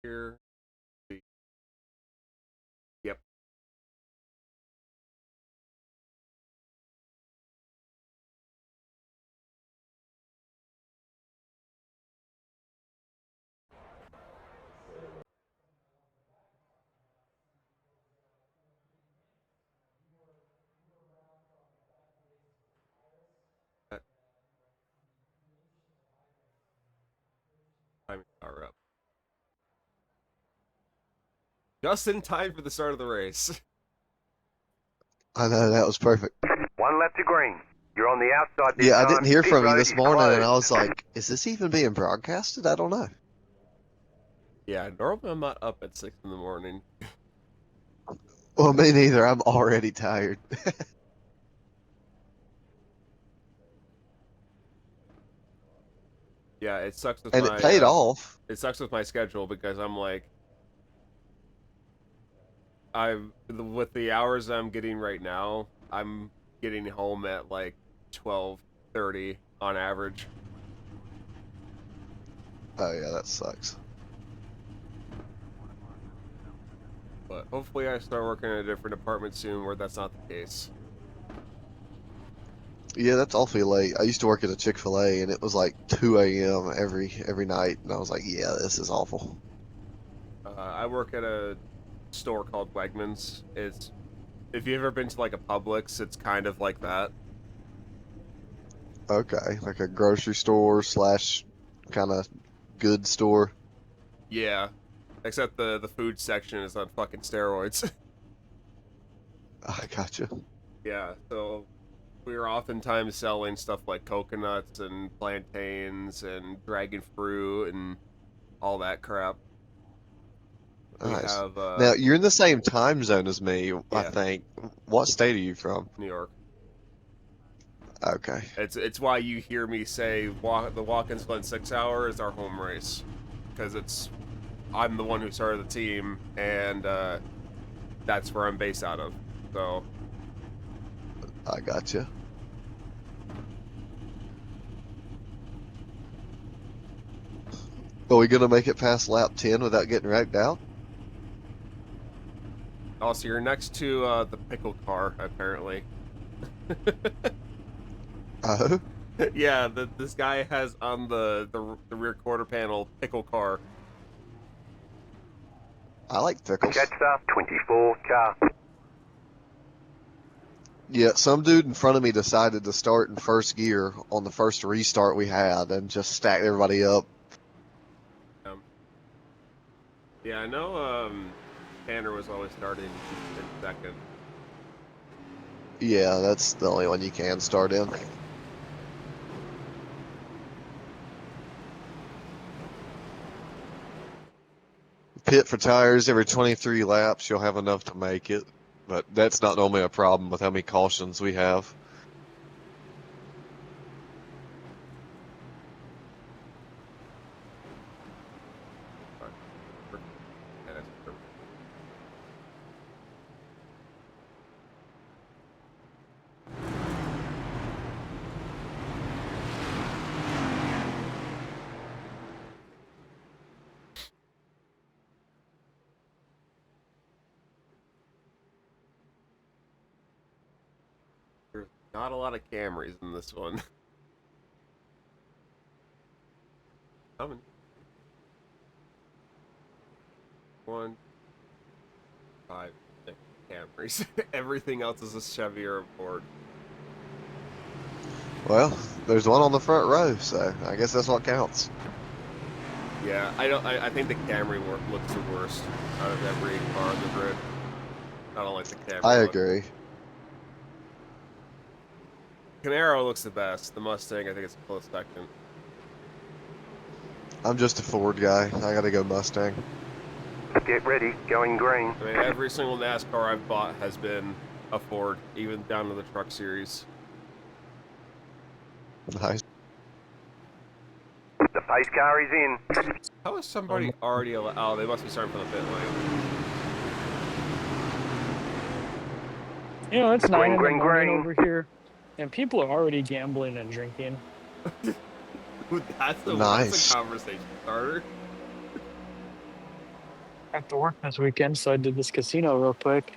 here. Yep. Timing power up. Just in time for the start of the race. I know, that was perfect. One left to green. You're on the outside this Yeah, I time. didn't hear Pit from you road this is morning, and closed. I was like, is this even being broadcasted? I don't know. Yeah, normally I'm not up at 6 in the morning. Well, me neither. I'm already tired. Yeah, it sucks with And it my paid off. it sucks with my schedule because I'm like I'm with the hours I'm getting right now, I'm getting home at like 12:30 on average. Oh, yeah, that sucks. But hopefully I start working in a different department soon where that's not the case. Yeah, that's awfully late. I used to work at a Chick-fil-A, and it was like 2 a.m. every night, and I was like, yeah, this is awful. I work at a store called Wegmans. It's if you've ever been to like a Publix, it's kind of like that. Okay, like a grocery store slash kind of good store. Yeah, except the food section is on fucking steroids. I gotcha. Yeah, so we were oftentimes selling stuff like coconuts and plantains and dragon fruit and all that crap. We Nice. have Now, you're in the same time zone as me, I yeah, think. What state are you from? New York. Okay. It's why you hear me say the Watkins Glen 6 hour is our home race because it's I'm the one who started the team and that's where I'm based out of. So I gotcha. Are we gonna make it past lap 10 without getting wrecked out? also you're next to the pickle car apparently. Oh, Yeah, this guy has on the rear quarter panel pickle car. I like pickles. Jetstar 24 car. Yeah, some dude in front of me decided to start in first gear on the first restart we had and just stacked everybody up. Um, yeah, I know. Tanner was always starting in second. Yeah, that's the only one you can start in. Pit for tires every 23 laps, you'll have enough to make it. But that's not normally a problem with how many cautions we have. Yeah, that's perfect. There's not a lot of Camrys in this one. Coming. One, five, six Camrys. Everything else is a Chevy or a Ford. Well, there's one on the front row, so I guess that's what counts. Yeah, I don't. I think the Camry looks the worst out of every car on the grid. I don't like the I Camry look. agree. Camaro looks the best. The Mustang, I think, it's a close second. I'm just a Ford guy. I gotta go Mustang. Get ready, going green. I mean, every single NASCAR I've bought has been a Ford, even down to the truck series. Nice. The pace car is in. How is somebody already allowed? Oh, they must be starting from the pit lane. You know, it's 9 in the Green, morning green. over here, and people are already gambling and drinking. Dude, that's a Nice. conversation starter. have to work this weekend, so I did this casino real quick.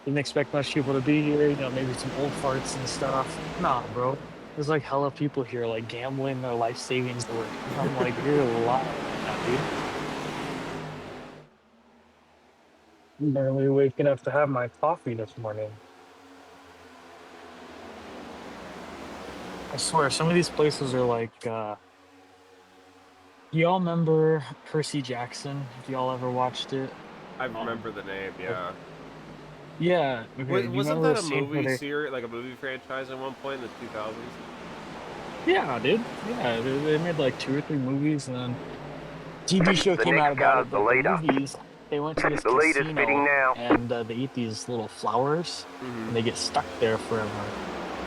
Didn't expect much people to be here, maybe some old farts and stuff. Nah, bro. There's like hella people here, like gambling their life savings away. And I'm like, you're lying right now, dude. I'm barely waking up to have my coffee this morning. I swear, some of these places are like, y'all remember Percy Jackson? If y'all ever watched it? I remember the name, yeah. Yeah. Okay. Do you Wasn't remember that the a scene where movie they? series, like a movie franchise at one point in the 2000s? Yeah, dude. Yeah, they made like 2 or 3 movies, and then TV show The came out next about car's it. the But the leader. movies, they went to this The leader's casino fitting now. and they eat these little flowers, Mm-hmm. and they get stuck there forever.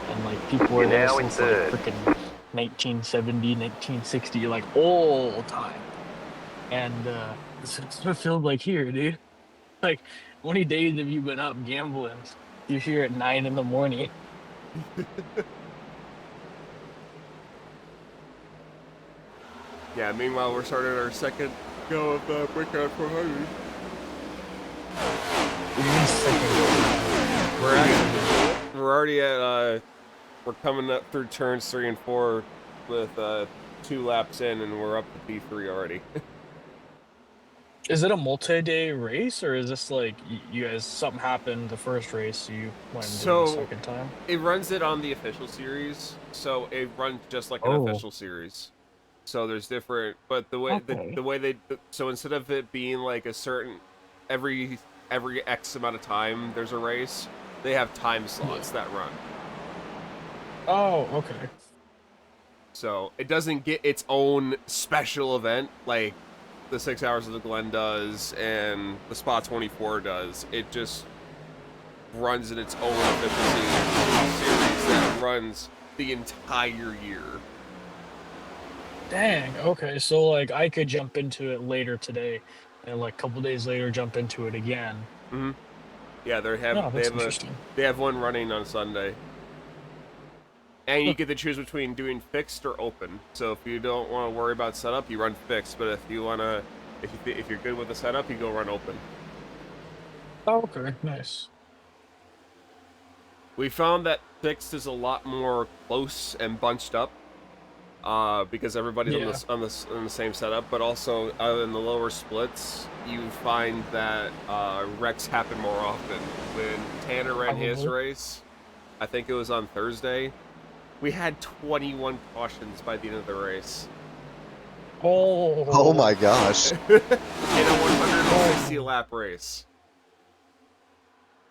And like people were You're there now in since like third. freaking 1970, 1960, like old time. And it's what it feels like here, dude. Like, how many days have you been up gambling? You're here at 9 in the morning. Yeah, meanwhile, we're starting our second go of Brickyard 400. We're already at, we're coming up through turns 3 and 4 with 2 laps in, and we're up to P3 already. Is it a multi-day race, or is this like you guys, something happened the first race, so you went and did it a So, second time? it runs it on the official series, so it runs just like an Oh, official series. So there's different, but the way okay. the way they, so instead of it being like a certain every X amount of time there's a race, they have time slots that run. Oh, okay. So it doesn't get its own special event like the 6 Hours of the Glen does and the Spa 24 does. It just runs in its own efficiency series that runs the entire year. Dang. Okay, so like I could jump into it later today, and like a couple days later jump into it again. Mm-hmm. Yeah, Oh, that's interesting. they have one running on Sunday. And you Huh. get to choose between doing fixed or open. So if you don't want to worry about setup, you run fixed. But if you wanna, if you're good with the setup, you go run open. Oh, okay, nice. We found that fixed is a lot more close and bunched up, because everybody's Yeah. on the same setup. But also in the lower splits, you find that wrecks happen more often. When Tanner ran his Probably. race, I think it was on Thursday. We had 21 cautions by the end of the race. Oh my gosh. In a 160 lap race.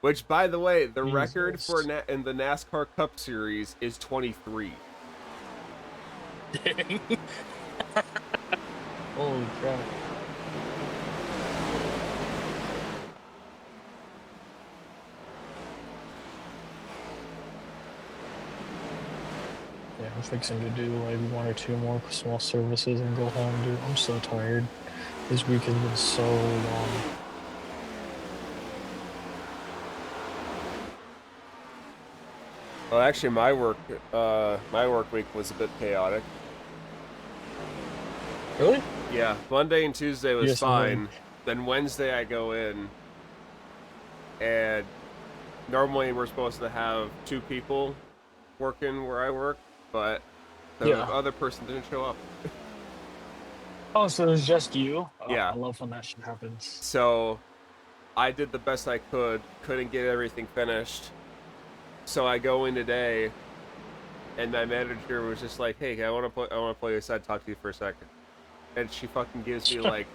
Which, by the way, the record for Jesus. in the NASCAR Cup Series is 23. Dang. Holy crap. Yeah, I'm fixing to do like 1 or 2 more small services and go home, dude. I'm so tired. This week has been so long. Well, actually, my work week was a bit chaotic. Really? Yeah, Monday and Tuesday was Yes, fine. Then Wednesday I go in, and normally we're supposed to have 2 people working where I work, but the Yeah. other person didn't show up. Oh, so it's just you? Oh, Yeah. I love when that shit happens. So I did the best I could, couldn't get everything finished. So I go in today, and my manager was just like, "Hey, I want to play aside, talk to you for a second." And she fucking gives me like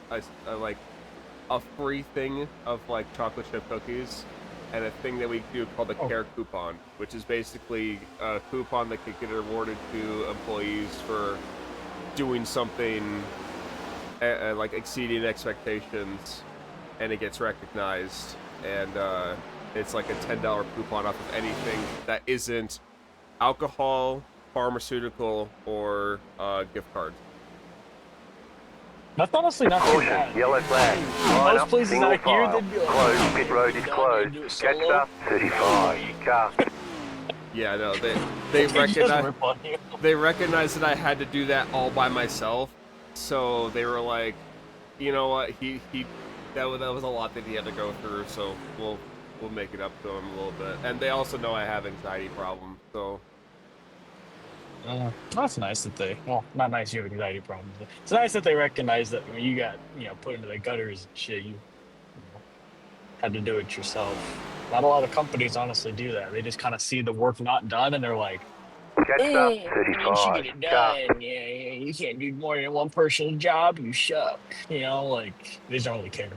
a free thing of like chocolate chip cookies, and a thing that we do called a care coupon, which is basically a coupon that could get awarded to employees for doing something like exceeding expectations, and it gets recognized, and it's like a $10 coupon off of anything that isn't alcohol, pharmaceutical, or gift card. That's honestly not too Caution, bad. yellow flag. Line Most up, places single out here, file. they'd be like, Closed, pit road is "Done, closed. you do it Catch solo." up, 35. Car. Yeah, no, they They just recognize rip on you. they recognized that I had to do that all by myself, so they were like, you know what, that was a lot that he had to go through. So we'll make it up to him a little bit. And they also know I have anxiety problems, so. That's nice that they, well, not nice you have anxiety problems, but it's nice that they recognize that when you got, put into the gutters and shit, you know, had to do it yourself. Not a lot of companies honestly do that. They just kind of see the work not done and they're like, Catch up, you should get 35. it Cast. done. Yeah, you can't do more than one person's job. You suck. Like, they just don't really care.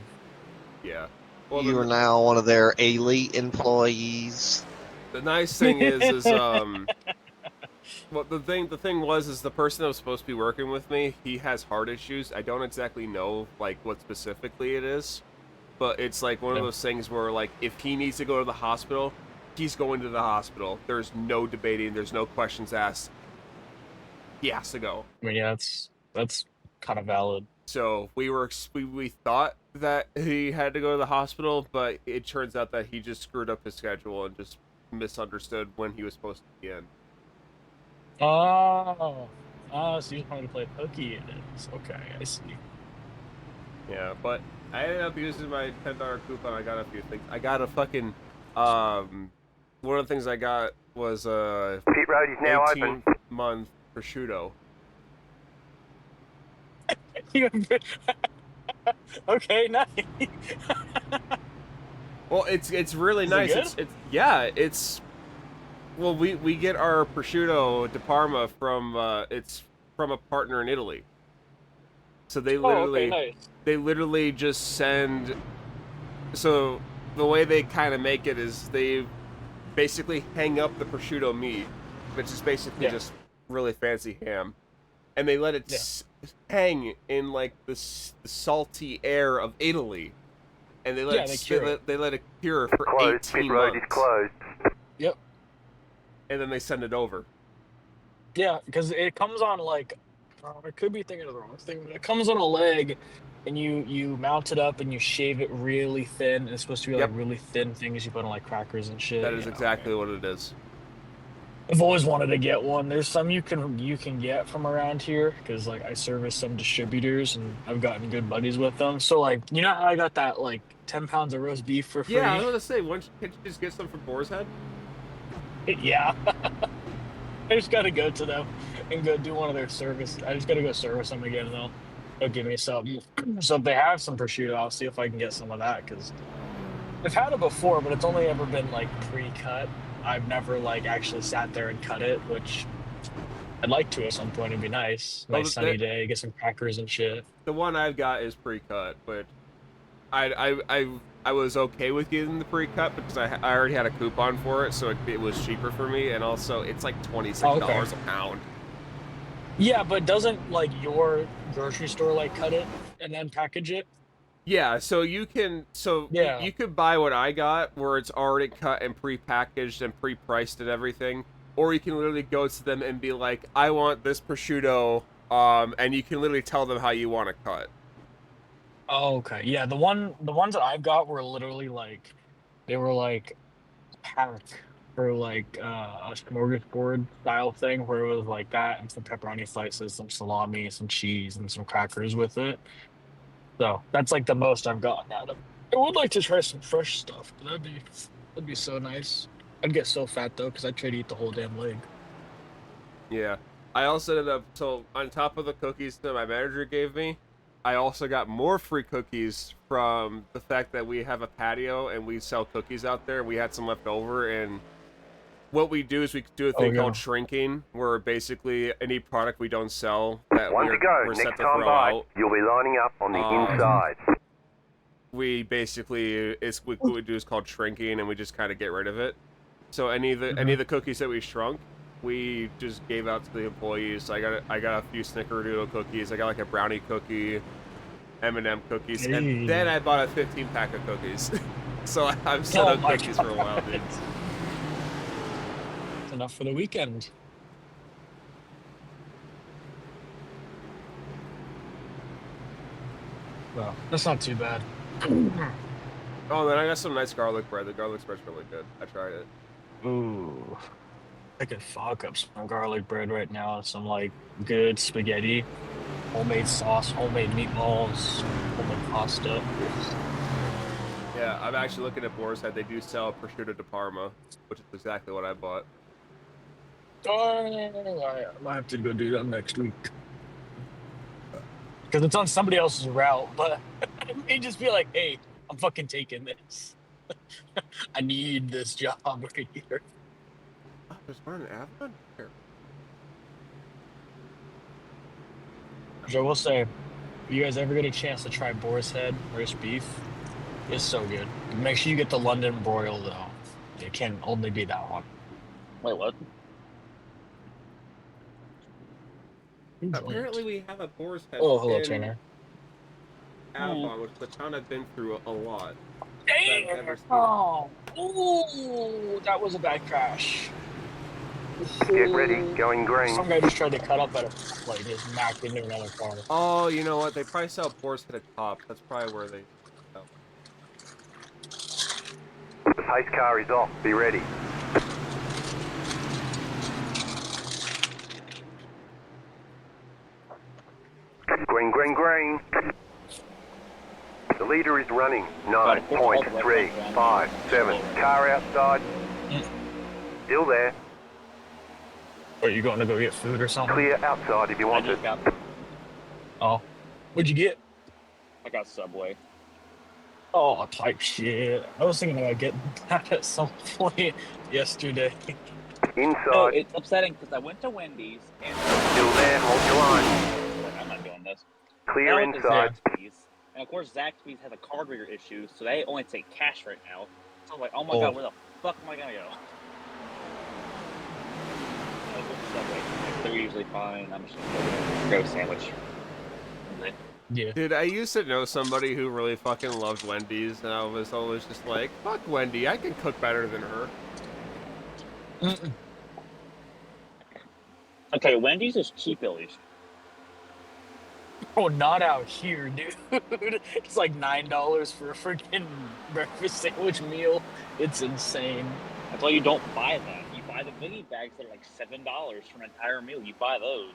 Yeah. Well, You are now one of their elite employees. the nice thing is well, the thing was the person that was supposed to be working with me, he has heart issues. I don't exactly know like what specifically it is, but it's like one of those things where like if he needs to go to the hospital, he's going to the hospital. There's no debating. There's no questions asked. He has to go. I mean, yeah, that's kind of valid. So we thought that he had to go to the hospital, but it turns out that he just screwed up his schedule and just misunderstood when he was supposed to be in. Oh, so you wanted to play hooky in it. Okay, I see. Yeah, but I ended up using my $10 coupon. I got a few things. I got a fucking one of the things I got was a Pit road is now open. 18-month prosciutto. Okay, nice. Well, it's really Is it nice. good? It's well, we get our prosciutto di Parma from it's from a partner in Italy. So they literally nice. they literally just send. So the way they kind of make it is they basically hang up the prosciutto meat, which is basically just really fancy ham, and they let it hang in like the salty air of Italy, and they let they let it cure for Closed. 18 Pit road is months, closed. Yep. and then they send it over. Yeah, because it comes on like, I could be thinking of the wrong thing, but it comes on a leg, and you mount it up and you shave it really thin. And it's supposed to be like really thin things you put on like crackers and shit. That is exactly what it is. I've always wanted to get one. There's some you can get from around here because like I service some distributors and I've gotten good buddies with them. So like how I got that like 10 pounds of roast beef for free? Yeah, I was gonna say, can't you just get some from Boar's Head? Yeah. I just gotta go to them and go do one of their service. I just gotta go service them again and they'll give me some. So if they have some prosciutto, I'll see if I can get some of that because I've had it before, but it's only ever been like pre-cut. I've never like actually sat there and cut it, which I'd like to at some point. It'd be nice. Nice sunny day, get some crackers and shit. The one I've got is pre-cut, but I was okay with getting the pre-cut because I already had a coupon for it, so it was cheaper for me, and also it's like $26 a pound. Yeah, but doesn't like your grocery store like cut it and then package it? Yeah, so you can you could buy what I got where it's already cut and pre-packaged and pre-priced and everything, or you can literally go to them and be like, I want this prosciutto, and you can literally tell them how you want to cut. Oh, okay. Yeah, the ones that I've got were literally like they were like pack for like a smorgasbord style thing where it was like that and some pepperoni slices, some salami, some cheese, and some crackers with it. So that's like the most I've gotten out of it. I would like to try some fresh stuff, but that'd be so nice. I'd get so fat though because I'd try to eat the whole damn leg. Yeah. I also ended up, so on top of the cookies that my manager gave me, I also got more free cookies from the fact that we have a patio and we sell cookies out there. We had some left over, and what we do is we do a thing called shrinking, where basically any product we don't sell that we're set to throw out, you'll be lining up on the inside. We basically, what we do is called shrinking, and we just kind of get rid of it. So any of the cookies that we shrunk, we just gave out to the employees. I got a few Snickerdoodle cookies. I got like a brownie cookie, M&M cookies, and then I bought a 15-pack of cookies. So I've set up cookies for a while, dude. It's enough for the weekend. Well, that's not too bad. Oh, then I got some nice garlic bread. The garlic bread's really good. I tried it. Ooh. I could fuck up some garlic bread right now and some like good spaghetti. Homemade sauce, homemade meatballs, homemade pasta. Yeah, I'm actually looking at Boar's Head. They do sell prosciutto di Parma, which is exactly what I bought. I might have to go do that next week. Because it's on somebody else's route, but it may just be like, hey, I'm fucking taking this. I need this job right here. Oh, there's one in Avalon? Here. So I will say, if you guys ever get a chance to try Boar's Head roast beef, it's so good. Make sure you get the London broil though. It can only be that one. Wait, what? Apparently, we have a Boar's Head Oh, hello, in Tanner. Avon, which is a town I've been through a lot. Damn! Oh, ooh, that was a bad crash. Get ready, going green. Some guy just tried to cut up at a like just knocked into another car. Oh, you know what? They probably sell Boar's Head at Top. That's probably where they sell. The pace car is off. Be ready. Green, green, green. The leader is running. 9.357. Car outside. Still there. Are you going to go get food or something? Clear outside if you want it. Oh, what'd you get? I got Subway. Oh, type shit. I was thinking about getting that at some point yesterday. No, Inside. it's upsetting because I went to Wendy's and Still there. Hold your line. like, I'm not doing this. Clear Now it's inside. Zaxby's, and of course Zaxby's has a card reader issue, so they only take cash right now. So I'm like, oh my god, where the fuck am I gonna go? I was with Subway. Like, they're usually fine. I'm just gonna go sandwich. Yeah. Dude, I used to know somebody who really fucking loved Wendy's, and I was always just like, fuck Wendy, I can cook better than her. Okay, Wendy's is cheap at least. Oh, not out here, dude. It's like $9 for a freaking breakfast sandwich meal. It's insane. That's why you don't buy that. You buy the biggie bags that are like $7 for an entire meal. You buy those.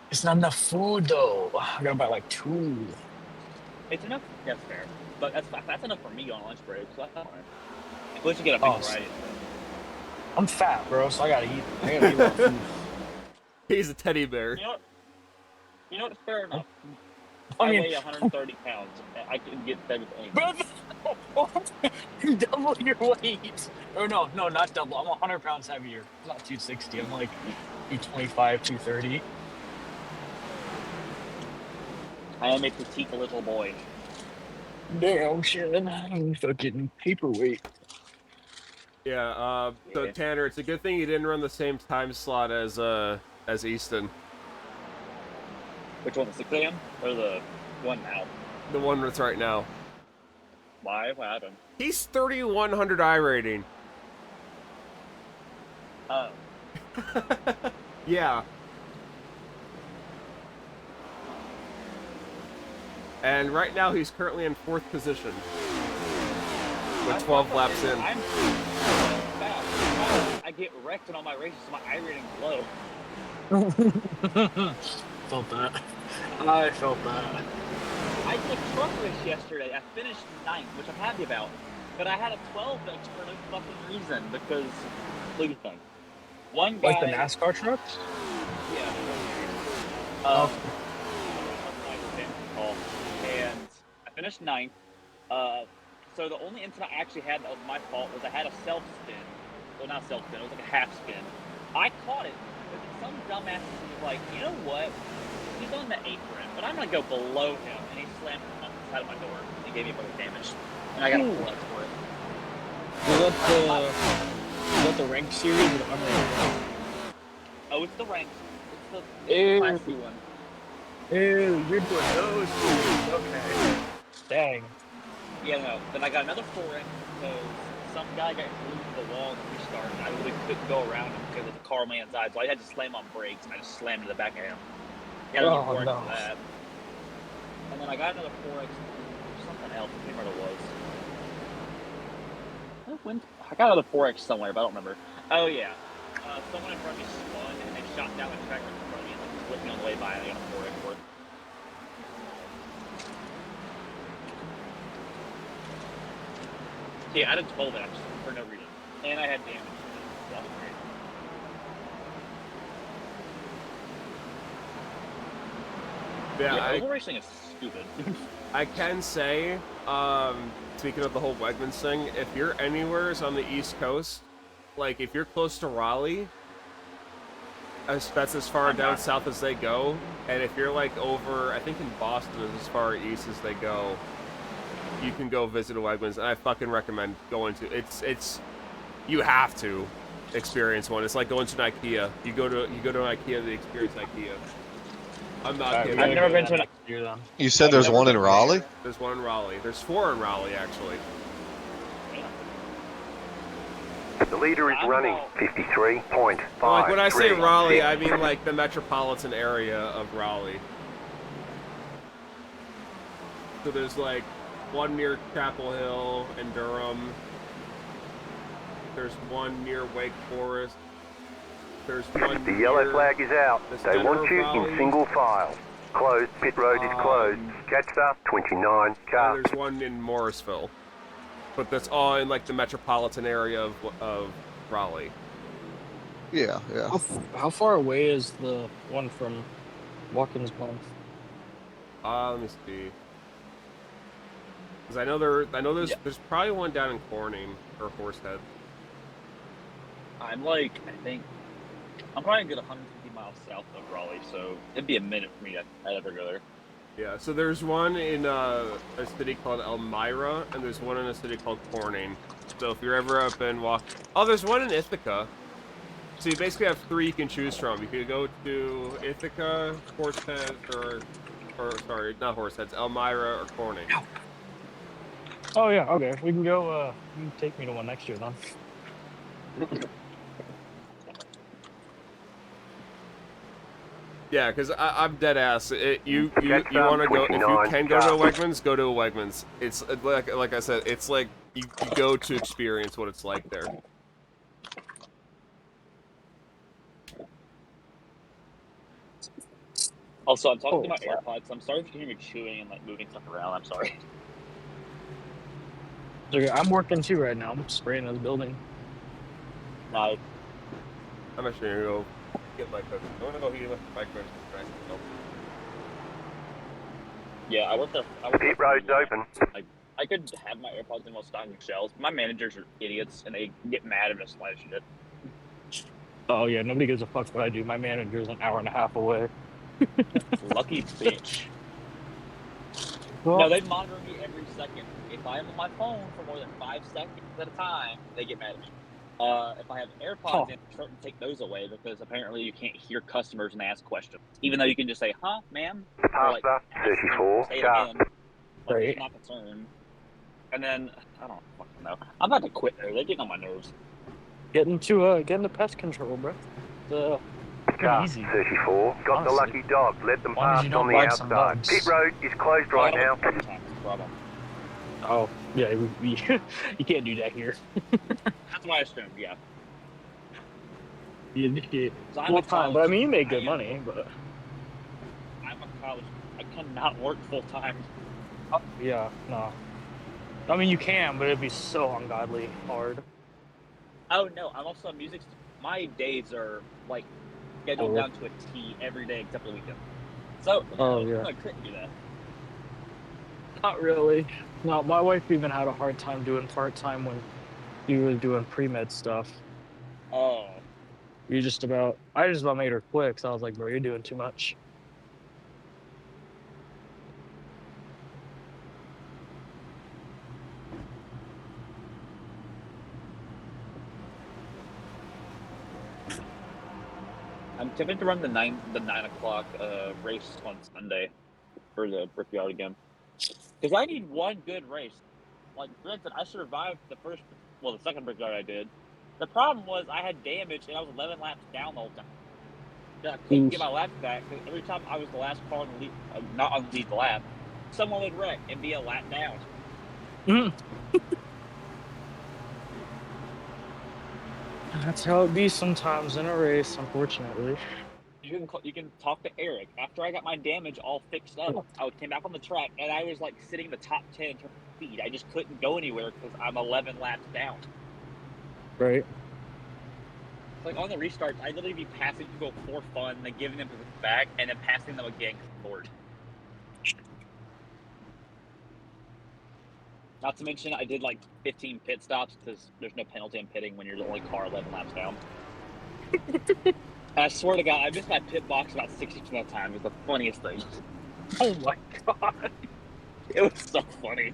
It's not enough food though. I gotta buy like 2. It's enough. That's fair. But that's enough for me on lunch break. So that's fine. At least you get a big variety. I'm fat, bro, so I gotta eat. I gotta eat a lot of food. He's a teddy bear. You know what? Fair enough. I I mean, weigh 130 pounds. I can get fed with anything. bro, double your weight. Or no, not double. I'm 100 pounds heavier. I'm not 260. I'm like 225, 230. I am a petite little boy. Damn, shit. I'm fucking paperweight. Yeah, so Yeah. Tanner, it's a good thing you didn't run the same time slot as Easton. Which one, the 6 a.m. or the one now? The one that's right now. Why? What happened? He's 3,100 I rating. Oh. Yeah. And right now he's currently in 4th position. With 12 laps in. I'm fast. I get wrecked in all my races, so my I rating's low. Felt that. I felt that. I did a truck race yesterday. I finished 9th, which I'm happy about. But I had a 12 next for no fucking reason because look at them. One guy. Like the NASCAR trucks? Yeah. And I finished 9th. So the only incident I actually had that was my fault was I had a self spin. Well, not self spin. It was like a half spin. I caught it, but then some dumbass was like, you know what? He's on the apron, but I'm gonna go below him, and he slammed on the side of my door. He gave me a bunch of damage, and I got a 4X for it. Is that the rank series or the unranked? Oh, it's the ranked. It's the Ew. classy one. Ew, you're doing those series. Okay. Dang. Yeah, no. Then I got another 4X because some guy got glued to the wall and restarted. I really couldn't go around him because of the car on my inside, so I had to slam on brakes, and I just slammed into the back of him. Got another 4X no. for that. And then I got another 4X for something else. I can't remember what it was. I got another 4X somewhere, but I don't remember. Oh, yeah. Someone in front of me spun, and they shot down the track in front of me and like, flipped me on the way by, and I got a 4X for it. Yeah, I did 12X for no reason. And I had damage. That was great. Yeah, Oval racing is stupid. I can say, speaking of the whole Wegmans thing, if you're anywhere on the East Coast, like if you're close to Raleigh, that's as far down south as they go, and if you're like over, I think in Boston is as far east as they go, you can go visit a Wegmans, and I fucking recommend going to. It's you have to experience one. It's like going to an IKEA. You go to an IKEA to experience IKEA. I'm not kidding. I've never been to an IKEA. You said there's one in Raleigh? There's one in Raleigh. There's 4 in Raleigh, actually. The leader is running 53.5. Like when I say Raleigh, I mean like the metropolitan area of Raleigh. So there's like one near Chapel Hill and Durham. There's one near Wake Forest. There's one The yellow near flag is out. the They center want of you Raleigh. in single file. Closed. Pit road is closed. Catster, 29 And cars. there's one in Morrisville. But that's all in like the metropolitan area of Raleigh. Yeah, yeah. How far away is the one from Watkins Glen? Let me see. Because I know there's probably one down in Corning or Horsehead. I'm like, I think, I'm probably a good 150 miles south of Raleigh, so it'd be a minute for me to ever go there. Yeah, so there's one in a city called Elmira, and there's one in a city called Corning. So if you're ever up in there's one in Ithaca. So you basically have 3 you can choose from. You could go to Ithaca, Horsehead, or sorry, not Horseheads, Elmira or Corning. Oh yeah, okay. We can go. You can take me to one next year then. Yeah, because I'm dead ass. You want to go, if you 29 can go to a Wegmans, go to a Wegmans. It's like I said, it's like you go to experience what it's like there. Also, I'm talking Oh, to my AirPods. I'm sorry if you hear me chewing and like moving stuff around. I'm sorry. Okay, I'm working too right now. I'm spraying this building. No, I'm actually gonna go get my cook. I want to go heat up my cook. yeah, I work there. Pit road's open. I could have my AirPods in while stocking shells. My managers are idiots, and they get mad at us like shit. Oh yeah, nobody gives a fuck what I do. My manager's an hour and a half away. Lucky bitch. Well, No, they monitor me every second. If I'm on my phone for more than 5 seconds at a time, they get mad at me. If I have AirPods in, start to take those away because apparently you can't hear customers and ask questions. Even though you can just say, huh, ma'am? Or like, Pasta, 34 say it cars. again. Like, Right. it's not concerned. And then, I don't fucking know. I'm about to quit there. They're getting on my nerves. get into pest control, bro. It's pretty Car, easy. 34. Got the Honestly. lucky dog. Let them As long as pass you don't on the bite some outside. bugs. Pit road is closed right I now. don't have time, that's the problem. Oh yeah, you can't do that here. That's why I assumed, yeah. So I'm Full a time, college- but I mean you make good I am- money. But I'm a college. I cannot work full time. yeah, no. I mean you can, but it'd be so ungodly hard. Oh no, I'm also a music. My days are like scheduled Oh. down to a T every day except the weekend. So Oh, no, yeah. I couldn't do that. Not really. No, my wife even had a hard time doing part time when she was doing pre-med stuff. Oh, I just about made her quit. So I was like, bro, you're doing too much. I'm tempted to run the 9 o'clock race on Sunday for the Brickyard again. Because I need one good race. Like, granted, I survived the second Brickyard I did. The problem was I had damage and I was 11 laps down the whole time. And I couldn't get my laps back because every time I was the last car on the lead, not on the lead lap, someone would wreck and be a lap down. That's how it be sometimes in a race, unfortunately. You can talk to Eric. After I got my damage all fixed up, I came back on the track and I was like sitting in the top 10 speed. I just couldn't go anywhere because I'm 11 laps down. Right. Like on the restarts, I'd literally be passing people for fun, then giving them the back, and then passing them again because I'm bored. Not to mention, I did like 15 pit stops because there's no penalty in pitting when you're the only car 11 laps down. And I swear to God, I missed my pit box about 60% of the time. It was the funniest thing. Oh my god. It was so funny.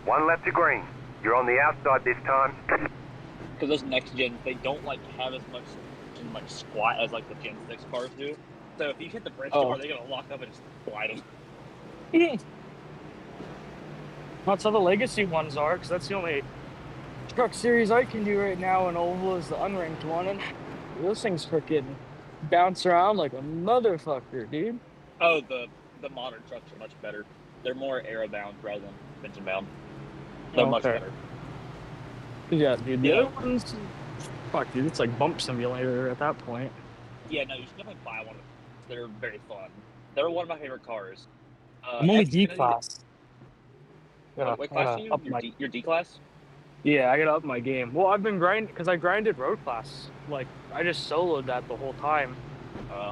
1 lap to green. You're on the outside this time. Because those next gens, they don't like have as much squat as like the Gen 6 cars do. So if you hit the bridge door, they're gonna lock up and just slide them. That's how the legacy ones are, because that's the only truck series I can do right now, and Oval is the unranked one, and those things freaking bounce around like a motherfucker, dude. Oh, the modern trucks are much better. They're more aerobound rather than engine bound. They're much better. Yeah, dude. The Yeah. other ones, fuck, dude. It's like bump simulator at that point. Yeah, no, you should definitely buy one of them. They're very fun. They're one of my favorite cars. I'm only D Xfinity- class. What class are you? You're D class? Yeah, I gotta up my game. Well, I've been grinding because I grinded road class. Like I just soloed that the whole time.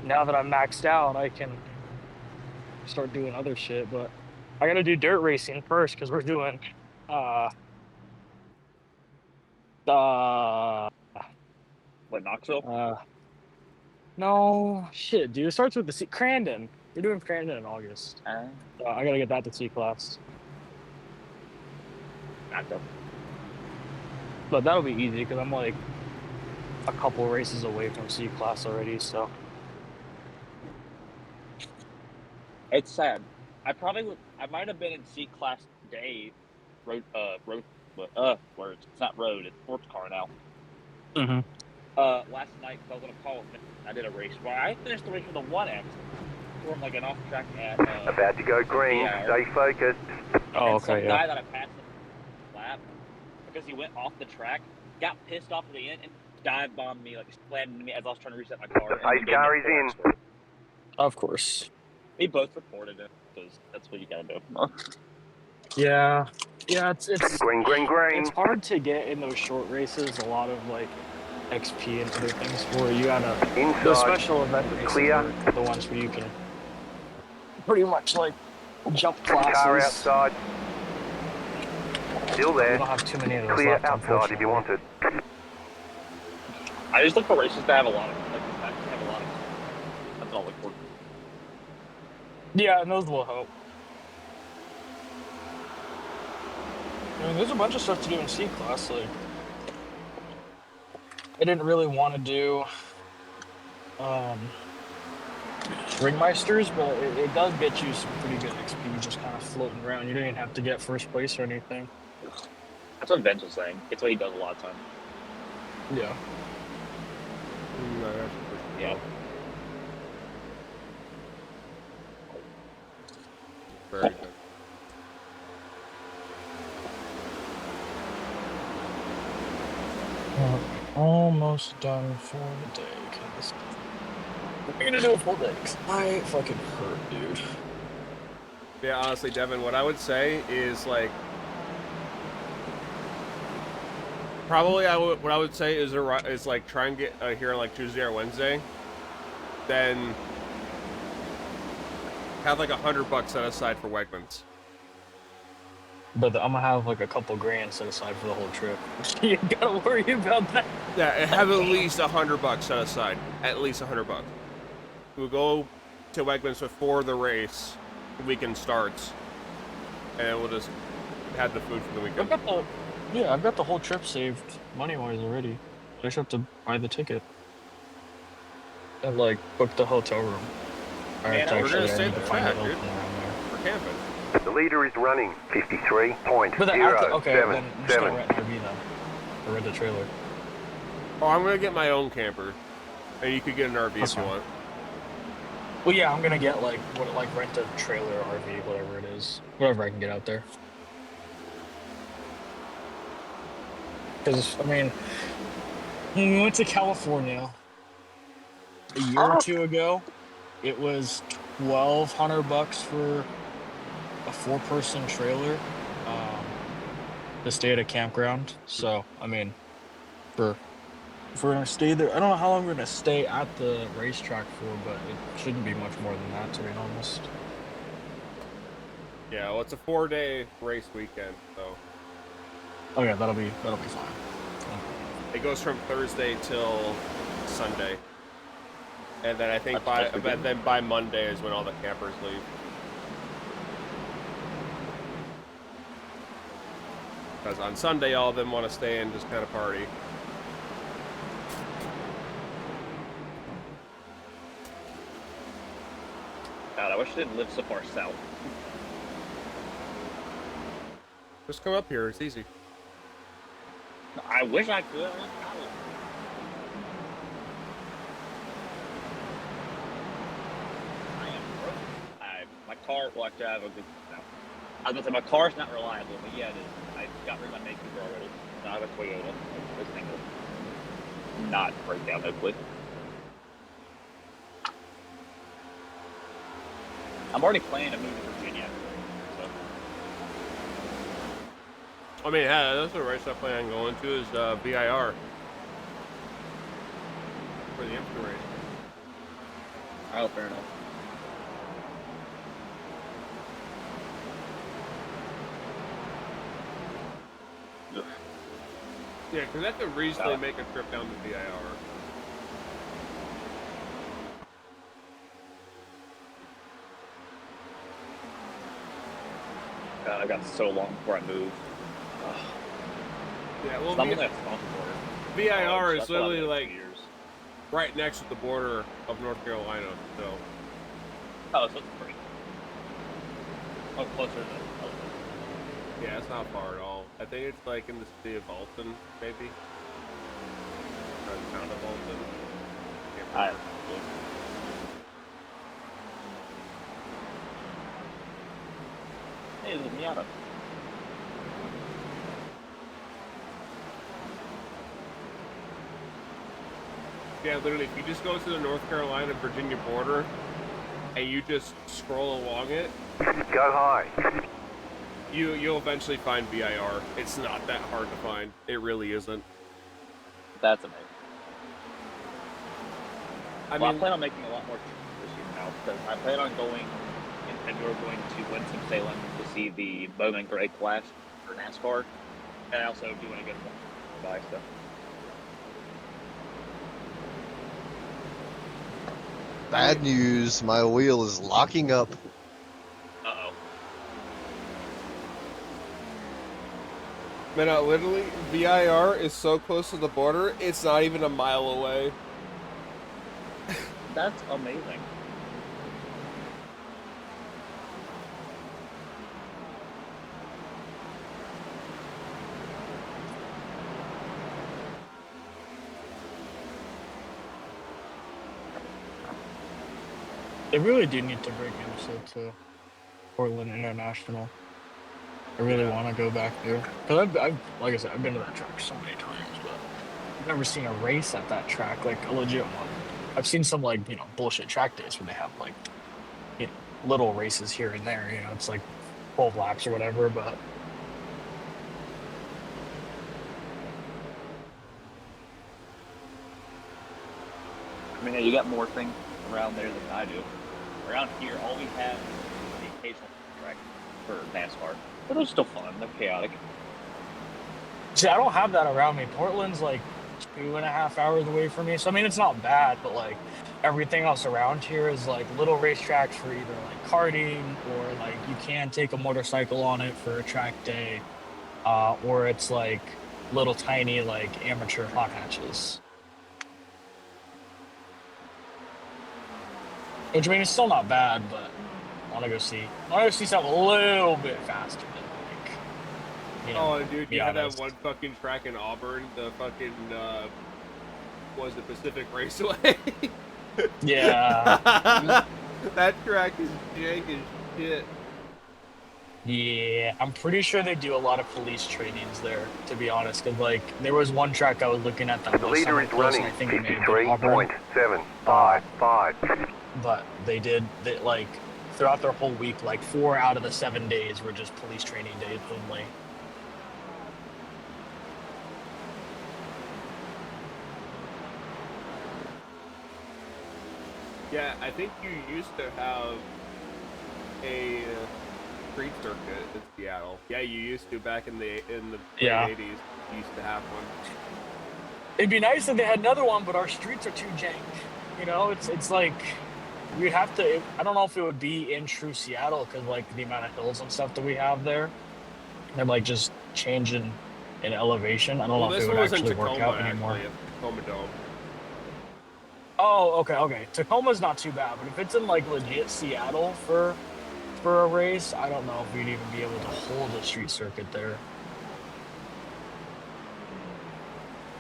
Now that I'm maxed out, I can start doing other shit. But I gotta do dirt racing first because we're doing What, Knoxville? no shit, dude. It starts with the C. Crandon. We're doing Crandon in August. I gotta get that to C class. Knoxville. But that'll be easy because I'm like a couple races away from C class already. So It's sad. I might have been in C class today. Words. It's not road. It's sports car now. Last night, I was on a call with Nick. I did a race where I finished the race with a 1X. From like an off track at. About to go green. Stay focused. oh, and some okay, guy yeah. that I passed in the lap because he went off the track, got pissed off at the end, and dive bombed me, like slammed into me as I was trying to reset my car. and Pace he gave me car a is 4X in. for it. Of course. We both reported it because that's what you gotta do. Yeah, it's Green, green, green. it's hard to get in those short races. A lot of like XP and other things where you gotta the Inside. special event races Clear. are the ones where you can pretty much like jump Car classes. outside. Still We there. don't have too many of those Clear left, outside if you want it. I just look for races that have a lot of That's all I look for. Yeah, and those will help. I mean, there's a bunch of stuff to do in C class. Like, I didn't really want to do Ringmeisters, but it does get you some pretty good XP just kind of floating around. You don't even have to get first place or anything. That's what Vince was saying. It's what he does a lot of time. Yeah. Yeah. Very good. Almost done for the day, cause we're gonna do a full day. 'Cause I fucking hurt, dude. Yeah, honestly, Devin, what I would say is like probably what I would say is like try and get here on like Tuesday or Wednesday, then have like $100 set aside for Wegmans. But I'm gonna have like a couple grand set aside for the whole trip. You gotta worry about that. Yeah, have at least $100 set aside. At least $100. We'll go to Wegmans before the race. Weekend starts, and we'll just have the food for the weekend. I've got the whole trip saved money-wise already. I just have to buy the ticket and like book the hotel room. Man, we're gonna I stay need at to the find track, it dude. open around there. We're camping. The leader is running 53.07. But then then I'm just gonna rent an RV then, or rent a trailer. Oh, I'm gonna get my own camper, and you could get an RV That's if you fine. want. Well, yeah, I'm gonna get like rent a trailer, RV, whatever it is, whatever I can get out there. Because I mean, when we went to California a year or two ago, it was $1,200 for a 4-person trailer to stay at a campground. So, I mean, if we're gonna stay there, I don't know how long we're gonna stay at the racetrack for, but it shouldn't be much more than that, to be honest. Yeah, well, it's a 4-day race weekend, so Oh yeah, that'll be fine. it goes from Thursday till Sunday, and then I think by Monday is when all the campers leave. Because on Sunday, all of them want to stay and just kind of party. God, I wish I didn't live so far south. Just come up here; it's easy. I wish I could. I am broke. My car. Well, actually, I have a good. No. I was gonna say my car's not reliable, but yeah, it is. I got rid of my Maker already. Now I have a Toyota. This thing will not break down hopefully. I'm already planning to move to Virginia. So. I mean, yeah, that's the race I plan on going to is VIR for the Empty race. Oh, fair enough. Ugh. Yeah, because I could reasonably make a trip down to VIR. God, I got so long before I moved. Yeah, well, I'm only at Sponsor VIR is that's what I've literally been like 2 years. right next to the border of North Carolina, so. Oh, so it's pretty. Oh, closer than. Yeah, it's not far at all. I think it's like in the city of Alton, maybe. Or the town of Alton. Can't remember. Hey, this is Miata. Yeah, literally, if you just go to the North Carolina-Virginia border, and you just scroll along it, Go high. you'll eventually find VIR. It's not that hard to find. It really isn't. That's amazing. I I mean, plan on making a lot more trips this year now because I plan on going in February, going to Winston-Salem to see the Bowman Gray Clash for NASCAR, and I also do want to go to buy stuff. Bad news, my wheel is locking up. Uh-oh. man, literally, VIR is so close to the border, it's not even a mile away. That's amazing. They really do need to break into to Portland International. I really want to go back there because I've, like I said, I've been to that track so many times, but I've never seen a race at that track, like a legit one. I've seen some like bullshit track days where they have like little races here and there. It's like 12 laps or whatever, but. I mean, you got more things around there than I do. Around here, all we have is the occasional track for NASCAR. But they're still fun. They're chaotic. See, I don't have that around me. Portland's like 2.5 hours away from me. So, I mean, it's not bad, but like everything else around here is like little racetracks for either like karting or like you can take a motorcycle on it for a track day, or it's like little tiny like amateur hot hatches. Which, I mean, it's still not bad, but I want to go see something a little bit faster than, like, Oh, dude, you had that honest. one fucking track in Auburn, the fucking, was it Pacific Raceway? Yeah. That track is jank as shit. Yeah, I'm pretty sure they do a lot of police trainings there, to be honest. Because, like, there was one track I was looking at that The was leader somewhat is close, running and I think it may have been Auburn. 53.755. But they did, like, throughout their whole week, like 4 out of the 7 days were just police training days only. Yeah, I think you used to have a street circuit in Seattle. Yeah, you used to back in the late 80s. You used to have one. It'd be nice if they had another one, but our streets are too jank. You know, it's like we'd have to. I don't know if it would be in true Seattle because like the amount of hills and stuff that we have there, and like just changing in elevation. I don't know if it would actually work out anymore. Tacoma Dome. Oh, okay. Tacoma's not too bad, but if it's in like legit Seattle for a race, I don't know if we'd even be able to hold a street circuit there.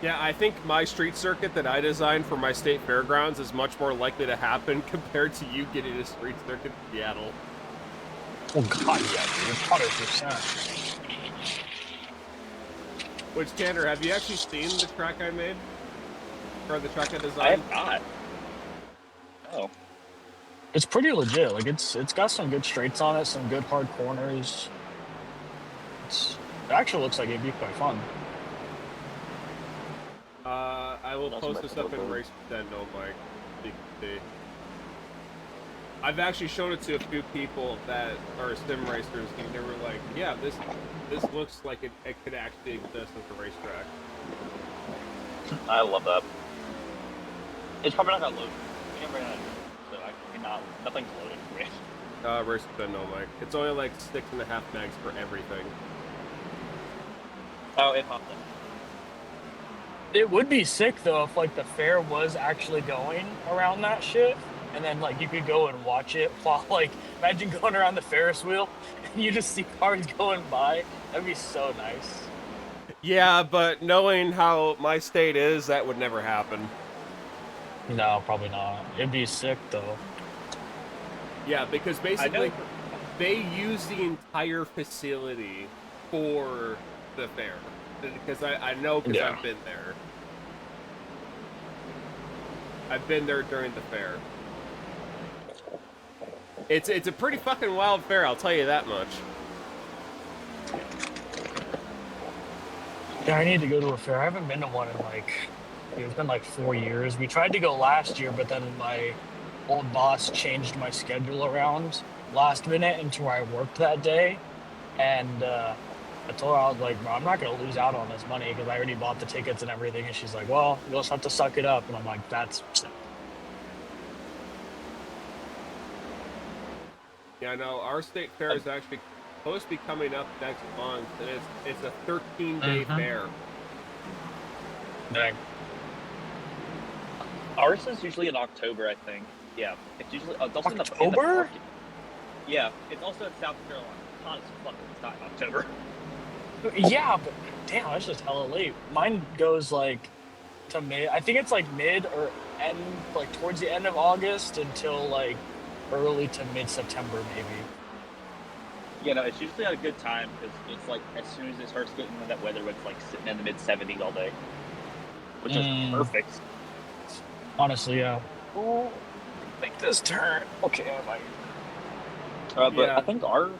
Yeah, I think my street circuit that I designed for my state fairgrounds is much more likely to happen compared to you getting a street circuit in Seattle. Oh god, yeah, dude, 100%. Which, Tanner, have you actually seen the track I made? Or the track I designed? I have not. Oh. It's pretty legit. Like it's got some good straights on it, some good hard corners. It actually looks like it'd be quite fun. I will post this up in Race Nintendo, Mike. So you can see. I've actually shown it to a few people that are sim racers, and they were like, "Yeah, this looks like it could actually exist as a racetrack." I love that. It's probably not gonna load. So I cannot. Nothing's loaded for me. Race Nintendo, Mike. It's only like 6.5 megs for everything. Oh, it popped up. It would be sick though if like the fair was actually going around that shit, and then like you could go and watch it while like imagine going around the Ferris wheel and you just see cars going by. That'd be so nice. Yeah, but knowing how my state is, that would never happen. No, probably not. It'd be sick though. Yeah, because basically they use the entire facility for the fair. Because I know, because Yeah. I've been there. I've been there during the fair. It's a pretty fucking wild fair, I'll tell you that much. Yeah, I need to go to a fair. I haven't been to one in like, it's been like 4 years. We tried to go last year, but then my old boss changed my schedule around last minute into where I worked that day. And I told her, I was like, bro, I'm not going to lose out on this money because I already bought the tickets and everything. And she's like, well, you'll just have to suck it up. And I'm like, that's sick. Yeah, no, our state fair is actually supposed to be coming up next month, and it's a 13-day fair. Dang. Ours is usually in October, I think. Yeah, it's usually it's also in the October? market. Yeah, it's also in South Carolina. Hot as fuck. It's not in October. Yeah, but damn, that's just hella late. Mine goes like to mid. I think it's like mid or end, like towards the end of August until like early to mid September, maybe. You know, it's usually a good time because it's like as soon as it starts getting in that weather, it's like sitting in the mid 70s all day, which is perfect. Honestly, yeah. Oh, make this turn. Okay, I might. But Yeah. I think our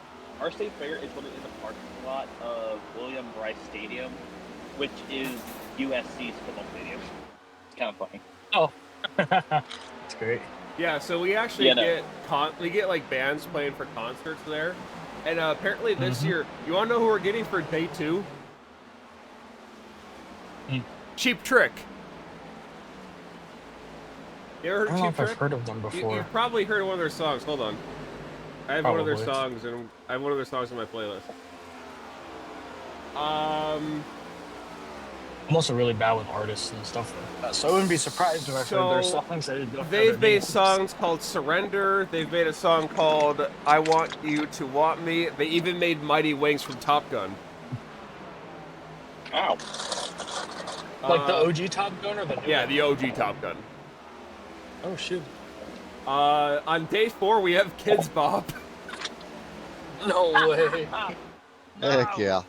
state fair is what it is, a parking lot of William Rice Stadium, which is USC's football stadium. It's kind of funny. Oh, that's great. Yeah, so we actually Yeah, we get like bands playing for concerts there. And apparently this year, you want to know who we're getting for day 2? Cheap Trick. You ever heard I don't of know Cheap if I've Trick? heard of them before. You've probably heard one of their songs. Hold on. I have one of their Probably. songs, and I have one of their songs on my playlist. I'm also really bad with artists and stuff like that, so I wouldn't be surprised if I heard their So, songs. I didn't know They've their made names. songs called Surrender. They've made a song called I Want You to Want Me. They even made Mighty Wings from Top Gun. Ow. Like the OG Top Gun or the new Yeah, one? the OG Top Gun. Oh shit. On day 4, we have Kids Bop. No way. Heck yeah.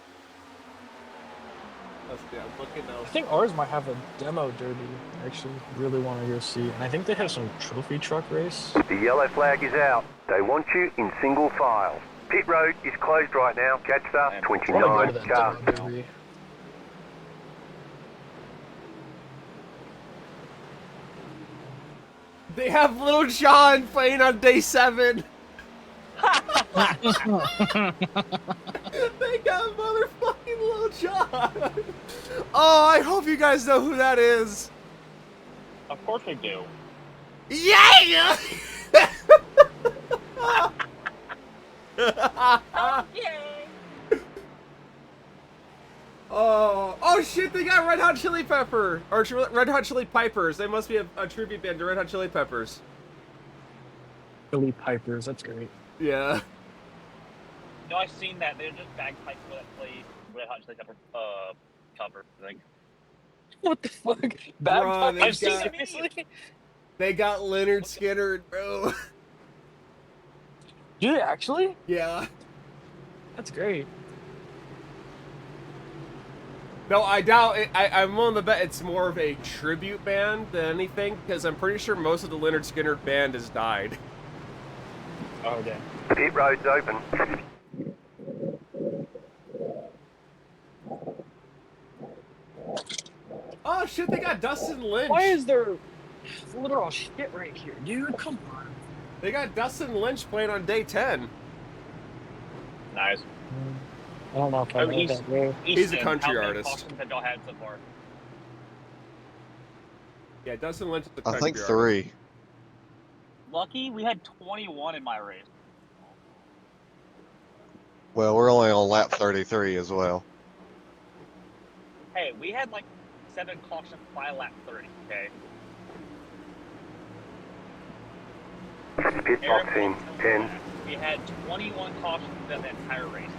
Let's see. I'm looking I now. think ours might have a demo derby. I actually really want to go see. And I think they have some trophy truck race. The yellow flag is out. They want you in single file. Pit road is closed right now. Catch up, I want to go to 29 that car. demo derby. They have Little John playing on day 7. They got motherfucking Little John. Oh, I hope you guys know who that is. Of course we do. Yeah! Oh shit, they got Red Hot Chili Pepper. Or Red Hot Chili Pipers. They must be a tribute band to Red Hot Chili Peppers. Billy Pipers, that's great. Yeah. No, I've seen that. They're just bagpipes that play Red Hot Chili Pepper cover, I think. What the fuck? Bro, Bad they I've seen got- seriously? They got Leonard Skinner, bro. Do they actually? Yeah. That's great. No, I doubt it. I'm willing to bet it's more of a tribute band than anything, because I'm pretty sure most of the Leonard Skinner band has died. Oh, damn. Pit road's open. Oh shit, they got Dustin Lynch. Why is there literal shit right here, dude? Come on. They got Dustin Lynch playing on day 10. Nice. I don't know if I Oh, know he's- that, bro. He's a Easton, country how many artist. cautions have y'all had so far? Yeah, Dustin Lynch is a I country think artist. 3. Lucky, we had 21 in my race. Well, we're only on lap 33 as well. Hey, we had like 7 cautions by lap 30, okay? Pit box in. 10, We had 21 cautions in the entire race.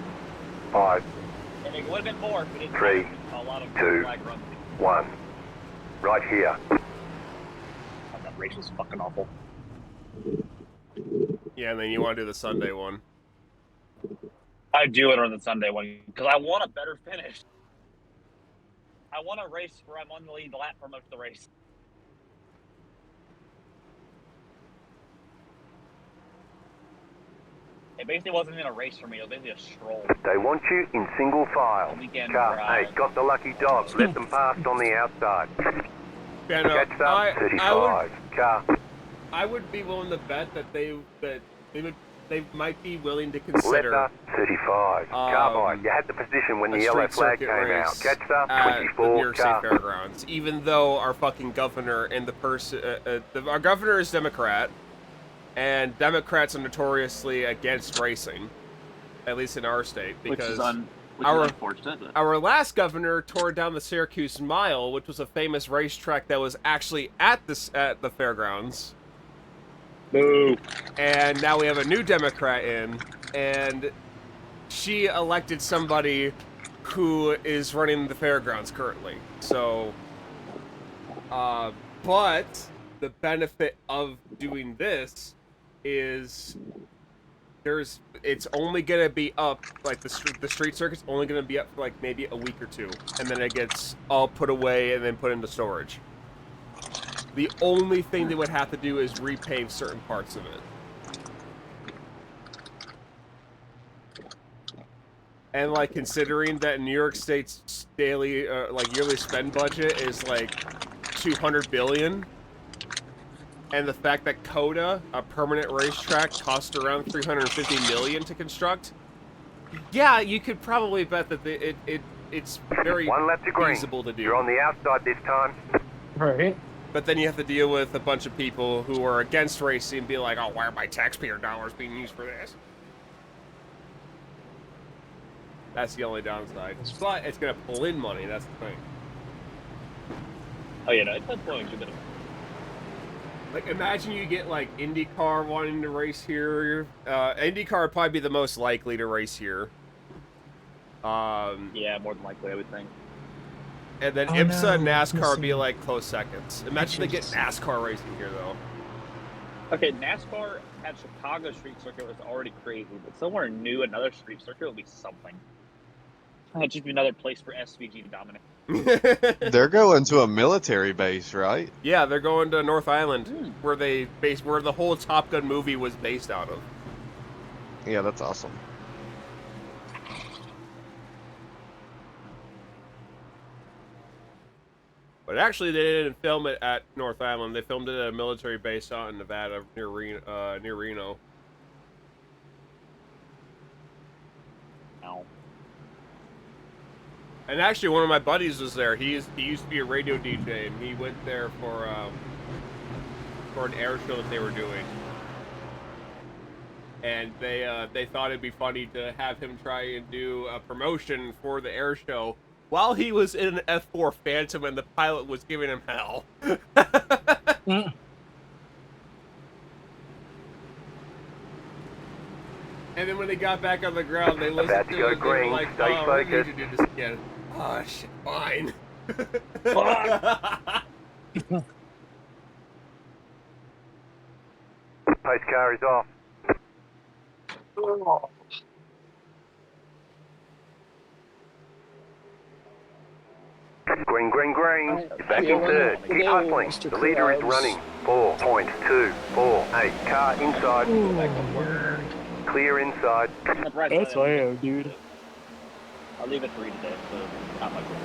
5, And it would have been more if we didn't 3, have a lot of 2, flag runs. 1. Right here. Oh, that race was fucking awful. Yeah, and then you want to do the Sunday one. I do it on the Sunday one because I want a better finish. I want a race where I'm on the lead lap for most of the race. It basically wasn't even a race for me. It was basically a stroll. They want you in single file. Weekend Car drive. 8 got the lucky dog. Let them past on the outside. Yeah, no, Catch up, 35. Car. I would be willing to bet that they might be willing to Left consider up, 35. Car by. um, You had the position when a the yellow street flag circuit came out. race Catch up, at the New 24. York State Car. Fairgrounds. Even though our fucking governor and the person, our governor is Democrat, and Democrats are notoriously against racing, at least in our state, because which our- is unfortunate. But our last governor tore down the Syracuse Mile, which was a famous racetrack that was actually at the fairgrounds. boo. And now we have a new Democrat in, and she elected somebody who is running the fairgrounds currently. So, but the benefit of doing this is it's only gonna be up, like the street circuit's only gonna be up for like maybe a week or 2, and then it gets all put away and then put into storage. The only thing they would have to do is repave certain parts of it. And like considering that New York State's daily, yearly spend budget is like 200 billion, and the fact that COTA, a permanent racetrack, cost around 350 million to construct, yeah, you could probably bet that it's very 1 lap to green. feasible to do. You're on the outside this time. Right. But then you have to deal with a bunch of people who are against racing and be like, oh, why are my taxpayer dollars being used for this? That's the only downside. But it's going to pull in money, that's the thing. Oh yeah, no, it's not blowing too bit. Like, imagine you get, like, IndyCar wanting to race here. IndyCar would probably be the most likely to race here. Yeah, more than likely, I would think. And then Oh, IMSA and no, NASCAR would be, missing. like, close seconds. Imagine they get NASCAR racing here, though. Okay, NASCAR at Chicago Street Circuit was already crazy, but somewhere new, another street circuit would be something. That'd just be another place for SVG to dominate. They're going to a military base, right? Yeah, they're going to North Island, Hmm. where the whole Top Gun movie was based out of. Yeah, that's awesome. But actually, they didn't film it at North Island. They filmed it at a military base out in Nevada near Reno. Ow. And actually, one of my buddies was there. He used to be a radio DJ, and he went there for an air show that they were doing. And they thought it'd be funny to have him try and do a promotion for the air show while he was in an F4 Phantom and the pilot was giving him hell. Mm. And then when they got back on the ground, they listened About to to go it. They were green. like, Stay "Oh, we need focused." to do this again." Oh shit, fine. Pace car is off. Green, green, green. Back in third. Keep hustling. Mr. The leader is Krabs. running. 4.248. Car inside. Clear inside. I'm surprised That's I didn't- Leo, dude. I'll leave it 3 today, so not much longer.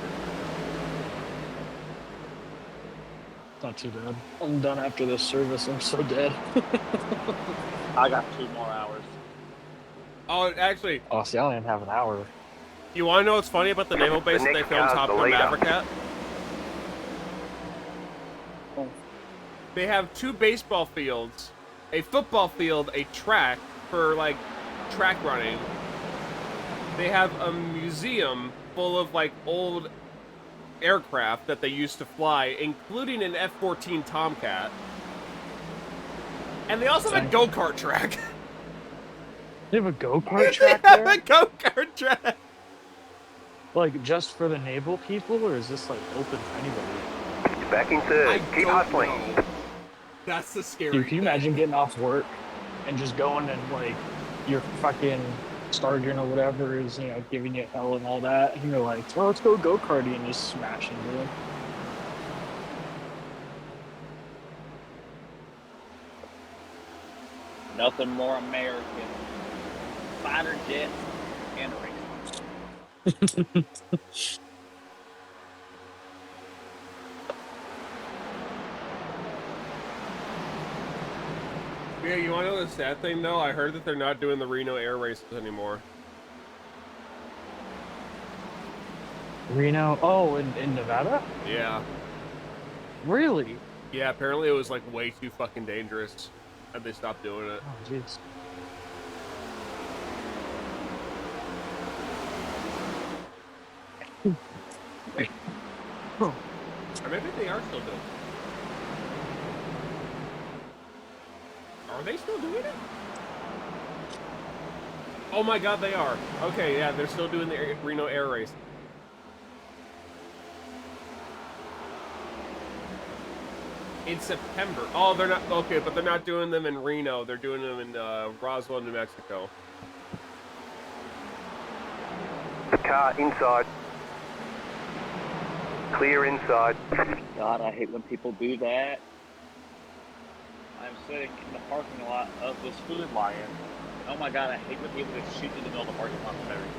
Not too bad. I'm done after this service. I'm so dead. I got 2 more hours. Oh, actually, Oh, see, I only have an hour. you want to know what's funny about the naval base that they next filmed car's Top the Gun leader. Maverick at? Oh. They have 2 baseball fields, a football field, a track for like track running. They have a museum full of like old aircraft that they used to fly, including an F-14 Tomcat. And they also have a go-kart track. They have a go-kart track They have there? a go-kart track. Like, just for the naval people, or is this, like, open for anybody? Back in third. Keep don't hustling. know. That's the scary Dude, can you thing. imagine getting off work and just going and, like, your fucking sergeant or whatever is, you know, giving you hell and all that, and you're like, well, let's go go-karting and just smash into them. Nothing more American. Fighter jets and racing. Yeah, you want to know the sad thing, though? I heard that they're not doing the Reno air races anymore. Reno? Oh, in Nevada? Yeah. Really? Yeah, apparently it was, like, way too fucking dangerous. And they stopped doing it. Oh, jeez. Or maybe they are still doing it. Are they still doing it? Oh my god, they are. Okay, yeah, they're still doing the Reno air race. In September. Oh, they're not. Okay, but they're not doing them in Reno. They're doing them in Roswell, New Mexico. Car inside. Clear inside. God, I hate when people do that. I'm sitting in the parking lot of this Food Lion. Oh my god, I hate when people just shoot in the middle of the parking lot and everything.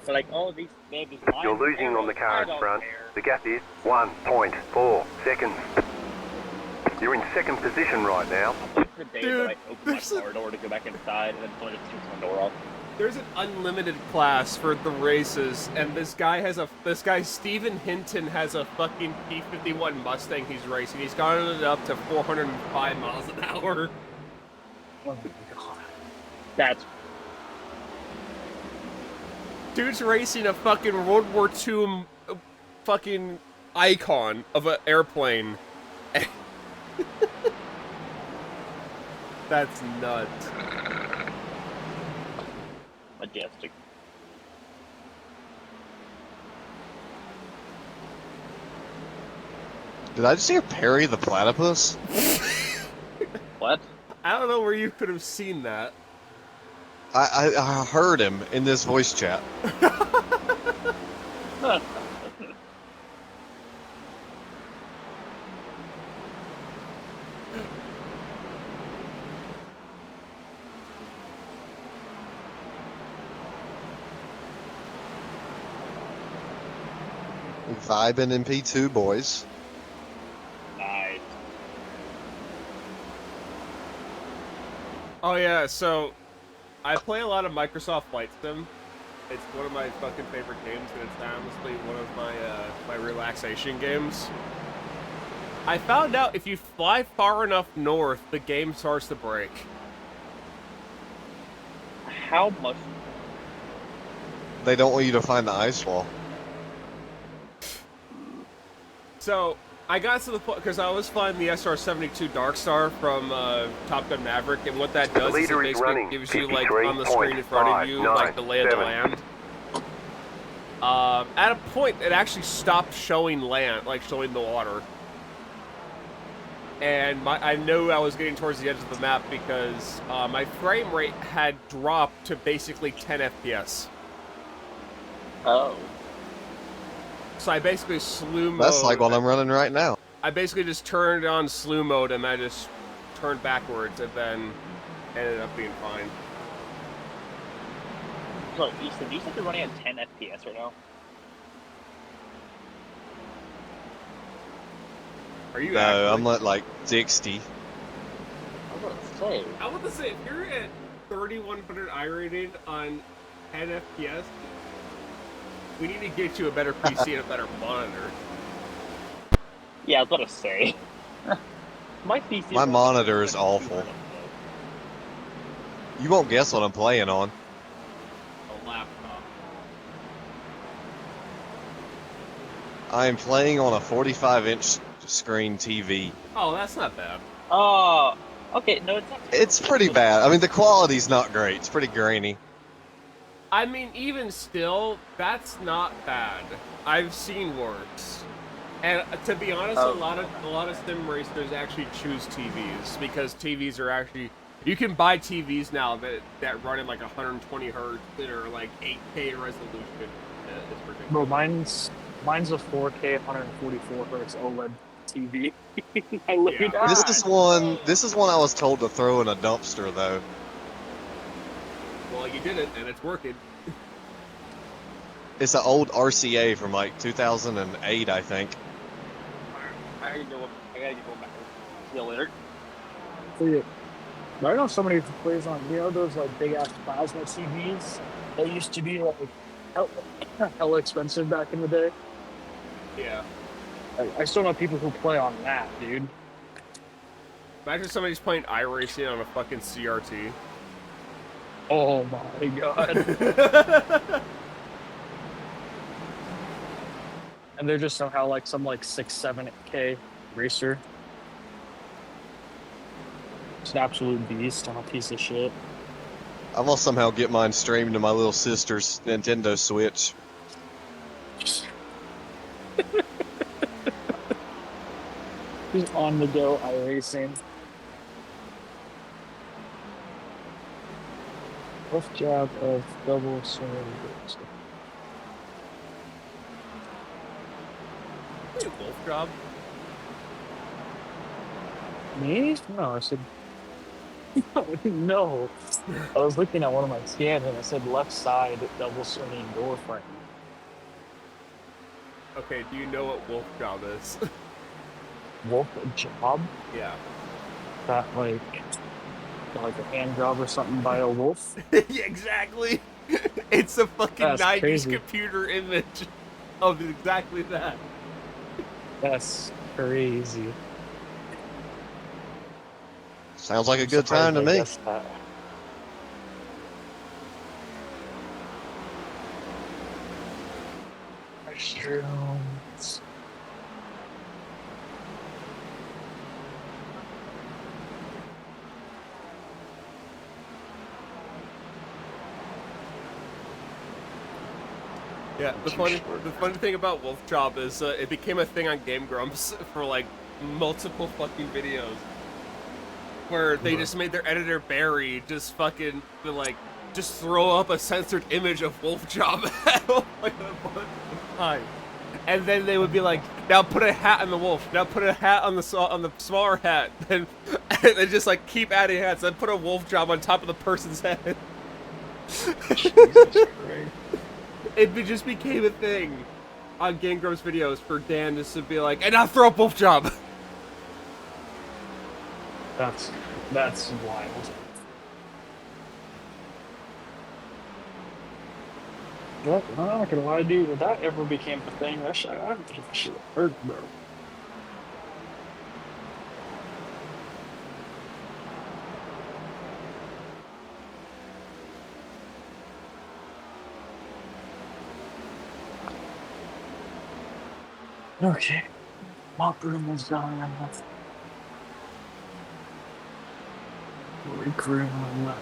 So like, oh, they have these lines You're of losing on the arrows. car I in don't front. care. The gap is 1.4 seconds. You're in second position right now. The day Dude, that I open my there's a- car door to go back inside and then someone just kicks my door off. There's an unlimited class for the races, and this guy Stephen Hinton has a fucking P-51 Mustang he's racing. He's gotten it up to 405 miles an hour. Oh my god. That's Dude's racing a fucking World War II fucking icon of an airplane. That's nuts. majestic. Did I just hear Perry the Platypus? What? I don't know where you could have seen that. I heard him in this voice chat. Vibing in P2, boys. Nice. Oh yeah, so I play a lot of Microsoft Flight Sim. It's one of my fucking favorite games, and it's honestly one of my relaxation games. I found out if you fly far enough north, the game starts to break. How much? They don't want you to find the ice wall. So I got to the point because I was flying the SR-72 Darkstar from Top Gun Maverick, and what that does is it leader is basically running gives you like on the screen in front of you like the lay of the 53.597. land. At a point, it actually stopped showing land, like showing the water. And I knew I was getting towards the edge of the map because my frame rate had dropped to basically 10 FPS. Oh. So I basically slew mode. That's like what I'm running right now. I basically just turned on slew mode and I just turned backwards and then ended up being fine. Sorry, Easton, you said you're running at 10 FPS right now? Are you No, actually? I'm at like 60. I was about to say. I want to say, if you're at 3100 iRating on 10 FPS, we need to get you a better PC and a better monitor. Yeah, I was about to say. My PC. My runs monitor is like awful. 200. You won't guess what I'm playing on. A laptop. I am playing on a 45-inch screen TV. Oh, that's not bad. Oh, okay. No, it's not. It's pretty bad. I mean, the quality's not great. It's pretty grainy. I mean, even still, that's not bad. I've seen worse. And to be honest, Oh. a lot of sim racers actually choose TVs because TVs are actually, you can buy TVs now that run in like 120 hertz that are like 8K resolution. It's ridiculous. Bro, mine's a 4K 144 hertz OLED TV. I look at Yeah. This is one I was told to throw in a dumpster though. Well, you did it, and it's working. It's an old RCA from like 2008, I think. I gotta go back. See you later. Yeah. I know somebody who plays on, those like big ass plasma TVs that used to be like hella expensive back in the day. Yeah. I still know people who play on that, dude. Imagine somebody's playing iRacing on a fucking CRT. Oh my god. And they're just somehow like some like 6-7K racer. It's an absolute beast on a piece of shit. I will somehow get mine streamed to my little sister's Nintendo Switch. Just on the go iRacing. Rough job of double swing. Wolf job. Me? No, I said. No. I was looking at one of my scans and it said left side double swinging door frame. Okay, do you know what wolf job is? Wolf job? Yeah. That like a hand job or something by a wolf? Yeah, exactly. It's a fucking That's 90s crazy. computer image of exactly that. That's crazy. Sounds like a good time to me. Mushrooms. Yeah, the funny thing about Wolf Job is it became a thing on Game Grumps for like multiple fucking videos, where they just made their editor Barry just fucking like just throw up a censored image of Wolf Job like a bunch of times. And then they would be like, now put a hat on the wolf. Now put a hat on the smaller hat. And they just like keep adding hats. Then put a wolf job on top of the person's head. Jesus Christ. It just became a thing on Gangrov's videos for Dan just to be like, and now throw up wolf job. That's wild. Well, I'm not gonna lie to you, if that ever became a thing, that shit, I don't think that shit hurt, bro. Okay. Mop room is done. Break room.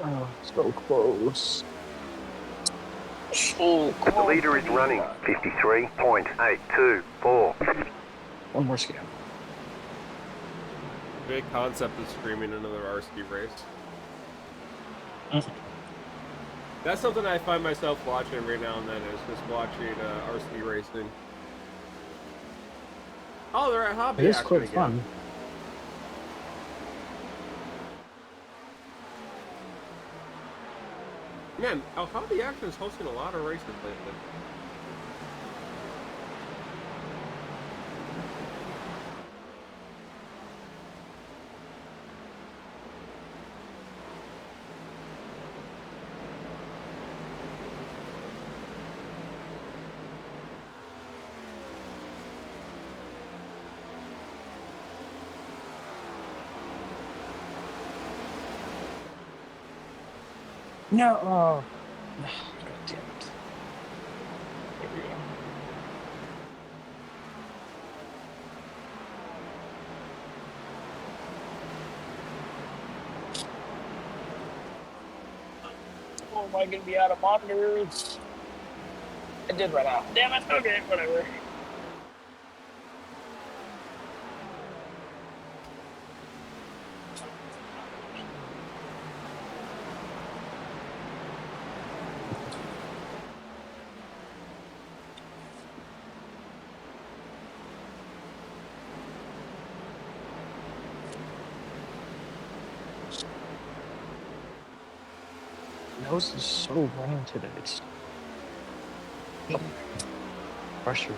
Oh, so close. So close. The leader is running 53.824. One more scan. Big concept of streaming another RC race. Mhm. That's something I find myself watching every now and then, is just watching RC racing. Oh, they're at Hobby It is Action quite again. fun. Man, Hobby Action is hosting a lot of races lately. No, God damn it. Here we go. Oh, am I gonna be out of monitors? I did run out. Damn it. Okay, whatever. Nose is so running today. It's frustrating.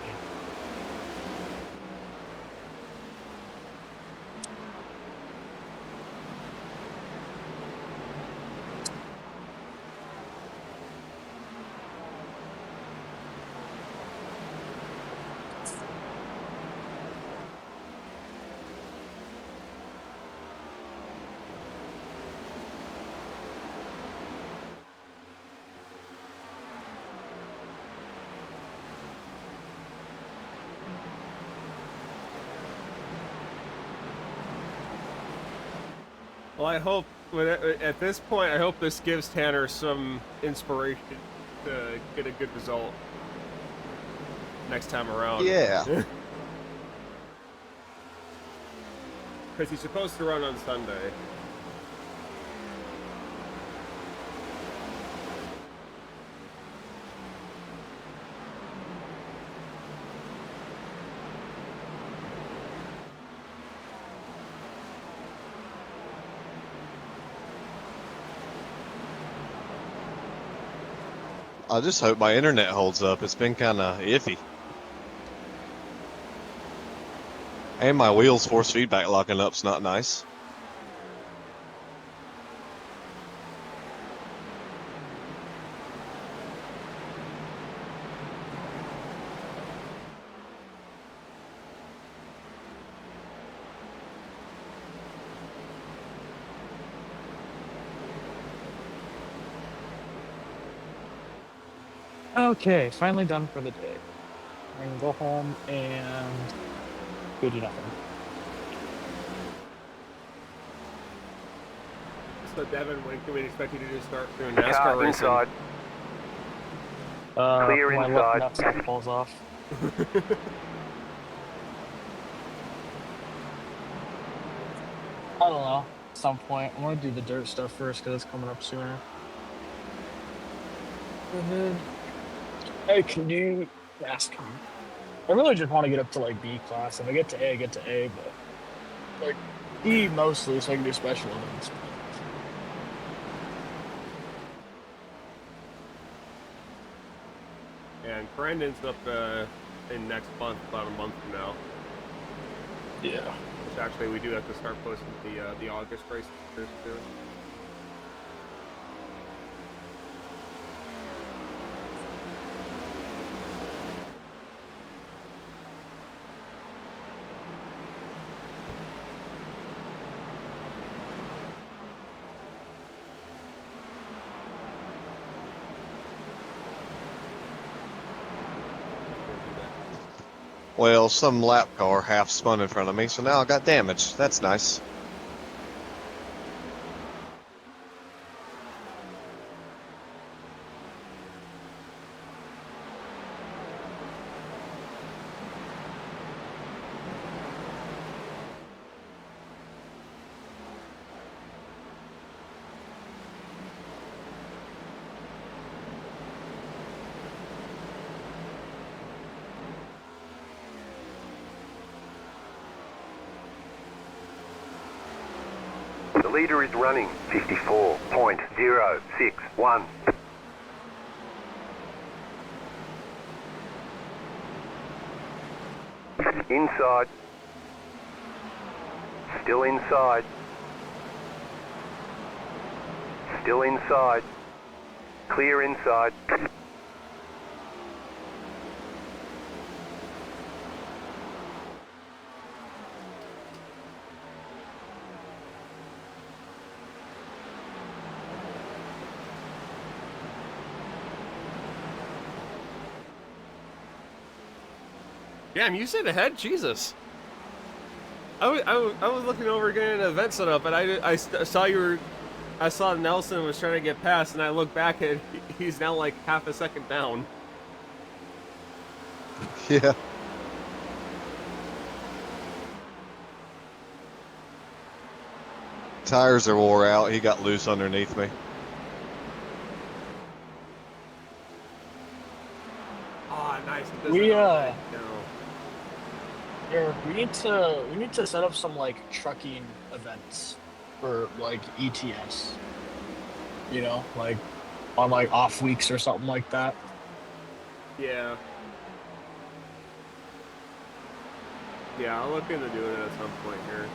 Well, I hope, at this point, I hope this gives Tanner some inspiration to get a good result next time around. Yeah. Because he's supposed to run on Sunday. I just hope my internet holds up. It's been kind of iffy. And my wheels force feedback locking up's not nice. Okay, finally done for the day. I can go home and go do nothing. So Devin, when can we expect you to start doing Car NASCAR racing? inside. Clear my inside. left nutsack falls off. I don't know. At some point, I want to do the dirt stuff first because it's coming up sooner. And then, hey, can you ask him? I really just want to get up to like B class. If I get to A, I get to A, but like E mostly, so I can do special events. And Brandon's up in next month, about a month from now. Yeah. Which actually we do have to start posting the August race soon. Well, some lap car half spun in front of me, so now I got damage. That's nice. The leader is running 54.061. Inside. Still inside. Still inside. Clear inside. Damn, you stayed ahead? Jesus. I was looking over getting an event set up, and I saw you were... I saw Nelson was trying to get past, and I looked back, and he's now like half a second down. Yeah. Tires are wore out. He got loose underneath me. Oh, nice. Here, we need to set up some like trucking events for like ETS. You know, like on like off weeks or something like that. Yeah. Yeah, I'll look into doing it at some point here.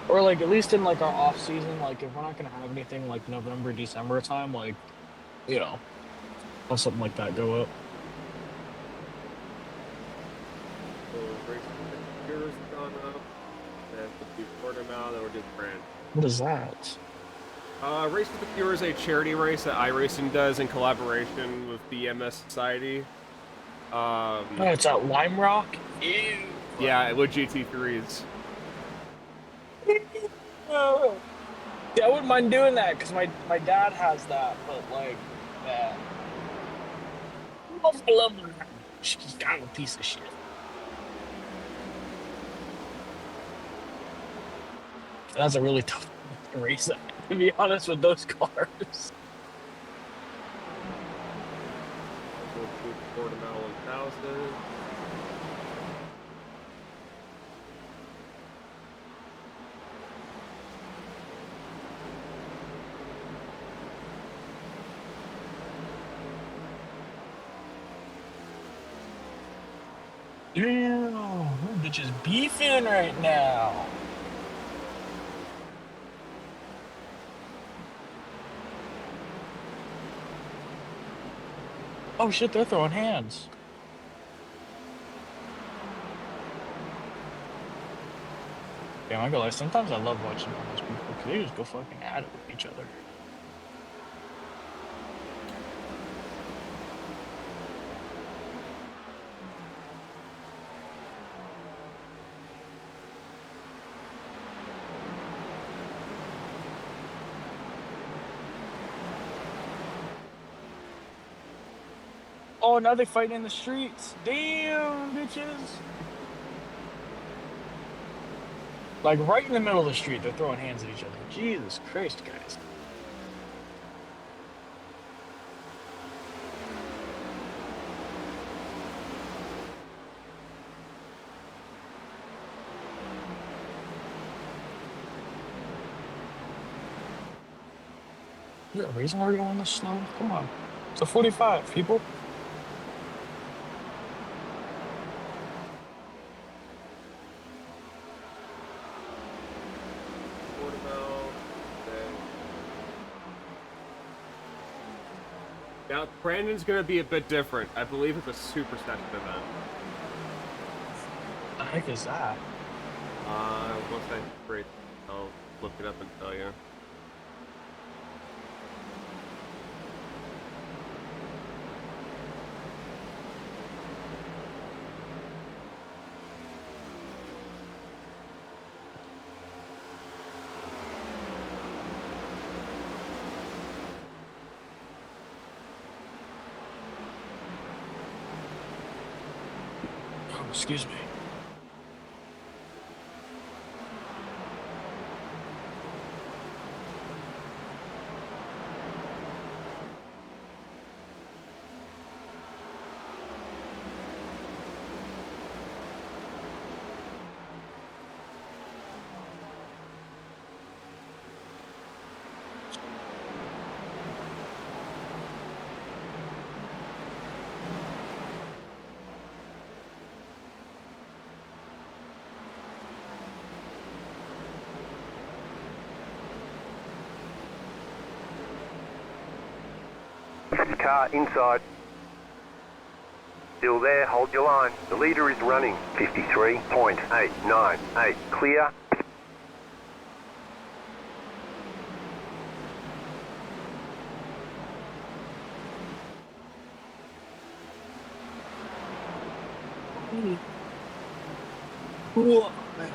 Or like at least in like our off season, like if we're not gonna have anything like November, December time, like, you know, let something like that go up. So Racing the Cure's gone up. Then the Florida now, then we're doing Brand. What is that? Race with the Cure is a charity race that iRacing does in collaboration with the MS Society. Oh, it's at Lime Rock? Ew. Yeah, with GT3s. Oh. Yeah, I wouldn't mind doing that because my dad has that, but like, yeah. I love her. She's got a piece of shit. That's a really tough race, to be honest, with those cars. Florida now 1000. Damn, that bitch is beefing right now. Oh shit, they're throwing hands. Damn, I go like, sometimes I love watching all those people because they just go fucking at it with each other. Oh, now they're fighting in the streets. Damn, bitches. Like right in the middle of the street, they're throwing hands at each other. Jesus Christ, guys. Is there a reason we're going this slow? Come on. It's a 45, people. Now, Brandon's going to be a bit different. I believe it's a super session event. The heck is that? Once I break, I'll look it up and tell you. Oh, excuse me. Car inside. Still there, hold your line. The leader is running 53.898. Clear. Whoa, man.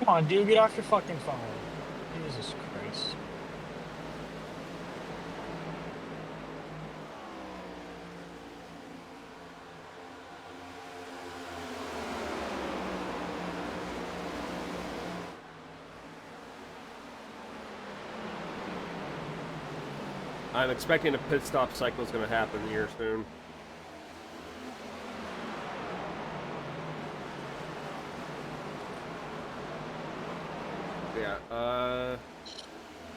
Come on, dude, get off your fucking phone. Jesus Christ. I'm expecting a pit stop cycle is going to happen here soon. Yeah,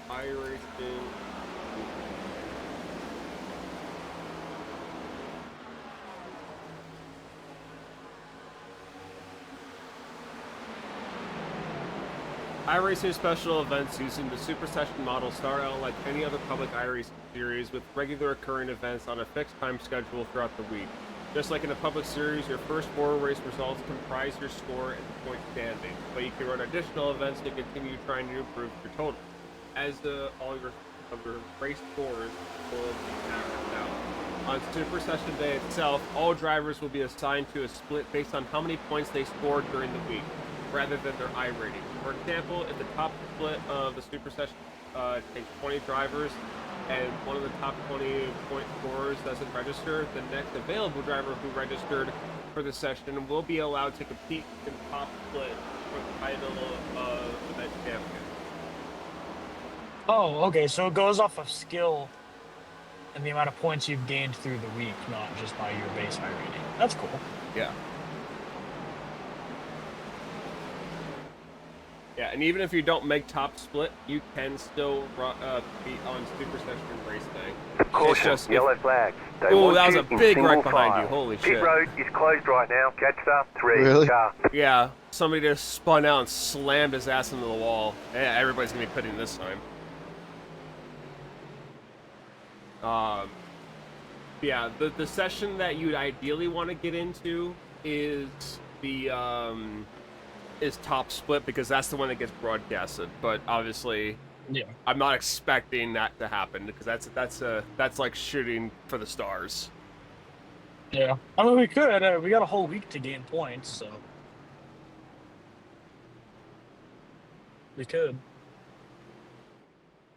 iRacing. iRacing special events using the Super Session model start out like any other public iRacing series with regular occurring events on a fixed time schedule throughout the week. Just like in a public series, your first 4 race results comprise your score and point standing, but you can run additional events to continue trying to improve your total. As all your race scores will be averaged out. On Super Session Day itself, all drivers will be assigned to a split based on how many points they scored during the week, rather than their I rating. For example, if the top split of the Super Session takes 20 drivers, and one of the top 20 point scorers doesn't register, the next available driver who registered for the session will be allowed to compete in the top split for the title of event champion. Oh, okay, so it goes off of skill and the amount of points you've gained through the week, not just by your base high rating. That's cool. Yeah. Yeah, and even if you don't make top split, you can still be on Super Session race day. Caution, just yellow flags. They Oh, want that was you a in big single wreck behind file. you. Holy Pit shit. road is closed right now. Catch the 3 Really? car. Yeah, somebody just spun out and slammed his ass into the wall. Yeah, everybody's gonna be pitting this time. Yeah, the session that you'd ideally want to get into is the is top split because that's the one that gets broadcasted. But obviously, Yeah. I'm not expecting that to happen because that's like shooting for the stars. Yeah. I mean, we could. We got a whole week to gain points, so we could.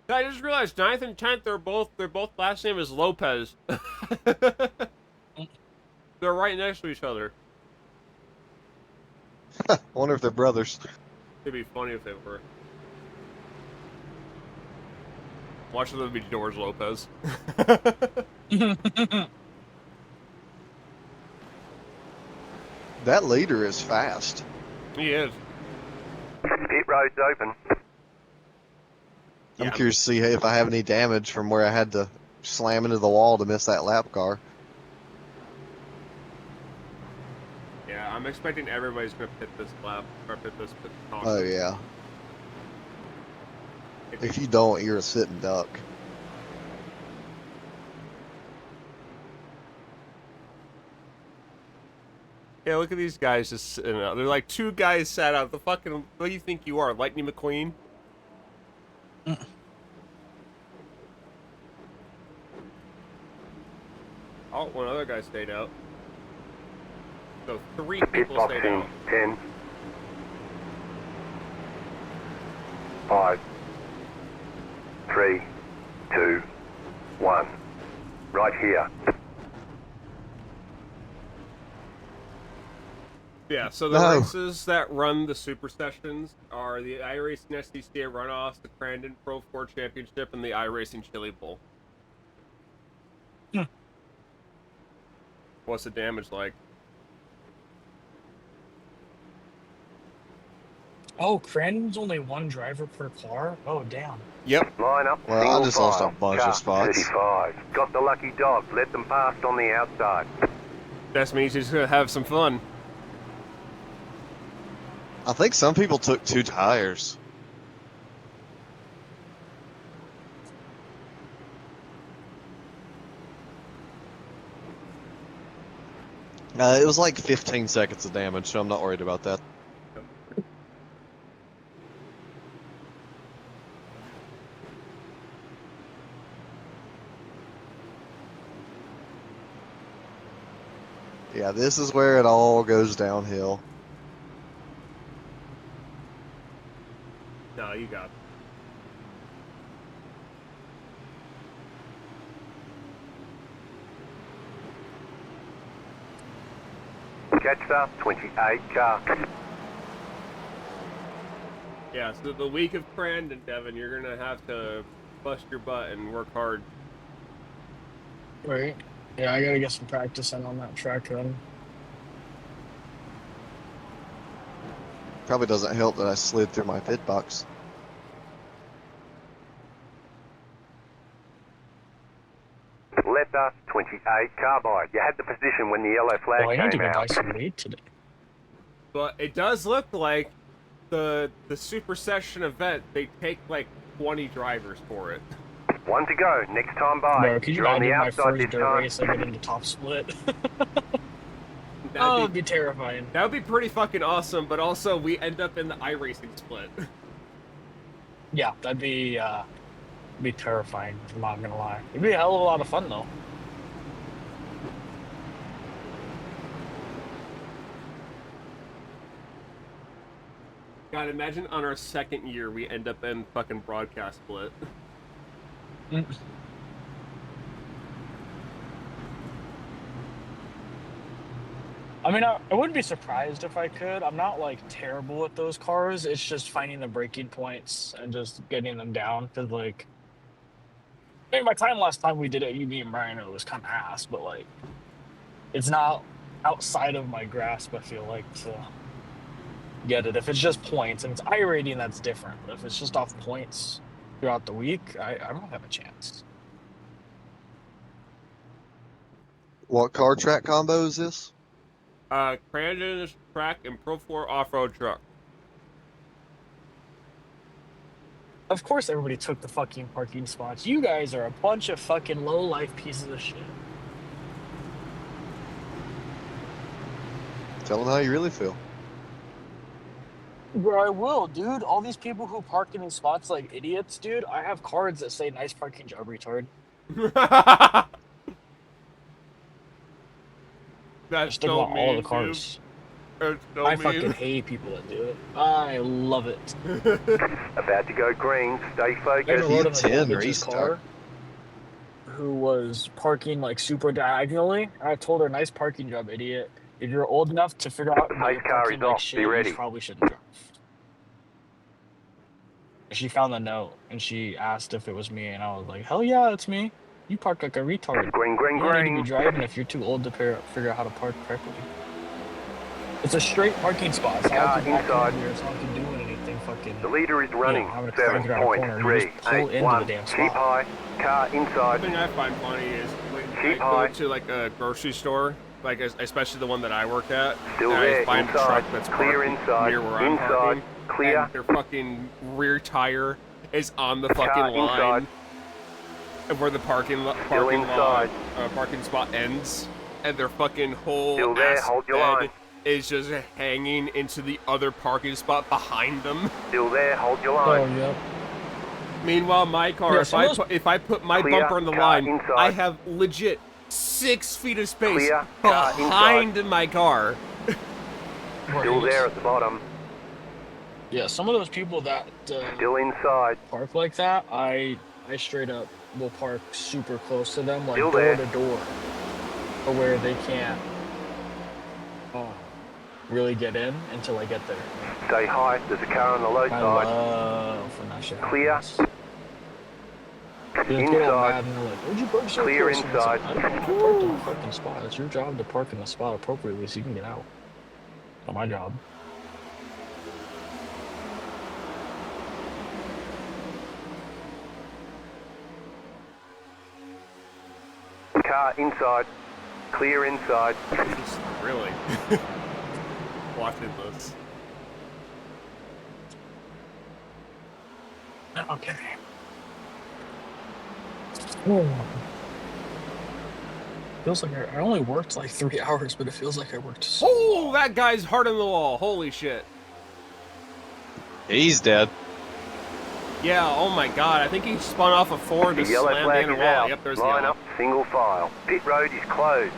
I just realized 9th and 10th their both last name is Lopez. They're right next to each other. I wonder if they're brothers. It'd be funny if they were. Watch them be George Lopez. That leader is fast. He is. Pit road's open. I'm Yeah. curious to see if I have any damage from where I had to slam into the wall to miss that lap car. Yeah, I'm expecting everybody's gonna pit this lap or pit this pit Oh yeah. If you don't, you're a sitting duck. Yeah, look at these guys just sitting out. They're like two guys sat out. The fucking, what do you think you are, Lightning McQueen? Oh, one other guy stayed out. So 3 Pit people box stayed in out. 10, 5, 3, 2, 1. Right here. Yeah, so the No. races that run the Super Sessions are the iRacing SDCA Runoffs, the Crandon Pro 4 Championship, and the iRacing Chili Bowl. Hmm. What's the damage like? Oh, Crandon's only one driver per car? Oh, damn. Yep. Line up, Well, I single just lost a file. bunch of Car spots. 35. Got the lucky dog. Let them past on the outside. That means he's gonna have some fun. I think some people took 2 tires. It was like 15 seconds of damage, so I'm not worried about that. Yeah, this is where it all goes downhill. No, you got it. Catch up, 28 car. Yeah, so the week of Crandon, Devin, you're gonna have to bust your butt and work hard. Right. Yeah, I gotta get some practice in on that track then. Probably doesn't help that I slid through my pit box. Left us, 28 carbide. You had the position when the yellow flag Oh, I need to came go buy out. some weed today. But it does look like the Super Session event, they take like 20 drivers for it. 1 to go. Next time by. Bro, could you You're on the imagine my outside first this dirt time. race I get into top split? That'd Oh, it'd be terrifying. That would be pretty fucking awesome, but also we end up in the iRacing split. Yeah, that'd be terrifying, I'm not gonna lie. It'd be a hell of a lot of fun though. God, imagine on our second year we end up in fucking broadcast split. I mean, I wouldn't be surprised if I could. I'm not like terrible at those cars. It's just finding the braking points and just getting them down. Cause like, I mean, my time last time we did it, you, me, and Brian, it was kind of ass. But like, it's not outside of my grasp. I feel like to get it. If it's just points and it's iRating, that's different. But if it's just off points throughout the week, I don't have a chance. What car track combo is this? Crandon's track and Pro 4 off-road truck. Of course, everybody took the fucking parking spots. You guys are a bunch of fucking low-life pieces of shit. Tell them how you really feel. Bro, I will, dude. All these people who park in these spots like idiots, dude. I have cards that say "nice parking job, retard." I That's stick them so on all the mean, dude. cars. That's so I mean. fucking hate people that do it. I love it. About to go green. Stay I even focused. rode in this one P10 bitch's restart. car who was parking like super diagonally. I told her, "Nice parking job, idiot. If you're old enough to figure out The that you're pace car parking is like off. Be shit, you ready. probably shouldn't drive." She found the note and she asked if it was me, and I was like, "Hell yeah, it's me. You park like a retard. Green, green, You don't need to be green. driving if you're too old to figure out how to park correctly." It's a straight parking spot. It's not like you're backing Inside. in here. It's not like you're doing anything fucking. The leader is running. having to try and get around a corner. You just pull into the 7.381. damn Keep spot. high. Car The inside. thing I find funny is like, I Keep go high. to like a grocery store, like especially the one that I work at, Still and there. I find a Inside. truck that's Clear parked inside. near where I'm Inside. parking, Clear. and their fucking rear tire is on the Car fucking line inside. of where the parking inside. parking spot ends, and their fucking whole Still there. ass Hold your bed line. is just hanging into the other parking spot behind them. Still there. Hold your Oh line. yeah. Meanwhile, my car, Yeah, if some I of those- if I put my Clear, bumper on the car line, inside. I have legit 6 feet of space Clear, car behind my car. Still there at the bottom. Yeah, some of those people that Still inside. park like that, I straight up will park super close to them, like Still door there. to door, or where they can't really get in until I get there. Stay high. There's a car on the low I side. love when that shit Clear. happens. They get all mad Inside. and they're like, "Where'd you park so Clear close?" And it's like, inside. I don't know. I parked in a fucking spot. It's your job to park in the spot appropriately so you can get out. Not my job. Car inside. Clear inside. Just really watching this. Okay. Feels like I only worked like 3 hours, but it feels like I worked so Oh, that guy's hard on the wall. Holy shit. He's dead. Yeah, oh my god. I think he spun off a 4 and The just yellow slammed flag in a is wall. out. Yep, there's Line yellow. up. Single file. Pit road is closed.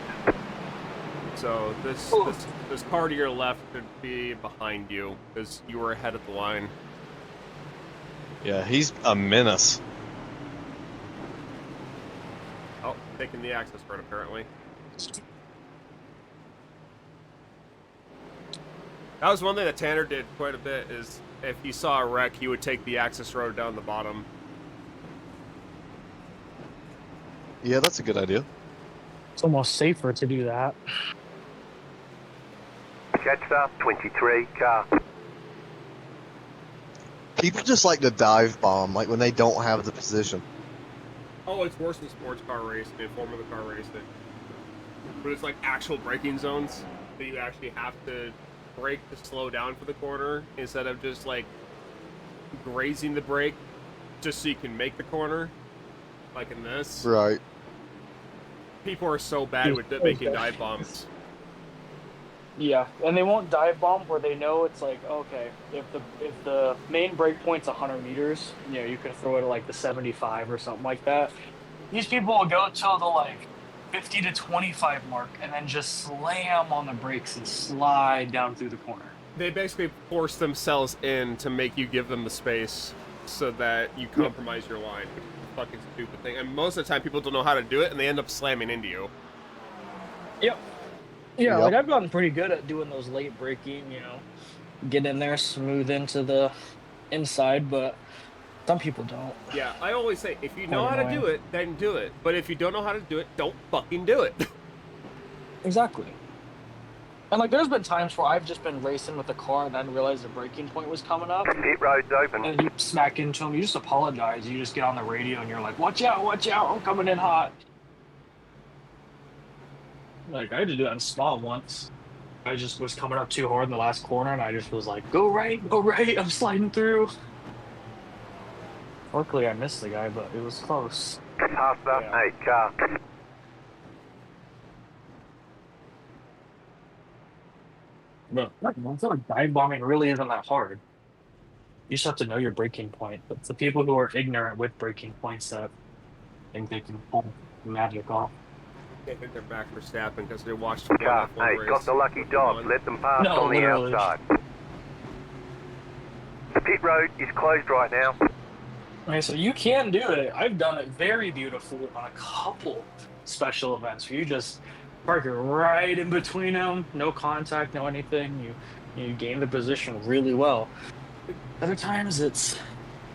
So this car to your left could be behind you because you were ahead of the line. Yeah, he's a menace. Oh, taking the access road apparently. That was one thing that Tanner did quite a bit, is if he saw a wreck, he would take the access road down the bottom. Yeah, that's a good idea. It's almost safer to do that. Jetstar 23 car. People just like to dive bomb, like when they don't have the position. Oh, it's worse than sports car racing and Formula car racing. But it's like actual braking zones that you actually have to brake to slow down for the corner instead of just like grazing the brake just so you can make the corner. Like in this. Right. People are so bad with making dive bombs. Yeah, and they won't dive bomb where they know it's like, okay, if the main break point's 100 meters, you can throw it at like the 75 or something like that. These people will go till the like 50 to 25 mark and then just slam on the brakes and slide down through the corner. They basically force themselves in to make you give them the space so that you compromise your line, which is a fucking stupid thing. And most of the time people don't know how to do it and they end up slamming into you. Yep. Yeah, Yep. like I've gotten pretty good at doing those late braking, get in there, smooth into the inside, but some people don't. Yeah, I always say, if you know Quite how to do annoying. it, then do it. But if you don't know how to do it, don't fucking do it. Exactly. And like there's been times where I've just been racing with the car and then realized the braking point was coming up. Pit road's open. And you smack into him, you just apologize. You just get on the radio and you're like, watch out, I'm coming in hot. Like, I had to do that in Spa once. I just was coming up too hard in the last corner and I just was like, go right, I'm sliding through. Luckily, I missed the guy, but it was close. Past that, Yeah. 8 car. But I feel like dive bombing really isn't that hard. You just have to know your breaking point. But it's the people who are ignorant with breaking points that think they can pull magic off. I think they're back for Stappen because they watched one Car, F1 hey, race. got the lucky with dog. P1. Let them pass No, on the literally. outside. The pit road is closed right now. Okay, so you can do it. I've done it very beautifully on a couple special events where you just park it right in between them, no contact, no anything. You gain the position really well. Other times it's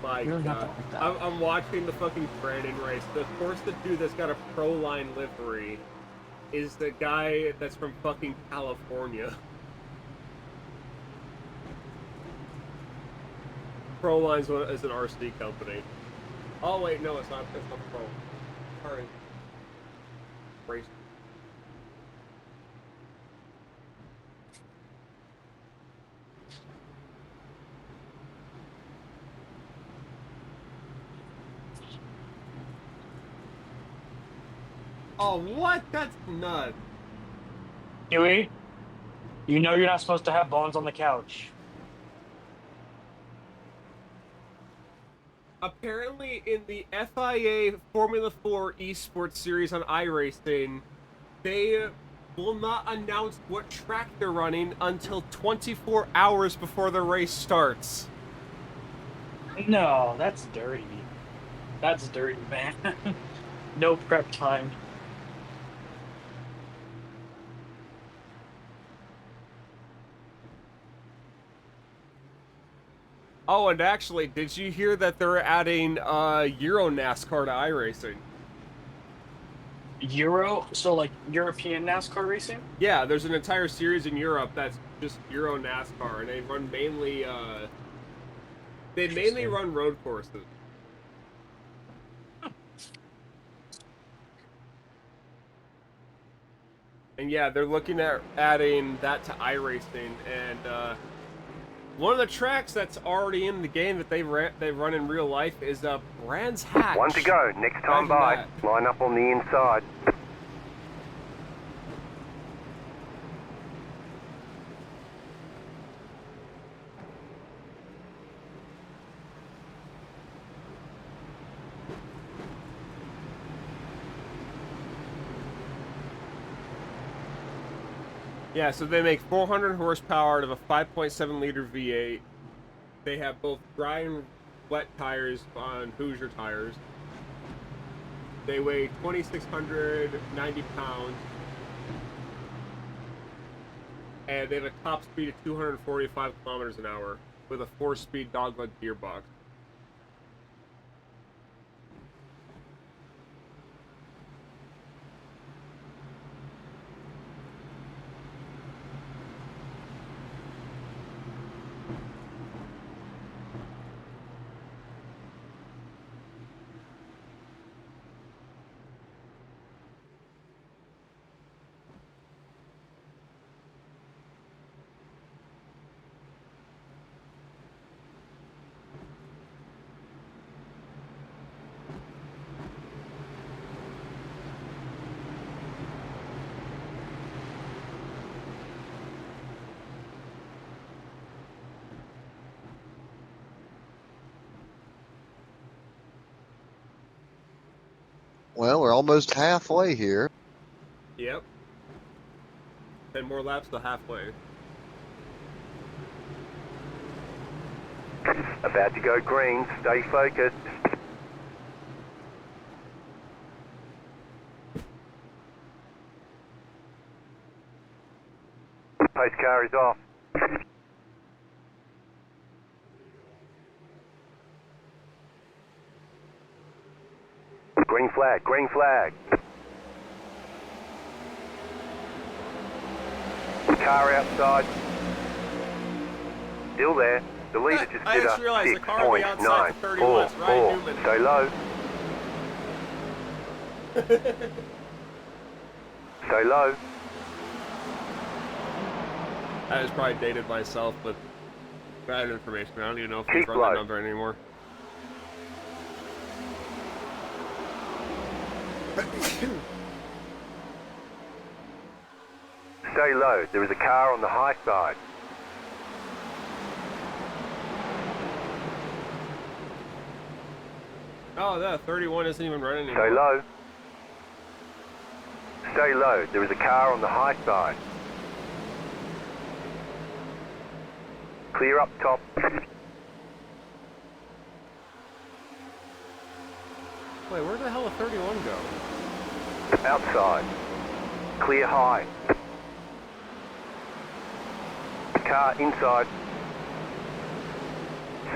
My really not God. that like that. I'm watching the fucking Brandon race. Of course, the dude that's got a Pro Line livery is the guy that's from fucking California. Pro Line's is an RC company. Oh wait, no, it's not. It's not Pro. Sorry. Race. Oh, what? That's nuts. Huey, you know you're not supposed to have bones on the couch. Apparently, in the FIA Formula 4 Esports Series on iRacing, they will not announce what track they're running until 24 hours before the race starts. No, that's dirty. That's dirty, man. No prep time. Oh, and actually, did you hear that they're adding Euro NASCAR to iRacing? Euro, so like European NASCAR racing? Yeah, there's an entire series in Europe that's just Euro NASCAR, and they run mainly run road courses. And yeah, they're looking at adding that to iRacing, and one of the tracks that's already in the game that they run in real life is Brands Hatch. One to go. Next time by. Line up on the inside. Yeah, so they make 400 horsepower out of a 5.7 liter V8. They have both dry and wet tires on Hoosier tires. They weigh 2,690 pounds. And they have a top speed of 245 kilometers an hour with a 4-speed dogleg gearbox. Well, we're almost halfway here. Yep. 10 more laps to halfway. About to go green. Stay focused. Pace car is off. Green flag, green flag. Car outside. Still there. The leader just I did just realized the car on the outside for 30 laps. Ryan Newman. Stay low. Stay low. I just probably dated myself with bad information. I don't even know if he's Keep run low. that number anymore. Stay low. There is a car on the high side. Oh, that 31 isn't even running anymore. Stay low. Stay low. There is a car on the high side. Clear up top. Wait, where the hell did 31 go? Outside. Clear high. Car inside.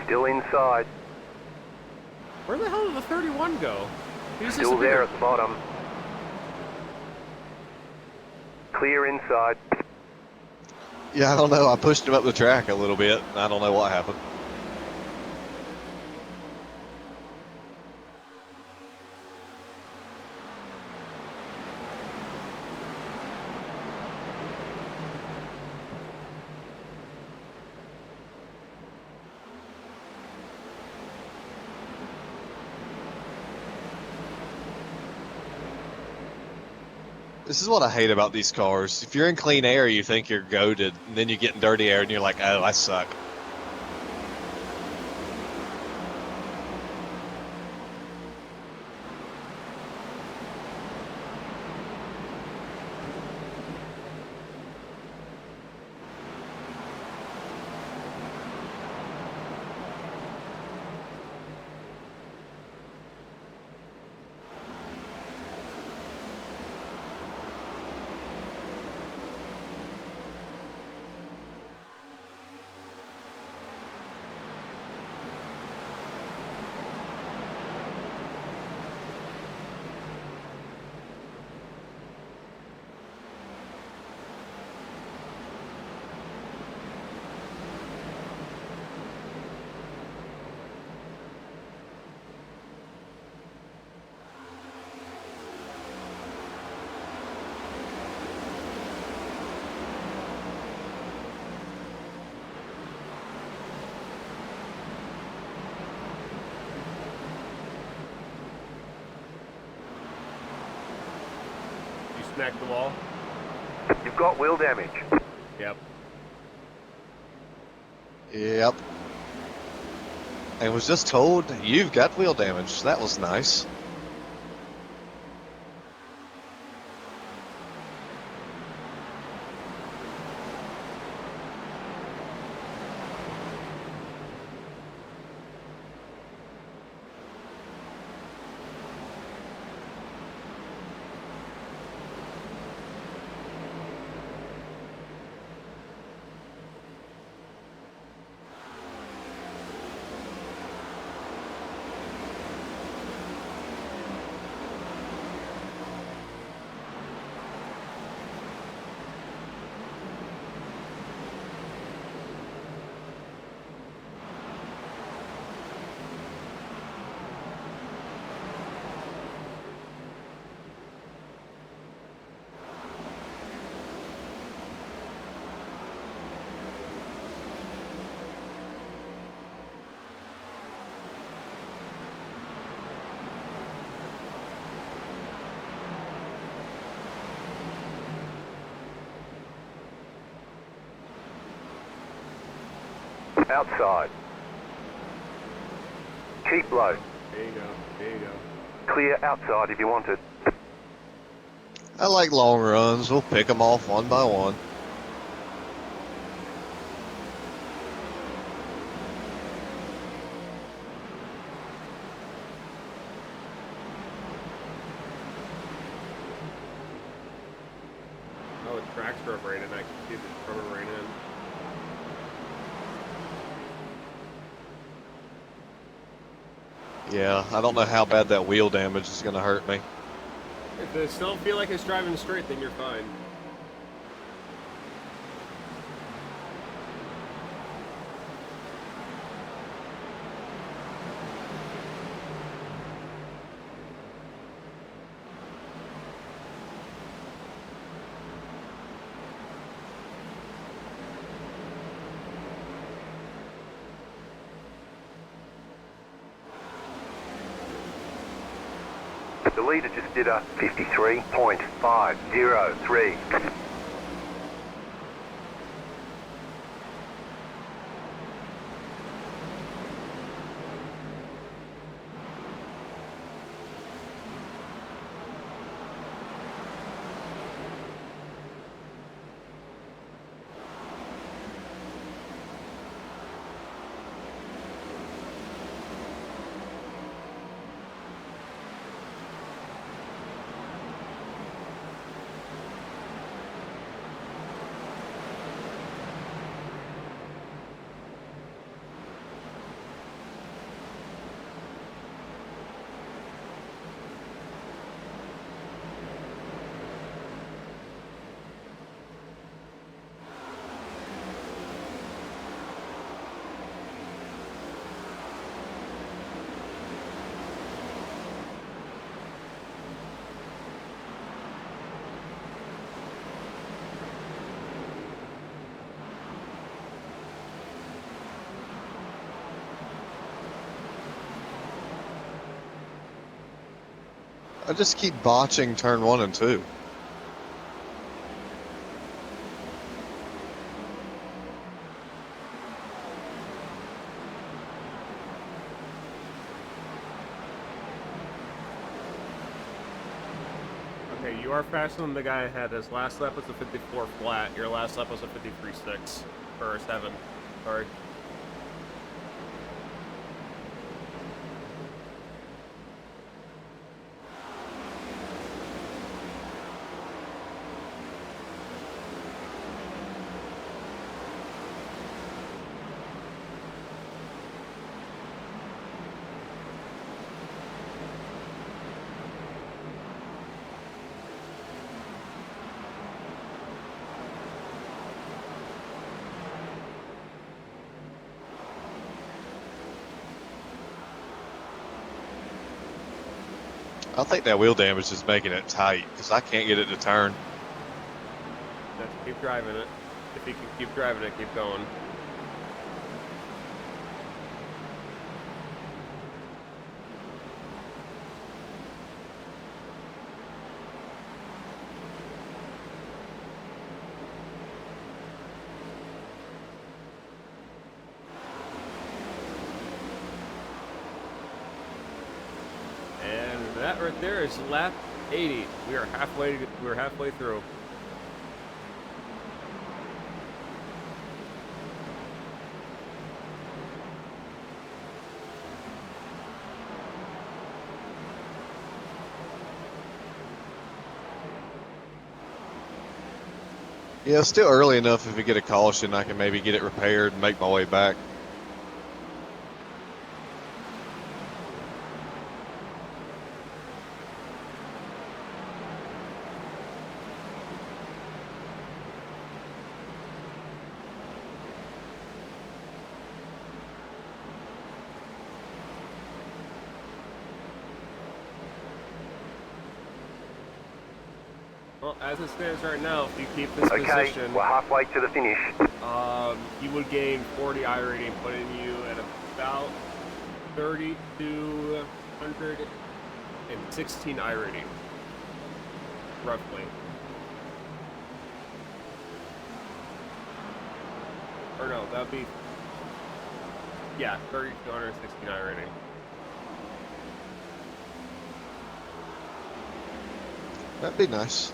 Still inside. Where the hell did the 31 go? He's Still there at the bottom. Clear inside. Yeah, I don't know. I pushed him up the track a little bit. I don't know what happened. This is what I hate about these cars. If you're in clean air, you think you're goated, and then you get in dirty air and you're like, oh, I suck. Smack the wall. You've got wheel damage. Yep. Yep. And was just told, you've got wheel damage. That was nice. Outside. Keep low. There you go. There you go. Clear outside if you want it. I like long runs. We'll pick them off one by one. Oh, the track's rubber in, and I can see the rubber rain in. Yeah, I don't know how bad that wheel damage is going to hurt me. If it still feel like it's driving straight, then you're fine. The leader just did a 53.503. I just keep botching turn 1 and 2. Okay, you are faster than the guy ahead. His last lap was a 54 flat. Your last lap was a 53.6 or 7. Sorry. I think that wheel damage is making it tight because I can't get it to turn. Just keep driving it. If you can keep driving it, keep going. And that right there is lap 80. We're halfway through. Yeah, it's still early enough. If we get a caution, I can maybe get it repaired and make my way back. Well, as it stands right now, if you keep this Okay, position, we're halfway to the finish. you would gain 40 I rating, putting you at about 3,216 I rating, roughly. Or no, that'd be, yeah, 3,216 I rating. That'd be nice.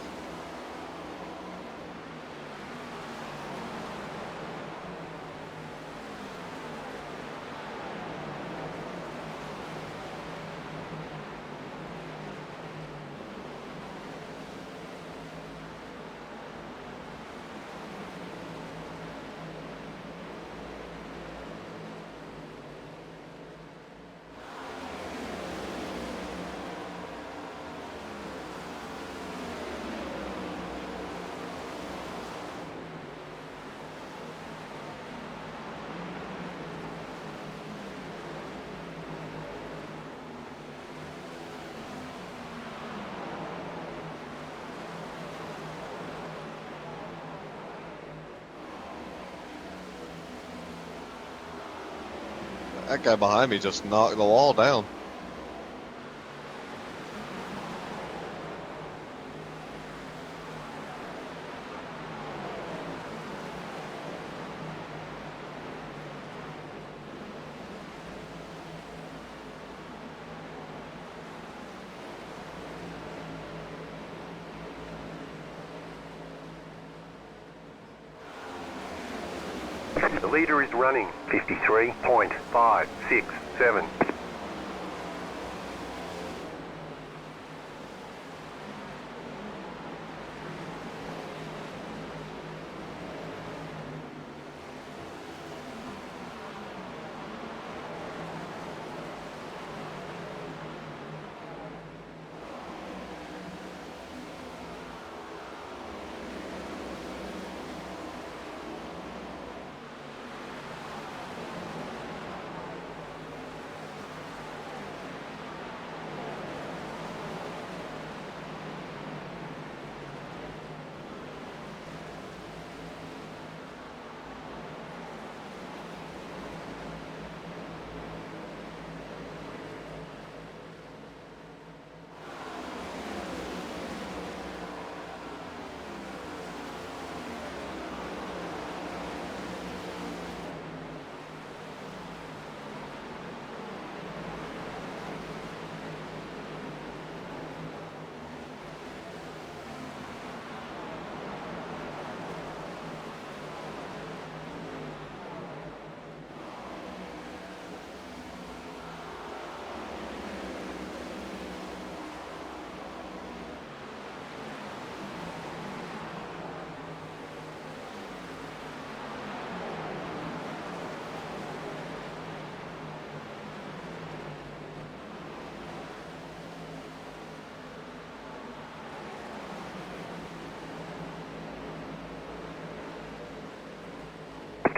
That guy behind me just knocked the wall down. The leader is running 53.567.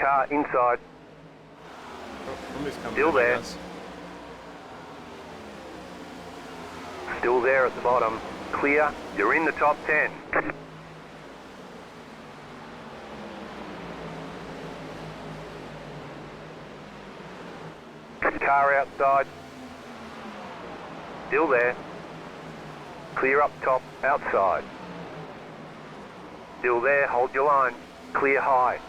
car inside. Somebody's coming Still in, I there. guess. Still there at the bottom. Clear. You're in the top 10. Car outside. Still there. Clear up top, outside. Still there, hold your line. Clear high.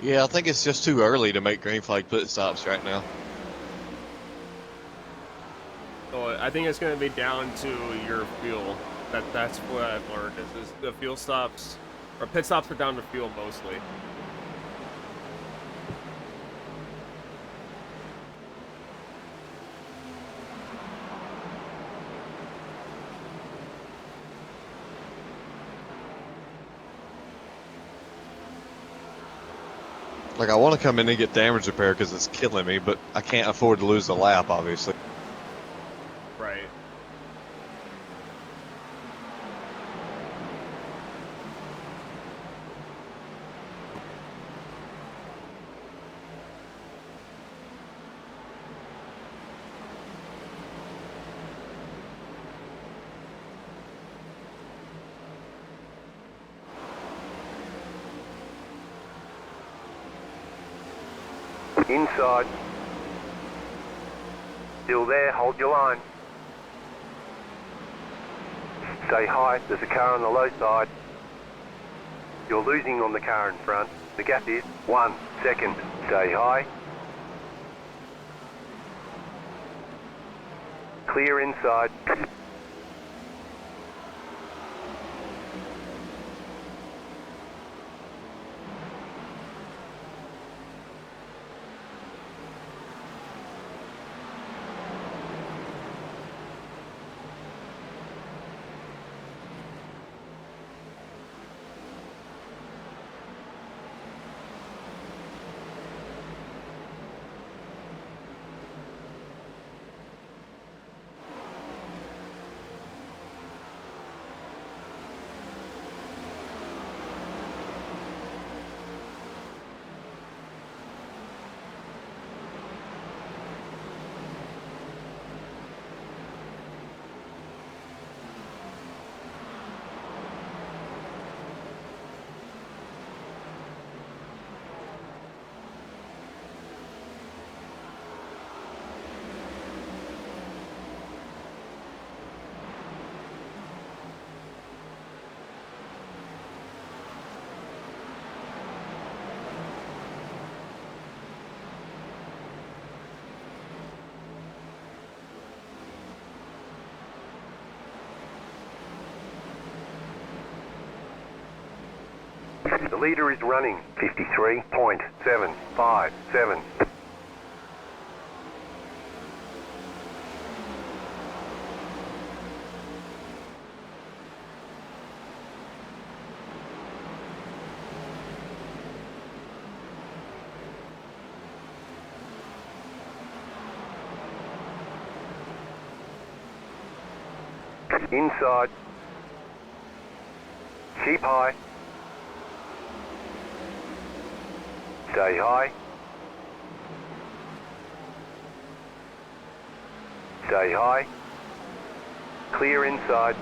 Yeah, I think it's just too early to make green flag pit stops right now. So I think it's going to be down to your fuel. That's what I've learned is the fuel stops or pit stops are down to fuel mostly. Like, I want to come in and get damage repair because it's killing me, but I can't afford to lose the lap, obviously. Right. Inside. Still there, hold your line. Stay high, there's a car on the low side. You're losing on the car in front. The gap is 1 second. Stay high. Clear inside. The leader is running 53.757. Inside. Keep high. Stay high. Stay high. Clear inside.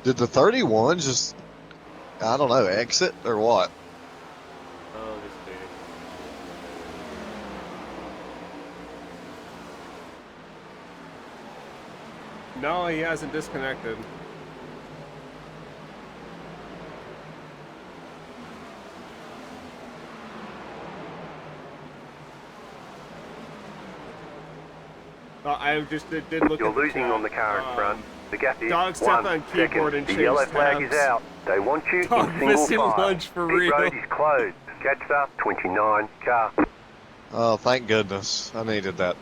Did the 31 just, I don't know, exit or what? Oh, let's see. No, he hasn't disconnected. I just did look You're at the losing chat. on the car in front. The gap is Dog stepped 1 on keyboard second. and The yellow changed flag is tabs. out. They want you Dog in single missing file. lunch for Pit real. road is closed. Catch the 29 car. Oh, thank goodness. I needed that.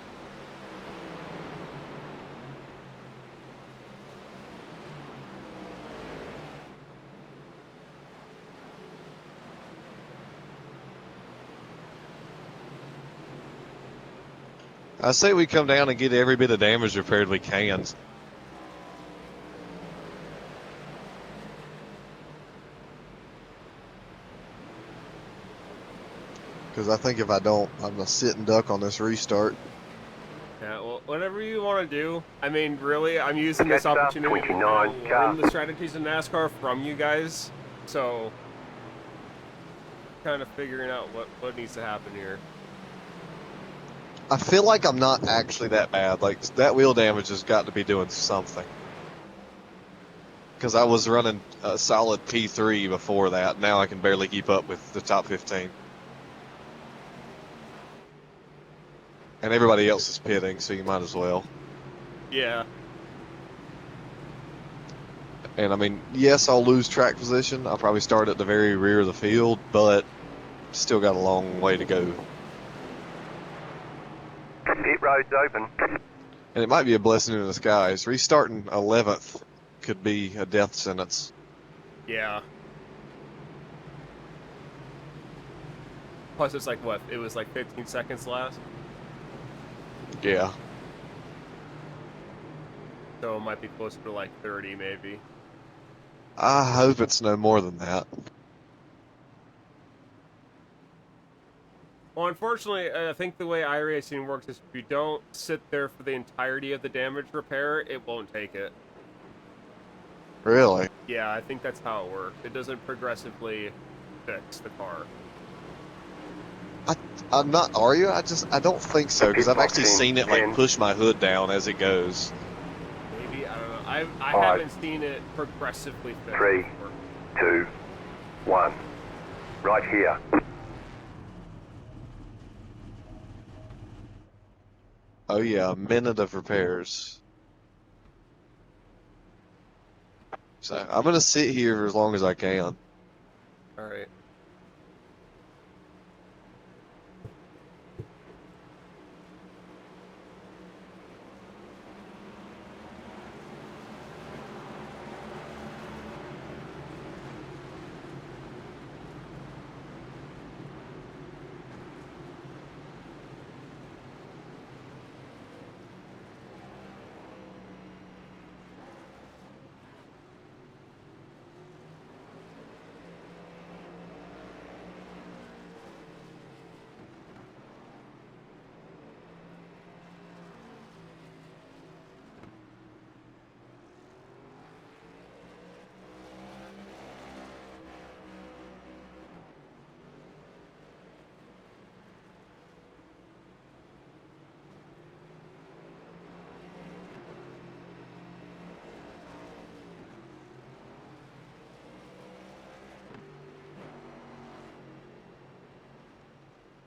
I say we come down and get every bit of damage repaired we can. Because I think if I don't, I'm going to sit and duck on this restart. Yeah, well, whatever you want to do. I mean, really, I'm using this Catch up, opportunity to 29 kind of car. learn the strategies of NASCAR from you guys. So, kind of figuring out what needs to happen here. I feel like I'm not actually that bad. Like, that wheel damage has got to be doing something. Because I was running a solid P3 before that. Now I can barely keep up with the top 15. And everybody else is pitting, so you might as well. Yeah. And I mean, yes, I'll lose track position. I'll probably start at the very rear of the field, but still got a long way to go. Pit road's open. And it might be a blessing in disguise. Restarting 11th could be a death sentence. Yeah. Plus, it's like, what? It was like 15 seconds last? Yeah. So it might be closer to like 30, maybe. I hope it's no more than that. Well, unfortunately, I think the way iRacing works is if you don't sit there for the entirety of the damage repair, it won't take it. Really? Yeah, I think that's how it works. It doesn't progressively fix the car. I'm not, are you? I don't think so, because I've actually seen it like push my hood down as it goes. Maybe, I don't know. I Five, haven't seen it progressively fix 3, before. 2, 1. Right here. Oh yeah, a minute of repairs. So I'm gonna sit here for as long as I can. All right.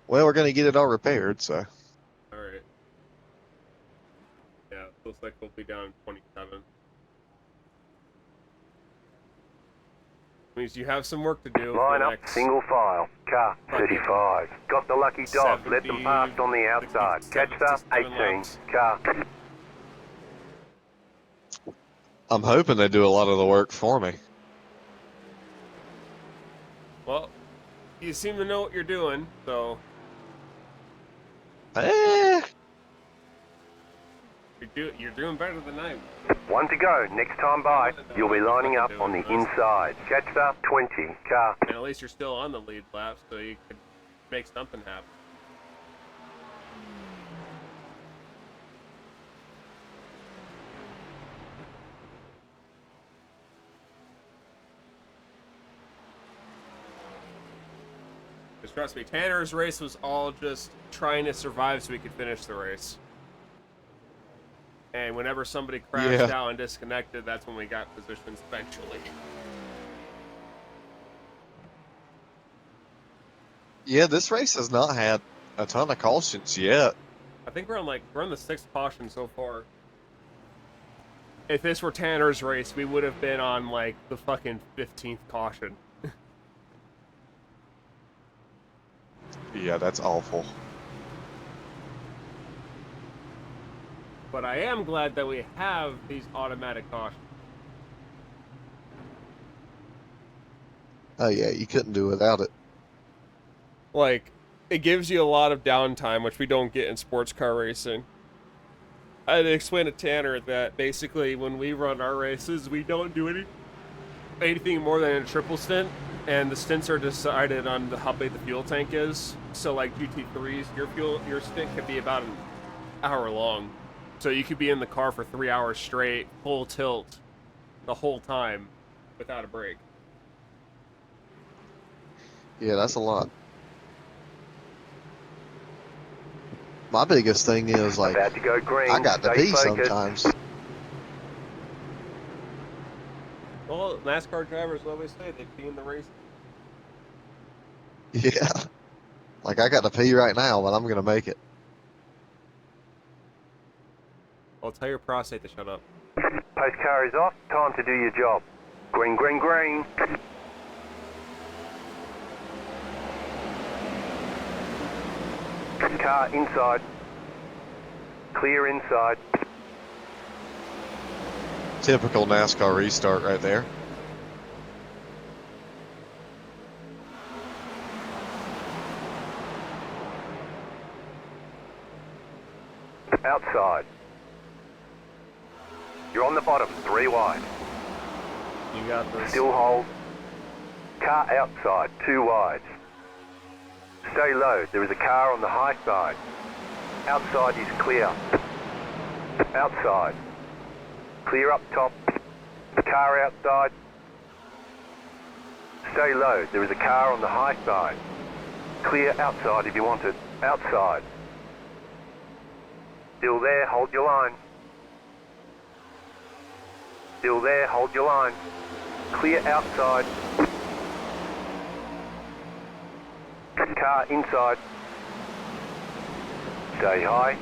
Well, we're gonna get it all repaired, so. All right. Yeah, it looks like we'll be down 27. Means you have some work to do for Line the up, next single file. Car 35. Got the lucky dog. Let them 70, past on the outside. 60, Catch the 67 18. laps. Car. I'm hoping they do a lot of the work for me. Well, you seem to know what you're doing, so Eh, you're doing better than I am. 1 to go. Next time by, you'll be lining up on the inside. Catch the 20. Car. And at least you're still on the lead lap, so you could make something happen. Just trust me, Tanner's race was all just trying to survive so we could finish the race. And whenever somebody crashed out and disconnected, that's when we got positions eventually. Yeah, this race has not had a ton of cautions yet. I think we're on the 6th caution so far. If this were Tanner's race, we would have been on like the fucking 15th caution. Yeah, that's awful. But I am glad that we have these automatic cautions. Oh yeah, you couldn't do without it. Like, it gives you a lot of downtime, which we don't get in sports car racing. I had to explain to Tanner that basically when we run our races, we don't do anything more than a triple stint, and the stints are decided on how big the fuel tank is. So like GT3s, your stint could be about an hour long. So you could be in the car for 3 hours straight, full tilt, the whole time, without a break. Yeah, that's a lot. My biggest thing is like About to go green. I got to Stay pee focused. sometimes. Well, NASCAR drivers always say they pee in the race. Yeah. Like I got to pee right now, but I'm gonna make it. Well, tell your prostate to shut up. Post car is off. Time to do your job. Green, green, green. Car inside. Clear inside. Typical NASCAR restart right there. Outside. You're on the bottom, 3 wide. You got this. Still hold. Car outside, 2 wide. Stay low, there is a car on the high side. Outside is clear. Outside. Clear up top. Car outside. Stay low, there is a car on the high side. Clear outside if you want it. Outside. Still there, hold your line. Still there, hold your line. Clear outside. Car inside. Stay high.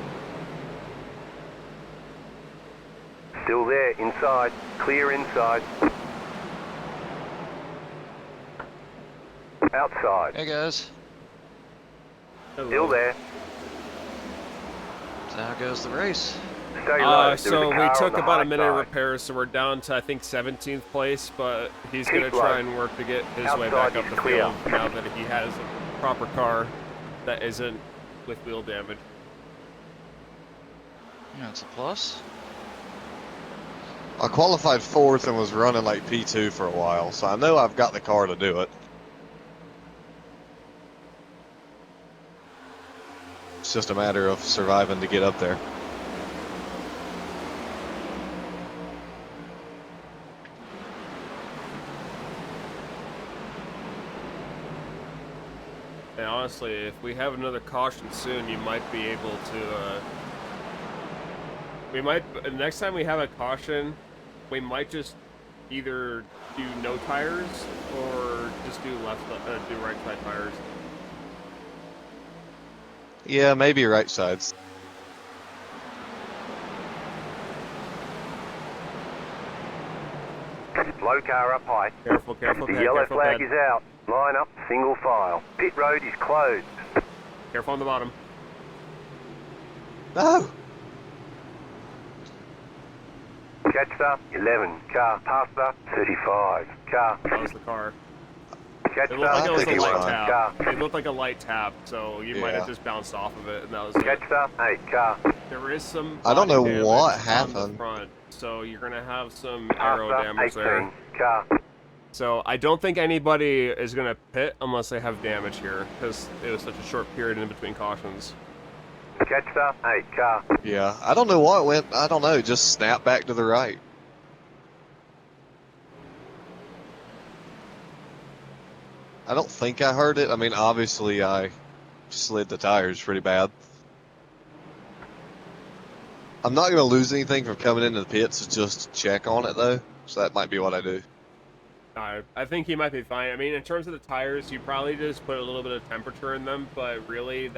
Still there, inside. Clear inside. Outside. Hey guys, Still there. so how goes the race? Stay low. There So is a we car on took the about high a minute of side. repairs, so we're down to I think 17th place, but he's Keep gonna low. try and work to get his way Outside back up is the clear. field now that he has a proper car that isn't with wheel damage. That's a plus. I qualified 4th and was running like P2 for a while, so I know I've got the car to do it. It's just a matter of surviving to get up there. And honestly, if we have another caution soon, you might be able to. Next time we have a caution, we might just either do no tires or just do right side tires. Yeah, maybe right sides. Low car up high. Careful, careful, The Ped, yellow careful, flag Ped. is out. Line up, single file. Pit road is closed. Careful on the bottom. No! Catster, 11. Car, Pastor, 35. Car, That was the car. Catster, It looked like it was a think it's light fine. tap. Car, it looked like a light tap, so you might have Yeah. just bounced off of it, and that was it. Catster, 8. Car, There is some. I don't body know damage what on the happened. front, so you're gonna have some aero Pastor, damage 18. there. Car, So I don't think anybody is gonna pit unless they have damage here, because it was such a short period in between cautions. Catster, 8. Car, Yeah, I don't know what went. I don't know. Just snap back to the right. I don't think I heard it. I mean, obviously I slid the tires pretty bad. I'm not going to lose anything from coming into the pits to just check on it, though. So that might be what I do. I think he might be fine. I mean, in terms of the tires, you probably just put a little bit of temperature in them, but really,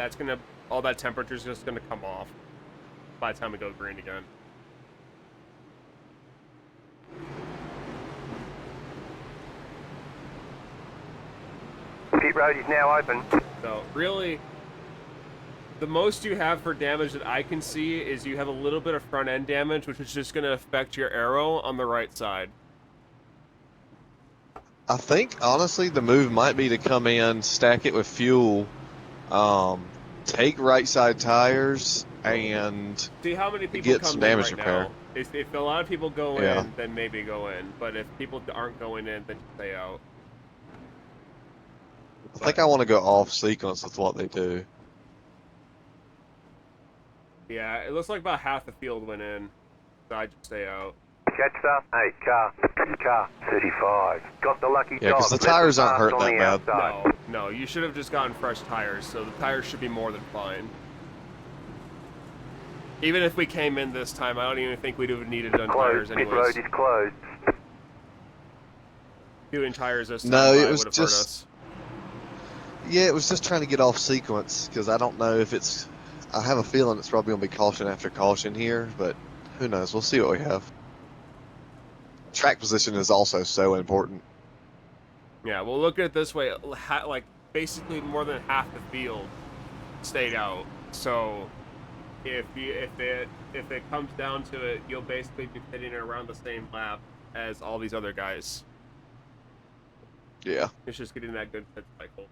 all that temperature is just gonna come off by the time we go green again. Pit road is now open. So really, the most you have for damage that I can see is you have a little bit of front end damage, which is just gonna affect your aero on the right side. I think, honestly, the move might be to come in, stack it with fuel, take right side tires, and See how many people get come some in damage right repair. now. If a lot of people go Yeah. in, then maybe go in. But if people aren't going in, then stay out. I think I want to go off sequence with what they do. Yeah, it looks like about half the field went in, so I'd just stay out. Jetstar, hey, car 35. Got the lucky Yeah, because dog. the tires aren't Left hurt and fast that on the bad. outside. No, you should have just gotten fresh tires, so the tires should be more than fine. Even if we came in this time, I don't even think we'd have needed done tires Closed. Pit anyways. road is closed. Doing tires this time No, it probably was would have hurt just- us. Yeah, it was just trying to get off sequence, because I don't know if it's... I have a feeling it's probably going to be caution after caution here, but who knows? We'll see what we have. Track position is also so important. Yeah, well, look at it this way: like basically more than half the field stayed out. So if it comes down to it, you'll basically be pitting around the same lap as all these other guys. Yeah. It's just getting that good pit cycle.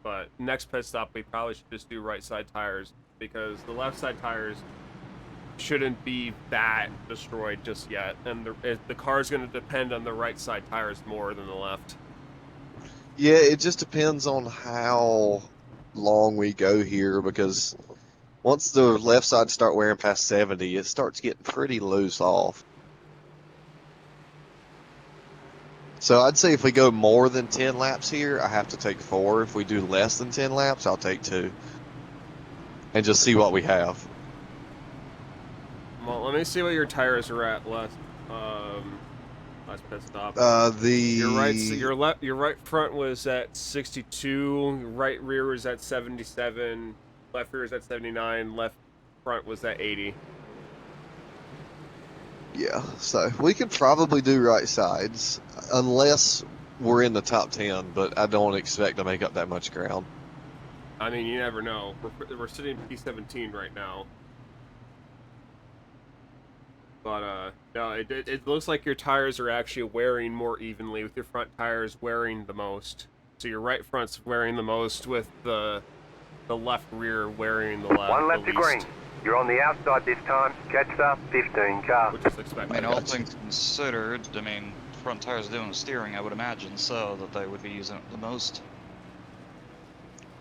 But next pit stop, we probably should just do right side tires, because the left side tires shouldn't be that destroyed just yet, and the car's going to depend on the right side tires more than the left. Yeah, it just depends on how long we go here, because once the left side start wearing past 70, it starts getting pretty loose off. So I'd say if we go more than 10 laps here, I have to take 4. If we do less than 10 laps, I'll take 2. And just see what we have. Well, let me see what your tires are at last pit stop. Your right front was at 62, right rear was at 77, left rear was at 79, left front was at 80. Yeah, so we could probably do right sides, unless we're in the top 10, but I don't expect to make up that much ground. I mean, you never know. We're sitting P17 right now. But, no, it looks like your tires are actually wearing more evenly, with your front tires wearing the most. So your right front's wearing the most, with the left rear wearing the least. One left to green. You're on the outside this time. Jetstar, 15 car. Which is I expected. mean, all things considered, I mean, front tires doing the steering, I would imagine so, that they would be using it the most.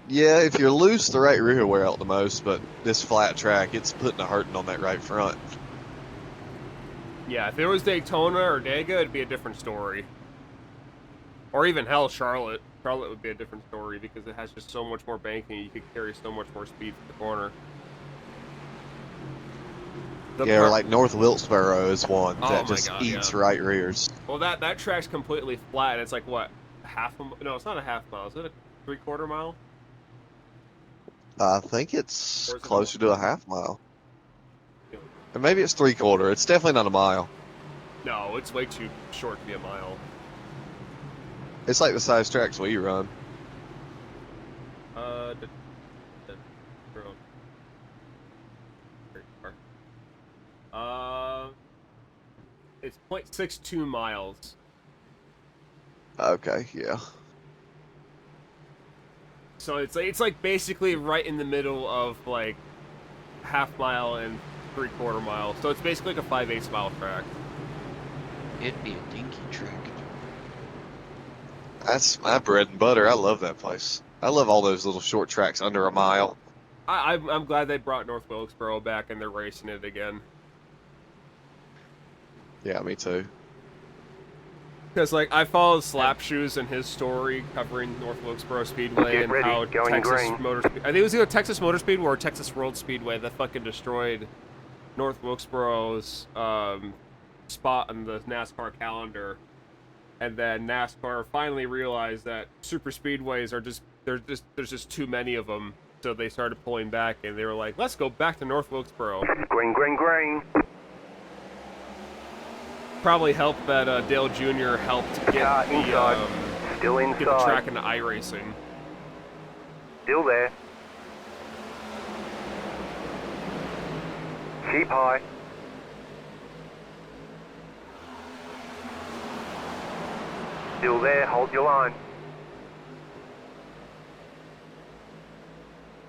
Yeah, if you're loose, the right rear will wear out the most, but this flat track, it's putting a hurting on that right front. Yeah, if it was Daytona or Dega, it'd be a different story. Or even hell, Charlotte. Charlotte would be a different story, because it has just so much more banking. You could carry so much more speed to the corner. Yeah, or like North Wilkesboro is one Oh that my just God, eats yeah. right rears. Well, that track's completely flat. It's like, what, no, it's not a half mile. Is it a 3/4 mile? I think it's Or is it closer to more? a half mile. Yeah. Or maybe it's 3/4. It's definitely not a mile. No, it's way too short to be a mile. It's like the size tracks we run. It's 0.62 miles. Okay, yeah. So it's like basically right in the middle of like half mile and 3/4 mile. So it's basically like a 5/8 mile track. It'd be a dinky track. That's my bread and butter. I love that place. I love all those little short tracks under a mile. I'm glad they brought North Wilkesboro back and they're racing it again. Yeah, me too. Because like I followed Slapshoes and his story covering North Wilkesboro Speedway Get and ready, how going Texas green. Motor Speed. I think it was either Texas Motor Speedway or Texas World Speedway that fucking destroyed North Wilkesboro's spot on the NASCAR calendar. And then NASCAR finally realized that super speedways are there's just too many of them, so they started pulling back, and they were like, let's go back to North Wilkesboro. Green, green, green. Probably helped that Dale Jr. helped get Car inside. Still get the track inside. into iRacing. Still there. Keep high. Still there, hold your line.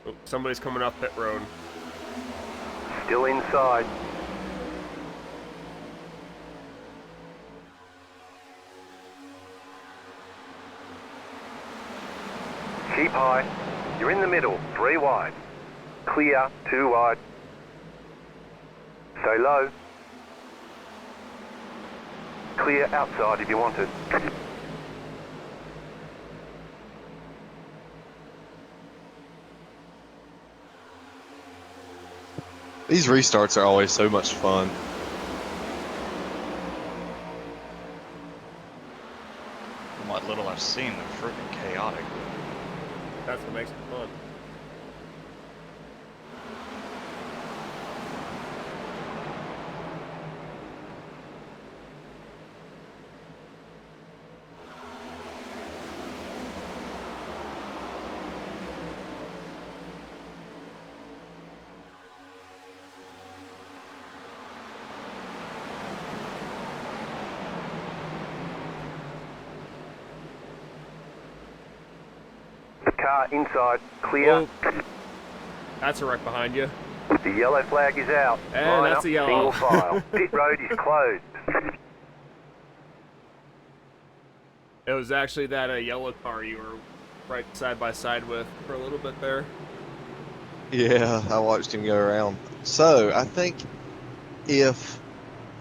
Oh, somebody's coming off pit road. Still inside. Keep high. You're in the middle, 3 wide. Clear, 2 wide. Stay low. Clear outside if you want it. These restarts are always so much fun. From what little I've seen, they're freaking chaotic. That's what makes it fun. Car inside, clear. Oh, that's a wreck behind you. The yellow flag is out. And Line that's up, a yellow. single file. Pit road is closed. It was actually that yellow car you were right side by side with for a little bit there. Yeah, I watched him go around. So I think if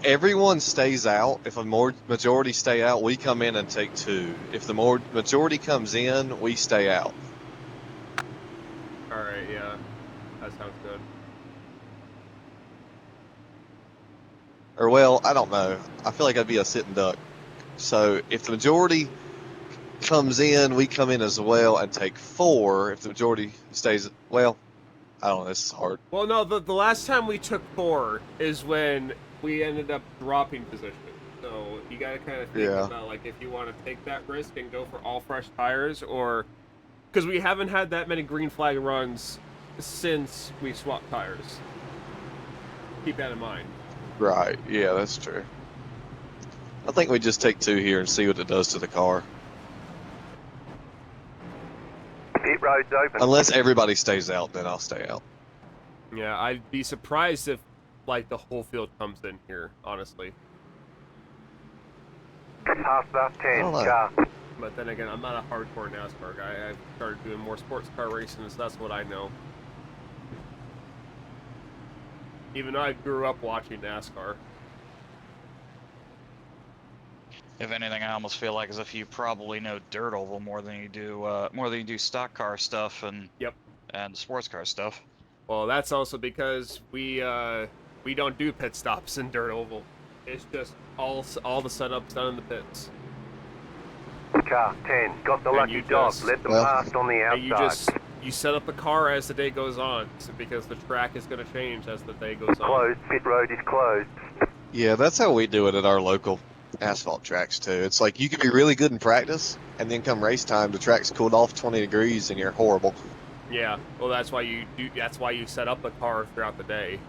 everyone stays out, if a majority stay out, we come in and take 2. If the majority comes in, we stay out. All right, yeah, that sounds good. Or well, I don't know. I feel like I'd be a sitting duck. So if the majority comes in, we come in as well and take 4. If the majority stays, well, I don't know. This is hard. Well, no, the last time we took 4 is when we ended up dropping position. So you got to kind of think Yeah. about like if you want to take that risk and go for all fresh tires, or because we haven't had that many green flag runs since we swapped tires. Keep that in mind. Right. Yeah, that's true. I think we just take 2 here and see what it does to the car. Pit road's open. Unless everybody stays out, then I'll stay out. Yeah, I'd be surprised if like the whole field comes in here, honestly. Half the 10, don't know. car. But then again, I'm not a hardcore NASCAR guy. I've started doing more sports car racing, so that's what I know. Even though I grew up watching NASCAR. If anything, I almost feel like as if you probably know dirt oval more than you do stock car stuff and Yep. and sports car stuff. Well, that's also because we don't do pit stops in dirt oval. It's just all the setups done in the pits. Car 10, got the And lucky you dog. just- Let them Well, pass on the And outside. you set up the car as the day goes on, because the track is going to change as the day goes on. Closed, pit road is closed. Yeah, that's how we do it at our local asphalt tracks too. It's like you can be really good in practice, and then come race time, the track's cooled off 20 degrees, and you're horrible. Yeah. Well, that's why you do. That's why you set up the car throughout the day.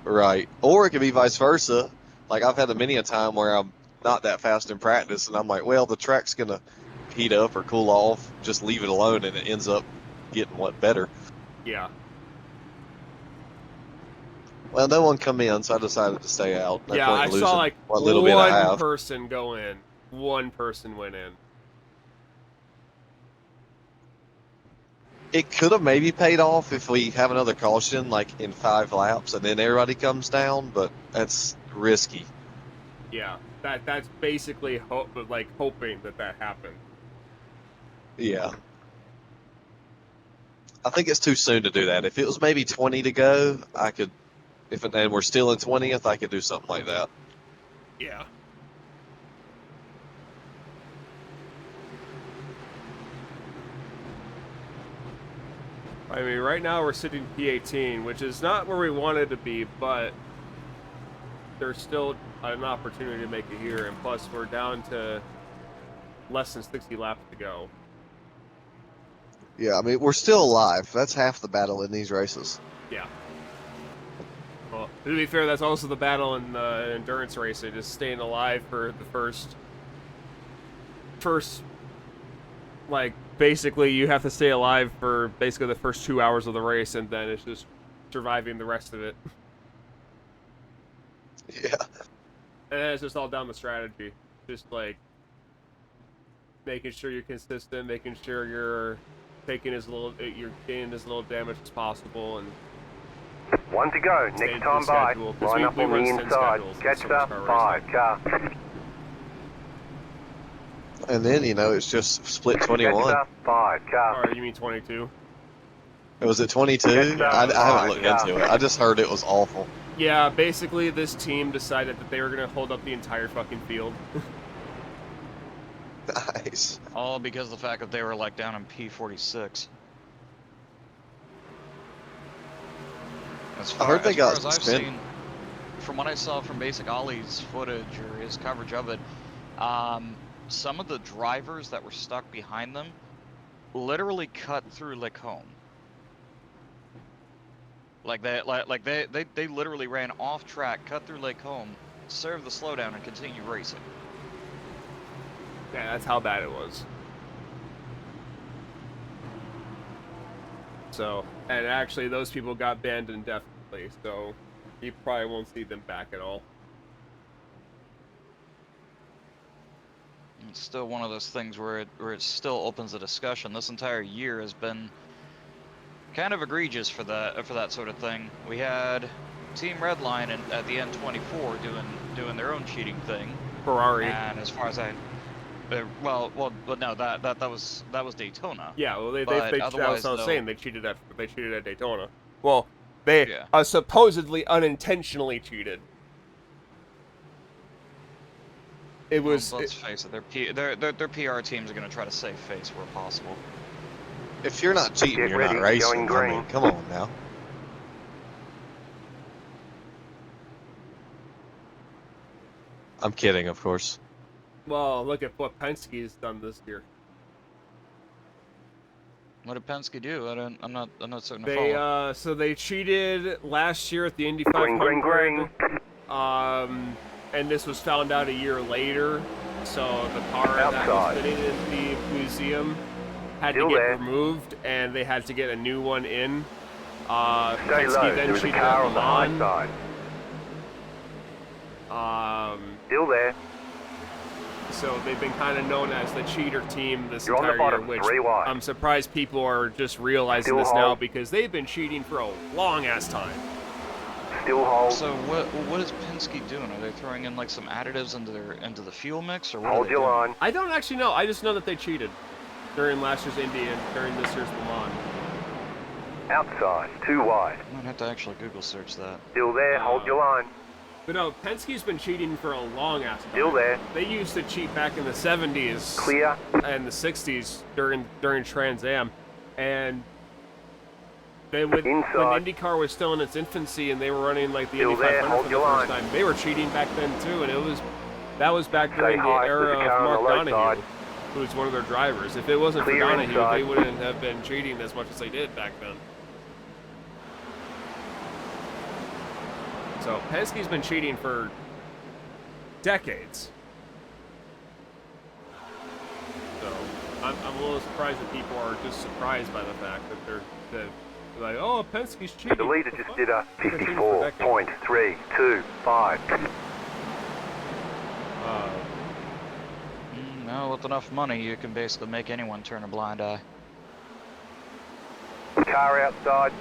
Right. Or it could be vice versa. Like I've had many a time where I'm not that fast in practice, and I'm like, well, the track's gonna heat up or cool off. Just leave it alone, and it ends up getting what better. Yeah. Well, no one come in, so I decided to stay out. No Yeah, point I in saw losing like what little bit I one have. person go in. One person went in. It could have maybe paid off if we have another caution, like in 5 laps, and then everybody comes down, but that's risky. Yeah, that's basically hoping that happened. Yeah. I think it's too soon to do that. If it was maybe 20 to go, I could. And we're still in 20th, I could do something like that. Yeah. I mean, right now we're sitting P18, which is not where we wanted to be, but there's still an opportunity to make it here, and plus we're down to less than 60 laps to go. Yeah, I mean, we're still alive. That's half the battle in these races. Yeah. Well, to be fair, that's also the battle in the endurance racing, just staying alive for the first, like, basically you have to stay alive for basically the first 2 hours of the race, and then it's just surviving the rest of it. Yeah. And then it's just all down the strategy. Just, like, making sure you're consistent, making sure you're you're gaining as little damage as possible, and 1 to go, next time by. Line up on the inside. Catch the 5 car. And then, it's just split Catch 21. the 5 car. Or you mean 22? Was it 22? Yeah. I haven't looked into it. I just heard it was awful. Yeah, basically this team decided that they were going to hold up the entire fucking field. Nice. All because of the fact that they were like down in P46. I heard they got as I've suspended. seen, from what I saw from Basic Ollie's footage or his coverage of it, some of the drivers that were stuck behind them literally cut through Lacombe. Like they literally ran off track, cut through Lacombe, served the slowdown, and continued racing. Yeah, that's how bad it was. So, and actually those people got banned indefinitely, so you probably won't see them back at all. It's still one of those things where it still opens a discussion. This entire year has been kind of egregious for that sort of thing. We had Team Redline at the N24 doing their own cheating thing. Ferrari. And as far as I, well, no, that was Daytona. Yeah, well, they But that's what I was otherwise, saying. They cheated at Daytona. Well, they supposedly unintentionally cheated. It was. Let's face it, their PR teams are going to try to save face where possible. If you're not cheating, Get you're ready, not racing. going green. I mean, come on now. I'm kidding, of course. Well, look at what Penske's done this year. What did Penske do? I'm not certain to They follow. so they cheated last year at the Indy 500. Green. And this was found out a year later. So the car that was sitting in the museum had to get removed, and they had to get a new one in. Stay Penske low, then there was a cheated car at on the high Milan. side. Still there. So they've been kind of known as the cheater team this You're on the entire year, bottom, which 3 wide. I'm surprised people are just realizing Still this now hold. because they've been cheating for a long ass time. Still hold. So what is Penske doing? Are they throwing in like some additives into the fuel mix, or what? Hold your line. I don't actually know. I just know that they cheated during last year's Indy and during this year's Le Mans. Outside, 2 wide. I might have to actually Google search that. Still there, hold your line. But no, Penske's been cheating for a long ass time. Still there. They used to cheat back in the 70s Clear. and the 60s during Trans Am, and when IndyCar was still in its infancy and they were running like the Still Indy there, 500 hold for the your first line. time, they were cheating back then too, and that was back during the high, era there's a of car on Mark the low Donahue, side. who was one of their drivers. If it wasn't Clear for Donahue, inside. they wouldn't have been cheating as much as they did back then. So Penske's been cheating for decades. So I'm a little surprised that people are just surprised by the fact that they're like, oh, Penske's cheating. The leader What the just fuck? did a They've been cheating for decades. 54.325. No, with enough money, you can basically make anyone turn a blind eye. Car outside.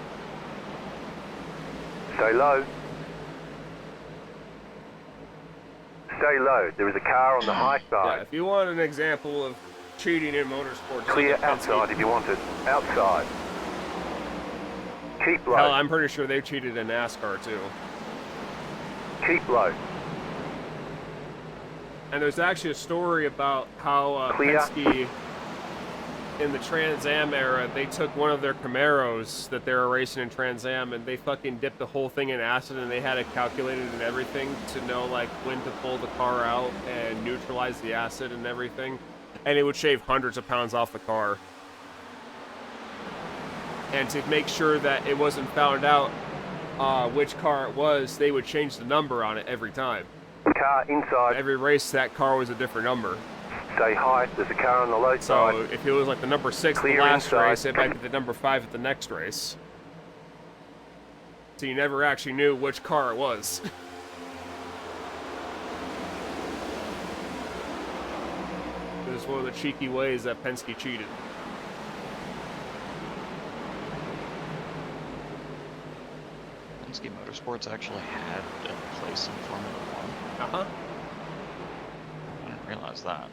Stay low. Stay low. There is a car on the high Yeah, side. if you want an example of cheating in motorsports, Clear look at outside Penske. if you want it. Outside. Keep low. Hell, I'm pretty sure they cheated in NASCAR too. Keep low. And there's actually a story about how Clear. Penske, in the Trans Am era, they took one of their Camaros that they were racing in Trans Am, and they fucking dipped the whole thing in acid, and they had it calculated and everything to know like when to pull the car out and neutralize the acid and everything, and it would shave hundreds of pounds off the car. And to make sure that it wasn't found out which car it was, they would change the number on it every time. Car inside. Every race, that car was a different number. Stay high. There's a car on the low So side. if it was like the number 6 Clear the last inside. race, it might be the number 5 at the next race. So you never actually knew which car it was. This is one of the cheeky ways that Penske cheated. Penske Motorsports actually had a place in Formula One. Uh-huh. I didn't realize that.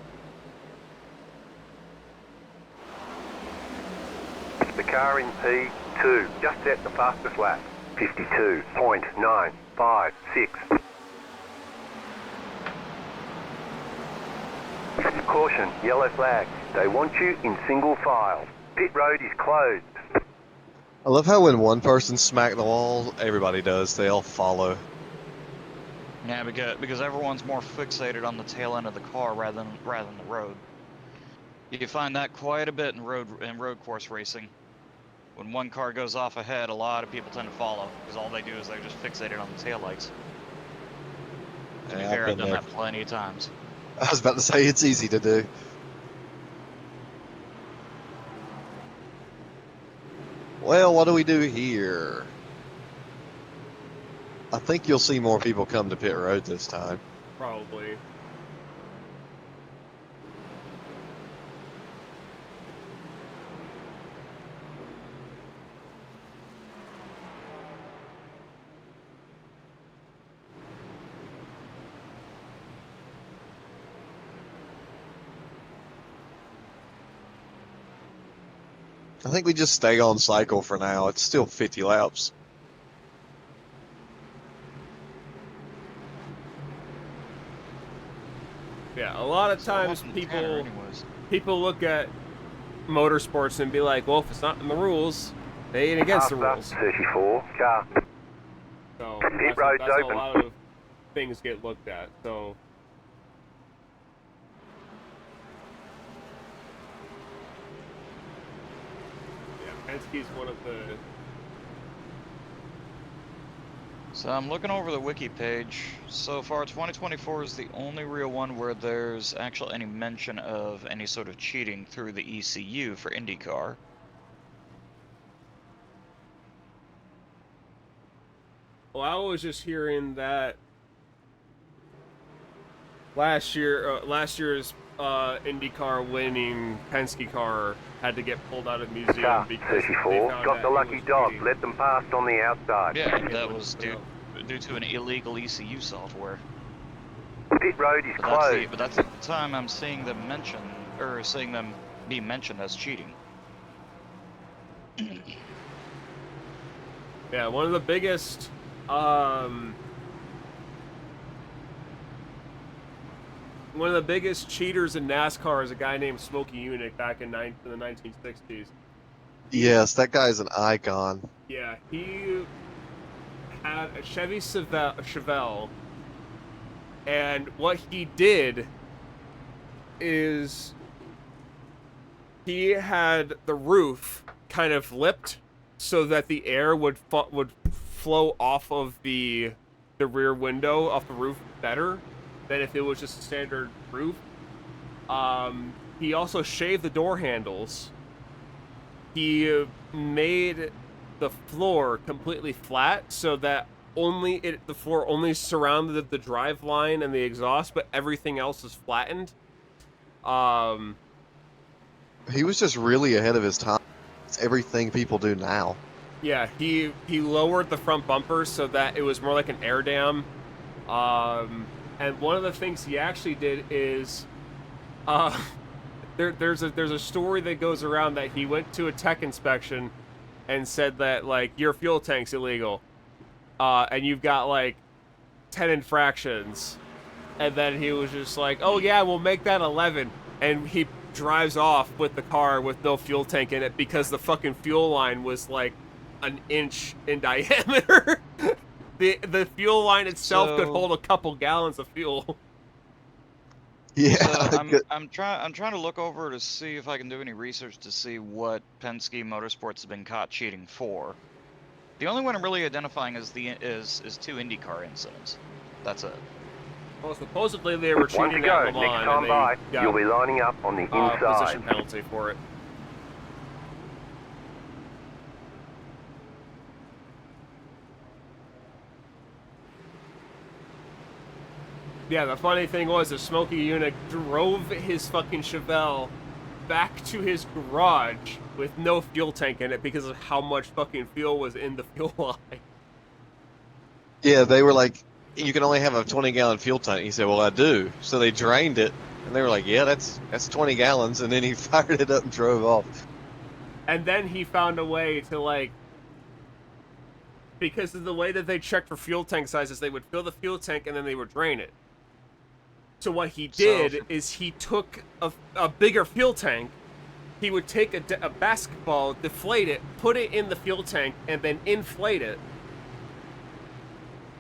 The car in P2 just set the fastest lap. 52.956. Caution, yellow flag. They want you in single file. Pit road is closed. I love how when one person smack the wall, everybody does. They all follow. Yeah, because everyone's more fixated on the tail end of the car rather than the road. You find that quite a bit in road course racing. When one car goes off ahead, a lot of people tend to follow because all they do is they're just fixated on the taillights. To be Yeah, fair, I've I've been done there. that plenty of times. I was about to say it's easy to do. Well, what do we do here? I think you'll see more people come to pit road this time. Probably. I think we just stay on cycle for now. It's still 50 laps. Yeah, a lot of So it times wasn't Tanner people anyways. look at motorsports and be like, well, if it's not in the rules, they ain't against the After rules. 34. Car. So Pit road's that's how open. a lot of things get looked at. So yeah, Penske's one of the. So I'm looking over the wiki page. So far, 2024 is the only real one where there's actually any mention of any sort of cheating through the ECU for IndyCar. Well, I was just hearing that last year's IndyCar winning Penske car had to get pulled out of museum Car. because 34. they found Got that the he lucky was dog. cheating. Let them past on the outside. Yeah, Yeah, that but- was due to an illegal ECU software. Pit road is But closed. that's the time I'm seeing them be mentioned as cheating. Yeah, one of the biggest cheaters in NASCAR is a guy named Smokey Yunick back in the 1960s. Yes, that guy's an icon. Yeah, he had a Chevy Chevelle, and what he did is he had the roof kind of flipped so that the air would flow off of the rear window off the roof better than if it was just a standard roof. He also shaved the door handles. He made the floor completely flat so that the floor only surrounded the drive line and the exhaust, but everything else is flattened. He was just really ahead of his time. It's everything people do now. Yeah, he lowered the front bumpers so that it was more like an air dam. And one of the things he actually did is, there's a story that goes around that he went to a tech inspection and said that, like, your fuel tank's illegal, and you've got like 10 infractions, and then he was just like, oh yeah, we'll make that 11, and he drives off with the car with no fuel tank in it because the fucking fuel line was like an inch in diameter. The fuel line itself could hold a couple gallons of fuel. Yeah. So I'm trying to look over to see if I can do any research to see what Penske Motorsports has been caught cheating for. The only one I'm really identifying is is 2 IndyCar incidents. That's it. Well, supposedly they were One to cheating go. at Le Mans, Next time by, and they you'll be got lining up on the a inside. position penalty for it. Yeah, the funny thing was that Smokey Unit drove his fucking Chevelle back to his garage with no fuel tank in it because of how much fucking fuel was in the fuel line. Yeah, they were like, you can only have a 20-gallon fuel tank. He said, well, I do. So they drained it, and they were like, yeah, that's 20 gallons, and then he fired it up and drove off. And then he found a way to, like, because of the way that they checked for fuel tank sizes, they would fill the fuel tank and then they would drain it. So what he did is he took a bigger fuel tank, he would take a basketball, deflate it, put it in the fuel tank, and then inflate it,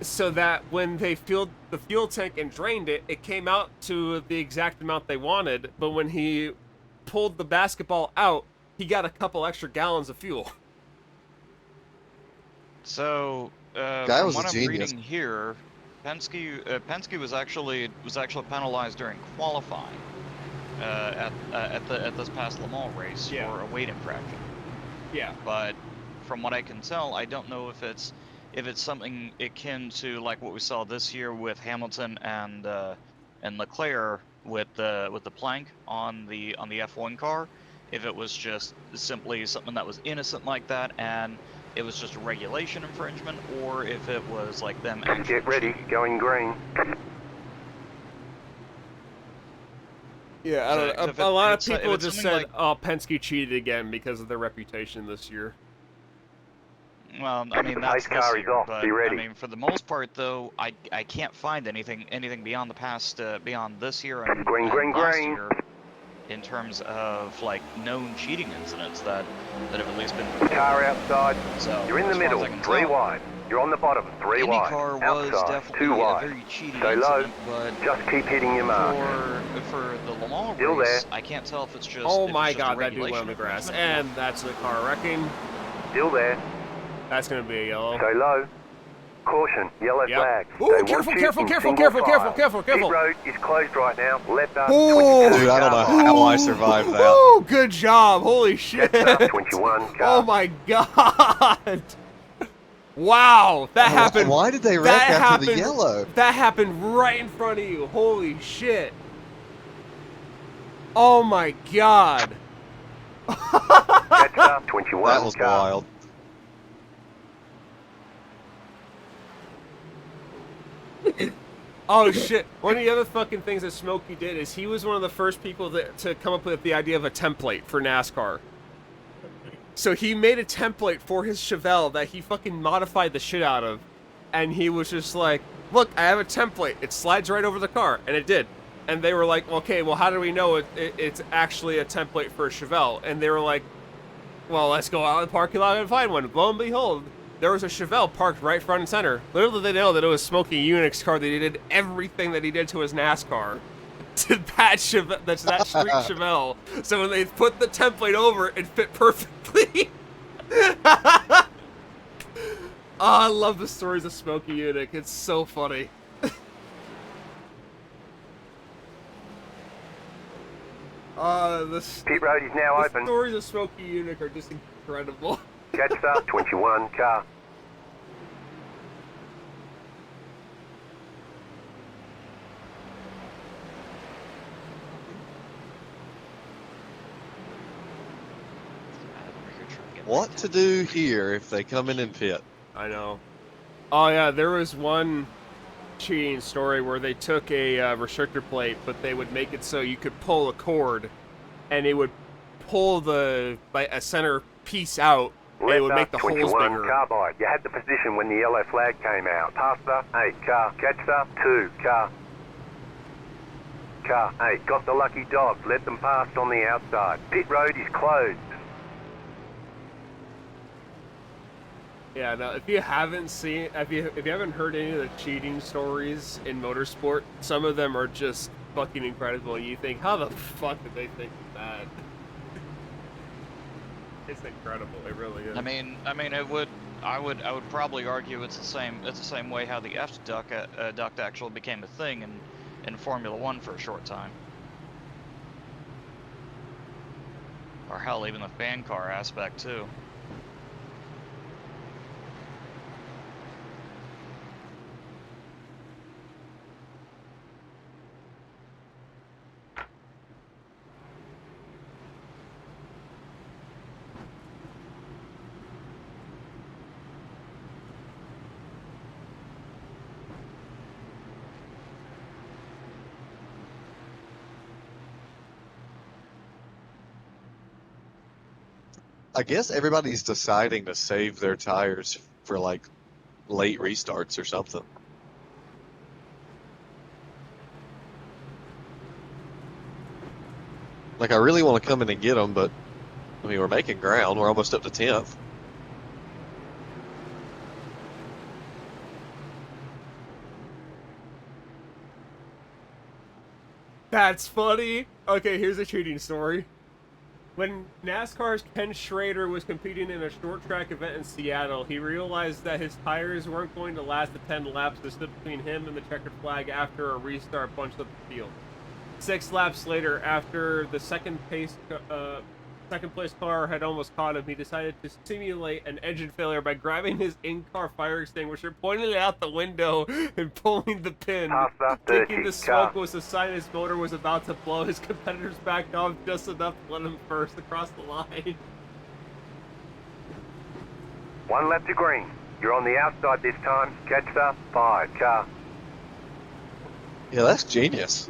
so that when they filled the fuel tank and drained it, it came out to the exact amount they wanted, but when he pulled the basketball out, he got a couple extra gallons of fuel. So, Guy from was what a I'm genius. reading here, Penske was actually penalized during qualifying at this past Le Mans race for a weight infraction. Yeah. But from what I can tell, I don't know if it's something akin to like what we saw this year with Hamilton and Leclerc with the plank on the F1 car. If it was just simply something that was innocent like that and it was just a regulation infringement, or if it was like them actually Get ready, cheating. going green. Yeah, I So, don't know. if A lot of it's- if people it's just something said, like- "Oh, Penske cheated again" because of their reputation this year. Well, I mean Pace that's this car is year, off, but be ready. I mean for the most part though, I can't find anything beyond the past, beyond this year and, Green, and green, last green. year, in terms of like known cheating incidents that have at least been Car outside. So You're in the as far as middle, I can 3 tell, wide. You're on the bottom, 3 wide. IndyCar was Outside, definitely 2 a wide. very cheating Stay low. incident, but Just keep hitting your mark. for the Le Mans Still race, there. I can't tell if it's just Oh if my it's just a god, that dude went on regulation the grass. infringement or- And that's the car wrecking. Still there. That's gonna be a yellow. Stay low. Caution, yellow Yep. flag. Ooh, They want careful, you careful, in careful, single careful, careful, file. careful, careful. Pit road is closed right now. Left up Ooh. 22 Dude, I don't know car how I wide. survived that. Oh, good job! Holy shit! Jets up 21 car. Oh my god! Wow, that happened. Why did they wreck that after the happened- yellow? That happened right in front of you. Holy shit! Oh my god! Jets up 21 That was car. wild. Oh shit! One of the other fucking things that Smokey did is he was one of the first people to come up with the idea of a template for NASCAR. So he made a template for his Chevelle that he fucking modified the shit out of, and he was just like, "Look, I have a template. It slides right over the car," and it did. And they were like, "Okay, well, how do we know it's actually a template for a Chevelle?" And they were like, "Well, let's go out in the parking lot and find one." Lo and behold, there was a Chevelle parked right front and center. Little did they know that it was Smokey Yunick's car that he did everything that he did to his NASCAR to that Chevelle, that's that street Chevelle. So when they put the template over, it fit perfectly. Oh, I love the stories of Smokey Yunick. It's so funny. The Pit road is now open. stories of Smokey Yunick are just incredible. Jets up 21 car. What to do here if they come in and pit? I know. Oh yeah, there was one cheating story where they took a restrictor plate, but they would make it so you could pull a cord, and it would pull the a center piece out, and it would make the holes 21, bigger. carbide. You had the position when the yellow flag came out. Pasta, 8, car. Catcher, 2, car. Car, 8, got the lucky dog. Let them past on the outside. Pit road is closed. Yeah, no, if you haven't seen, if you haven't heard any of the cheating stories in motorsport, some of them are just fucking incredible. You think, how the fuck did they think of that? It's incredible. It really is. I mean, it would. I would probably argue it's the same. It's the same way how the F duct actually became a thing in Formula One for a short time, or hell, even the fan car aspect too. I guess everybody's deciding to save their tires for like late restarts or something. Like I really want to come in and get them, but I mean we're making ground. We're almost up to 10th. That's funny. Okay, here's a cheating story. When NASCAR's Ken Schrader was competing in a short track event in Seattle, he realized that his tires weren't going to last the 10 laps that stood between him and the checkered flag after a restart bunched up the field. 6 laps later, after the second place car had almost caught him, he decided to simulate an engine failure by grabbing his in-car fire extinguisher, pointing it out the window, and pulling the pin. Thinking the smoke was a sign his motor was about to blow, his competitors backed off just enough to let him first across the line. 1 lap to green. You're on the outside this time. Catcher, 5, car. Yeah, that's genius.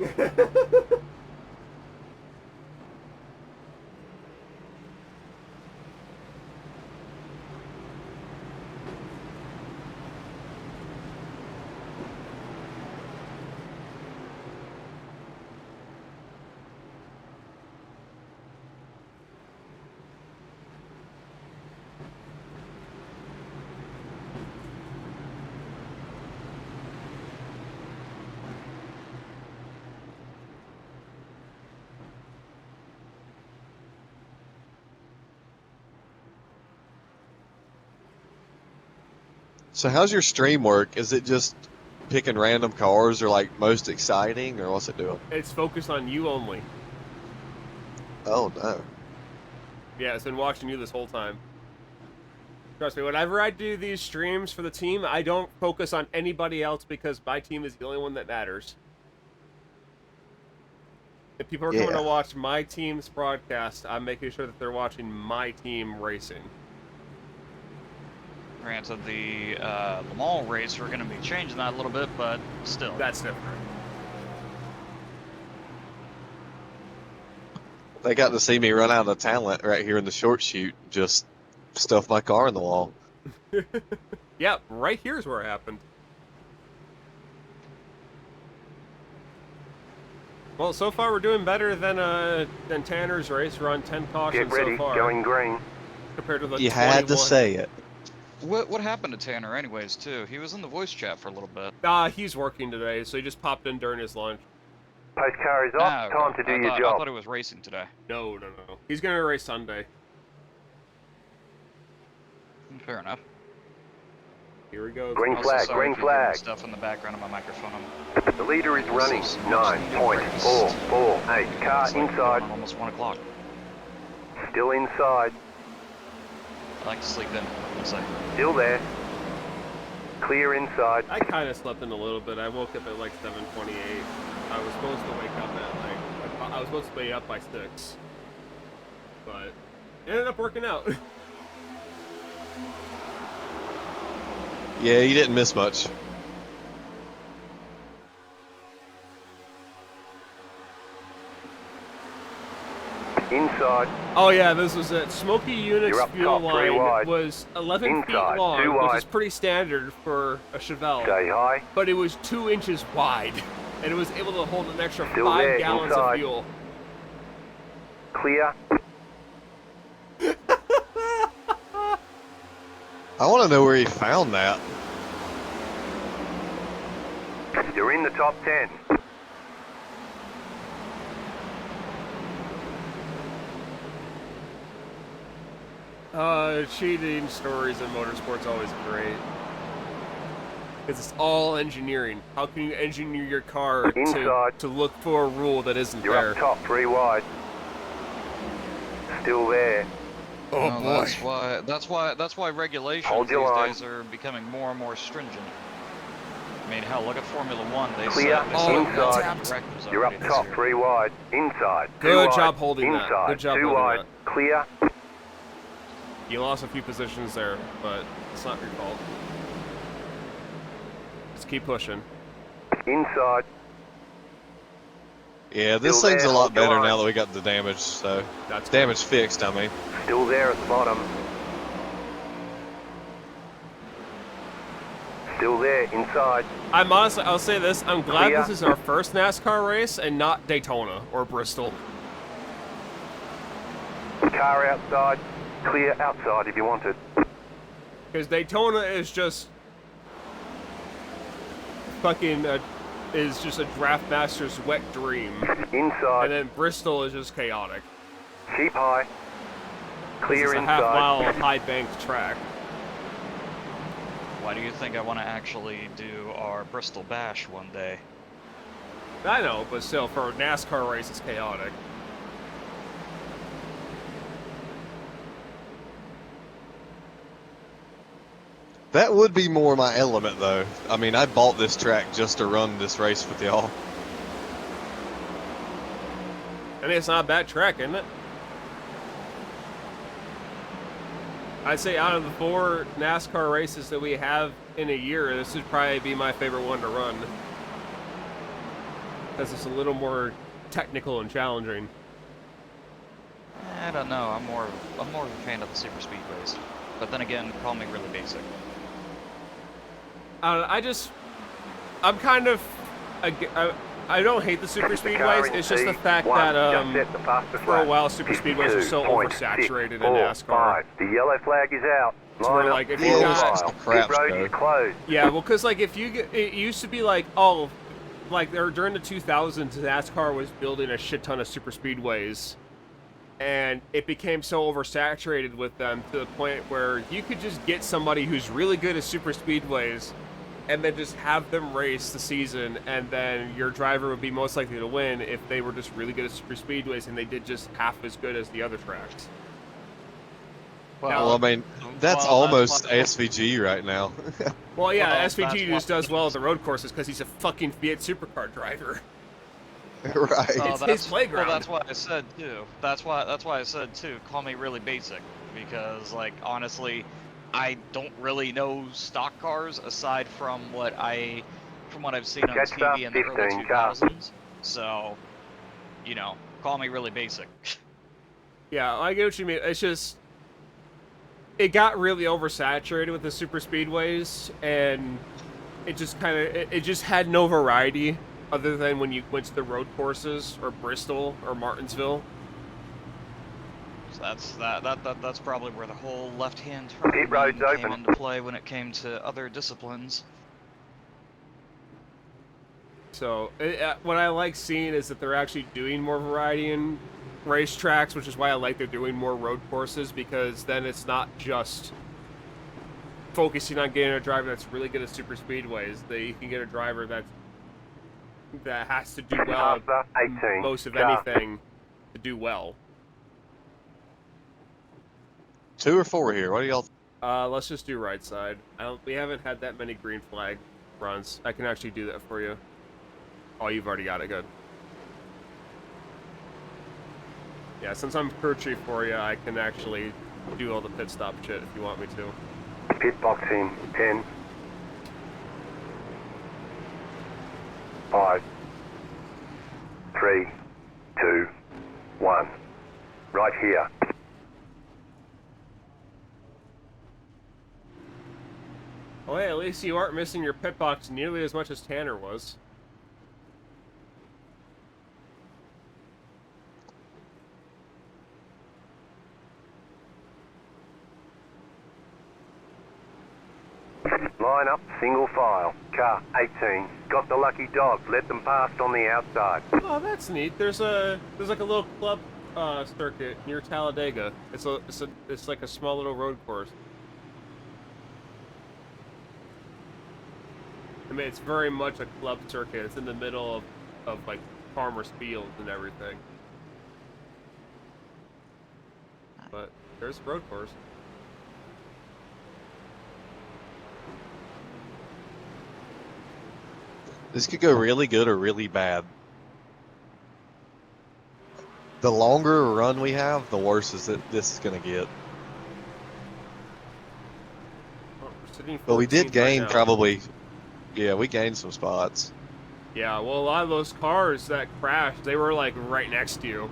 So how's your stream work? Is it just picking random cars or like most exciting, or what's it doing? It's focused on you only. Oh no. Yeah, it's been watching you this whole time. Trust me, whenever I do these streams for the team, I don't focus on anybody else because my team is the only one that matters. If people are coming to watch my team's broadcast, I'm making sure that they're watching my team racing. Granted, the Le Mans race, we're going to be changing that a little bit, but still. That's different. They got to see me run out of talent right here in the short shoot, just stuff my car in the wall. Yeah, right here's where it happened. Well, so far we're doing better than Tanner's race. We're on 10 cautions Get ready, so far. going green. Compared to the You 21. had to say it. What happened to Tanner anyways, too? He was in the voice chat for a little bit. He's working today, so he just popped in during his lunch. Post car is off. Time to do your I job. thought he was racing today. No. He's going to race Sunday. Fair enough. Here we go. Green Also, flag, sorry green if you hear flag. stuff in the background of my microphone. The leader is running. 9.448. Car inside. Almost 1 o'clock. Still inside. I like to sleep in. One second. Still there. Clear inside. I kind of slept in a little bit. I woke up at like 7:28. I was supposed to wake up at like... I was supposed to be up by 6. But it ended up working out. Yeah, you didn't miss much. Inside. Oh yeah, this was it. Smoky Unix You're up fuel top, 3 line wide. was 11 Inside, feet 2 long, which wide. is pretty standard for a Chevelle. Stay high. But it was 2 inches wide, and it was able to hold an extra Still 5 there, gallons inside. of fuel. Clear. I want to know where he found that. You're in the top 10. Cheating stories in motorsports always great. Because it's all engineering. How can you engineer your car Inside. to look for a rule that isn't You're there? up top, 3 wide. Still there. Oh No, boy. That's why regulations Hold these your line. days are becoming more and more stringent. I mean, hell, look at Formula One. They Clear. set Oh, Inside. the directives You're up already this top, year. 3 wide. Inside. 2 Good wide. job holding that. Inside. Good job 2 holding wide. that. Clear. You lost a few positions there, but it's not your fault. Just keep pushing. Inside. Yeah, this Still thing's there, a lot hold your better line. now that we got the damage, so That's damage fixed, I mean. Still there at the bottom. Still there, inside. I'm honestly, I'll say this, I'm glad Clear. this is our first NASCAR race and not Daytona or Bristol. Car outside. Clear outside if you want it. Because Daytona is just fucking is just a draft master's wet dream, and Inside. then Bristol is just chaotic. Keep high. This Clear is a inside. half-mile of high-banked track. Why do you think I want to actually do our Bristol Bash one day? I know, but still, for a NASCAR race, it's chaotic. That would be more my element, though. I mean, I bought this track just to run this race with y'all. I mean, it's not a bad track, isn't it? I'd say out of the 4 NASCAR races that we have in a year, this would probably be my favorite one to run. Because it's a little more technical and challenging. I don't know. I'm more of a fan of the super speedways. But then again, call me really basic. I'm kind of, I don't hate the super speedways. It's just the fact that for a while super speedways are so oversaturated in NASCAR. The yellow flag is out. To where, Line like, up, if you full got- mile. crap Pit road show. is closed. Yeah, well, because like if you get, it used to be like, oh, like there during the 2000s, NASCAR was building a shit ton of super speedways, and it became so oversaturated with them to the point where you could just get somebody who's really good at super speedways, and then just have them race the season, and then your driver would be most likely to win if they were just really good at super speedways and they did just half as good as the other tracks. Well, I mean, that's well, almost why- SVG right now. Well, yeah, Well, SVG that's just why- does well at the road courses because he's a fucking Fiat supercar driver. Right. It's his playground. Well, that's why I said too. That's why I said too. Call me really basic, because like honestly, I don't really know stock cars aside from what I've seen on Jet stop, TV in the early 15, car. 2000s. So, you know, call me really basic. Yeah, I get what you mean. It's just, it got really oversaturated with the super speedways, and it just kind of, it just had no variety other than when you went to the road courses or Bristol or Martinsville. So that's probably where the whole left-hand turn Pit road's came open. into play when it came to other disciplines. So, what I like seeing is that they're actually doing more variety in racetracks, which is why I like they're doing more road courses, because then it's not just focusing on getting a driver that's really good at super speedways. You can get a driver that has to do well at After 18, most of car. anything to do well. 2 or 4 here. What do y'all? Let's just do right side. We haven't had that many green flag runs. I can actually do that for you. Oh, you've already got it. Good. Yeah, since I'm crew chief for you, I can actually do all the pit stop shit if you want me to. Pit box in 10, 5, 3, 2, 1. right here. Oh, hey, at least you aren't missing your pit box nearly as much as Tanner was. Line up, single file. Car 18. Got the lucky dog. Let them past on the outside. Oh, that's neat. There's like a little club circuit near Talladega. It's like a small little road course. I mean, it's very much a club circuit. It's in the middle of like farmers' fields and everything. But there's a road course. This could go really good or really bad. The longer a run we have, the worse is that this is going to get. Oh, we're sitting But we did 14th gain right now. probably. Yeah, we gained some spots. Yeah, well, a lot of those cars that crashed, they were like right next to you.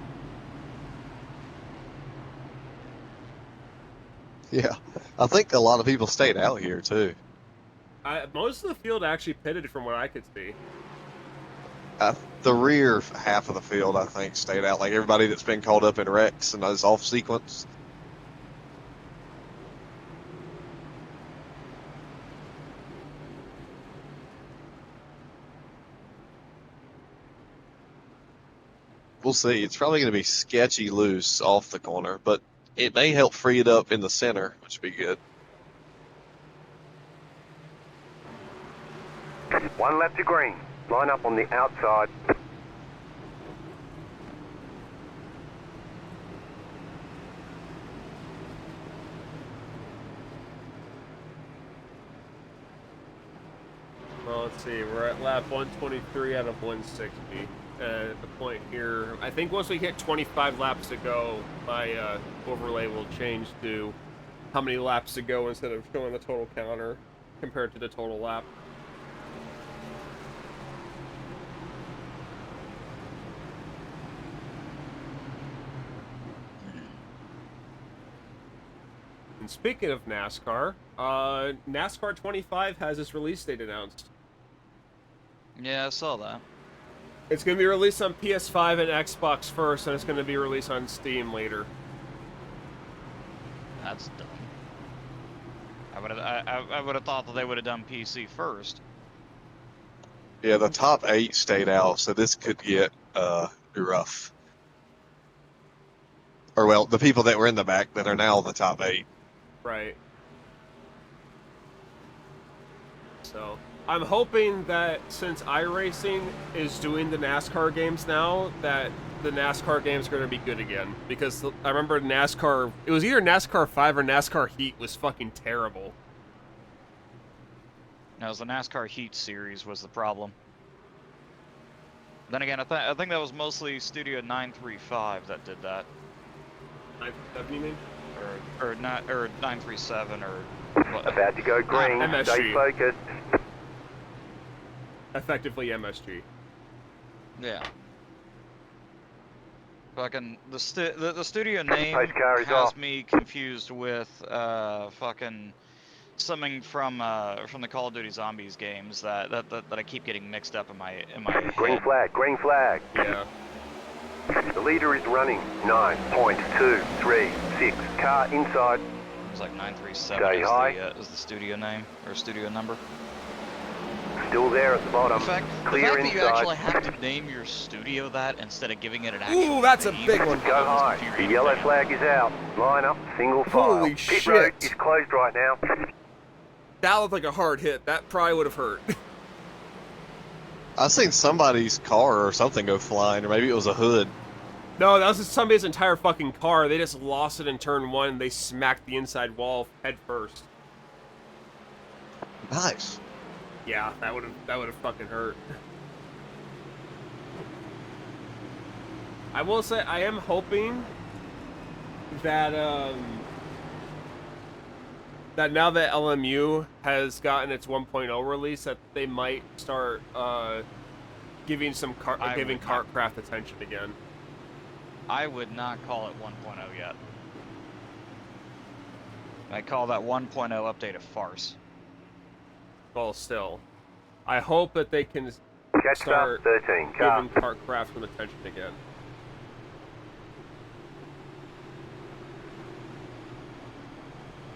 Yeah, I think a lot of people stayed out here too. Most of the field actually pitted from what I could see. The rear half of the field, I think, stayed out. Like everybody that's been caught up in wrecks and those off sequence. We'll see. It's probably going to be sketchy loose off the corner, but it may help free it up in the center, which would be good. One lap to green. Line up on the outside. Well, let's see. We're at lap 123 out of 160. At the point here, I think once we hit 25 laps to go, my overlay will change to how many laps to go instead of showing the total counter compared to the total lap. And speaking of NASCAR, NASCAR 25 has its release date announced. Yeah, I saw that. It's going to be released on PS5 and Xbox first, and it's going to be released on Steam later. That's dumb. I would have thought that they would have done PC first. Yeah, the top 8 stayed out, so this could get rough. Or, well, the people that were in the back that are now the top 8. Right. So, I'm hoping that since iRacing is doing the NASCAR games now, that the NASCAR games are going to be good again. Because I remember NASCAR, it was either NASCAR 5 or NASCAR Heat was fucking terrible. No, it was the NASCAR Heat series was the problem. Then again, I think that was mostly Studio 935 that did that. 937, you mean? Or 937 or what? About to go green. MSG. Stay focused. Effectively MSG. Yeah. Fucking the studio name Post car is has off. me confused with fucking something from the Call of Duty Zombies games that I keep getting mixed up in my Green head. flag. Green flag. Yeah. The leader is running. 9.236. Car inside. It's like 937 Stay high. is the studio name or studio number. Still there at the bottom. The fact Clear that you inside. actually have to name your studio that instead of giving it an actual Ooh, that's a name big one. is Go high. The infuriating. yellow flag is out. Line up. Single file. Holy Pit shit. road is closed right now. That looked like a hard hit. That probably would have hurt. I seen somebody's car or something go flying, or maybe it was a hood. No, that was just somebody's entire fucking car. They just lost it in turn 1. They smacked the inside wall head first. Nice. Yeah, that would have fucking hurt. I will say I am hoping that that now that LMU has gotten its 1.0 release, that they might start giving some I would KartCraft attention again. I would not call it 1.0 yet. I call that 1.0 update a farce. Well, still, I hope that they can Jetstar start 13, car. giving Kartcraft some attention again.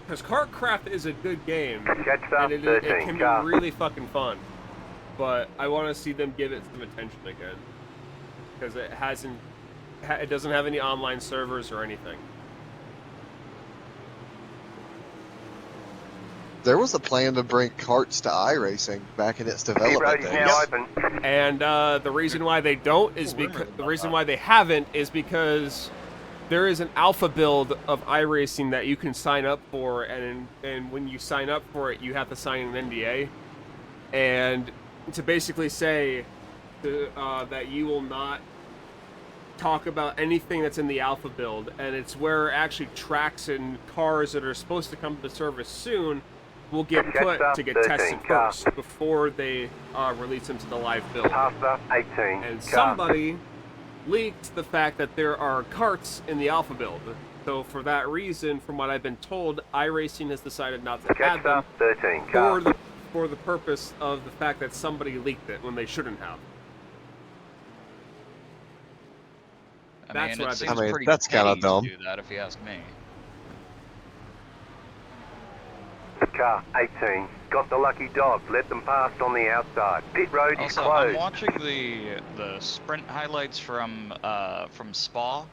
Because Kartcraft is a good game, Jetstar and it 13, can be car. really fucking fun. But I want to see them give it some attention again. Because it doesn't have any online servers or anything. There was a plan to bring carts to iRacing back in its Pit development road is days. now open. And the reason why they don't is because the reason why they haven't is because there is an alpha build of iRacing that you can sign up for, and when you sign up for it, you have to sign an NDA, and to basically say that you will not talk about anything that's in the alpha build, and it's where actually tracks and cars that are supposed to come to service soon will get put to get tested first before they release them to the live build. Pasta 18, And car. somebody leaked the fact that there are carts in the alpha build. So for that reason, from what I've been told, iRacing has decided not to add them Jetstar 13, car. for the purpose of the fact that somebody leaked it when they shouldn't have. That's what I've been- Seems I mean, pretty that's kinda petty to dumb. do that, if you ask me. Car 18. Got the lucky dog. Let them past on the outside. Pit road is Also, I'm closed. watching the sprint highlights from Spa.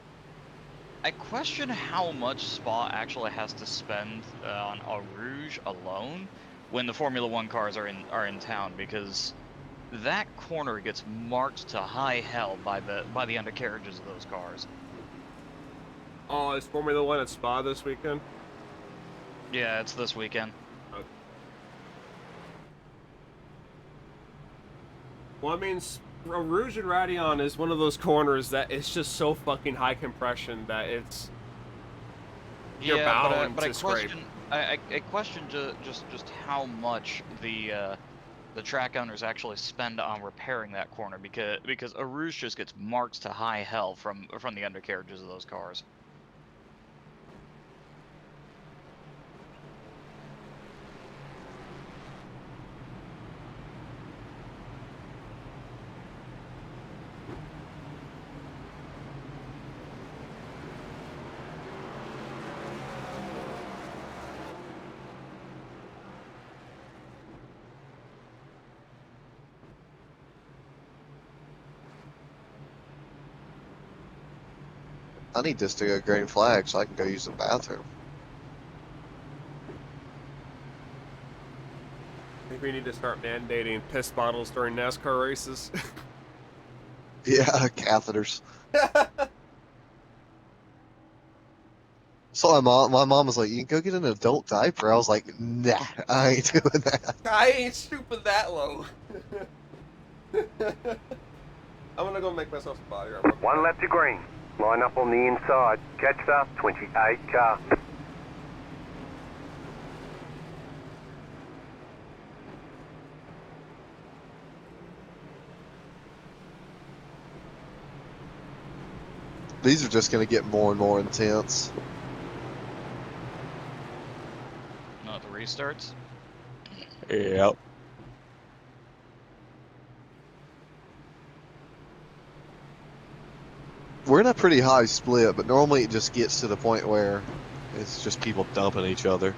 I question how much Spa actually has to spend on Eau Rouge alone when the Formula One cars are in town, because that corner gets marked to high hell by the undercarriages of those cars. Oh, is Formula One at Spa this weekend? Yeah, it's this weekend. Okay. Well, I mean, Rouge and Radion is one of those corners that it's just so fucking high compression that you're Yeah, bound but I to scrape. question I question just how much the track owners actually spend on repairing that corner, because Eau Rouge just gets marked to high hell from the undercarriages of those cars. I need this to go green flag so I can go use the bathroom. I think we need to start mandating piss bottles during NASCAR races. Yeah, catheters. So my mom was like, "You can go get an adult diaper." I was like, "Nah, I ain't doing that." I ain't stooping that low. I'm gonna go make myself some body armor. One lap to green. Line up on the inside. Jetstar 28, car. These are just gonna get more and more intense. Not the restarts. Yep. We're in a pretty high split, but normally it just gets to the point where it's just people dumping each other.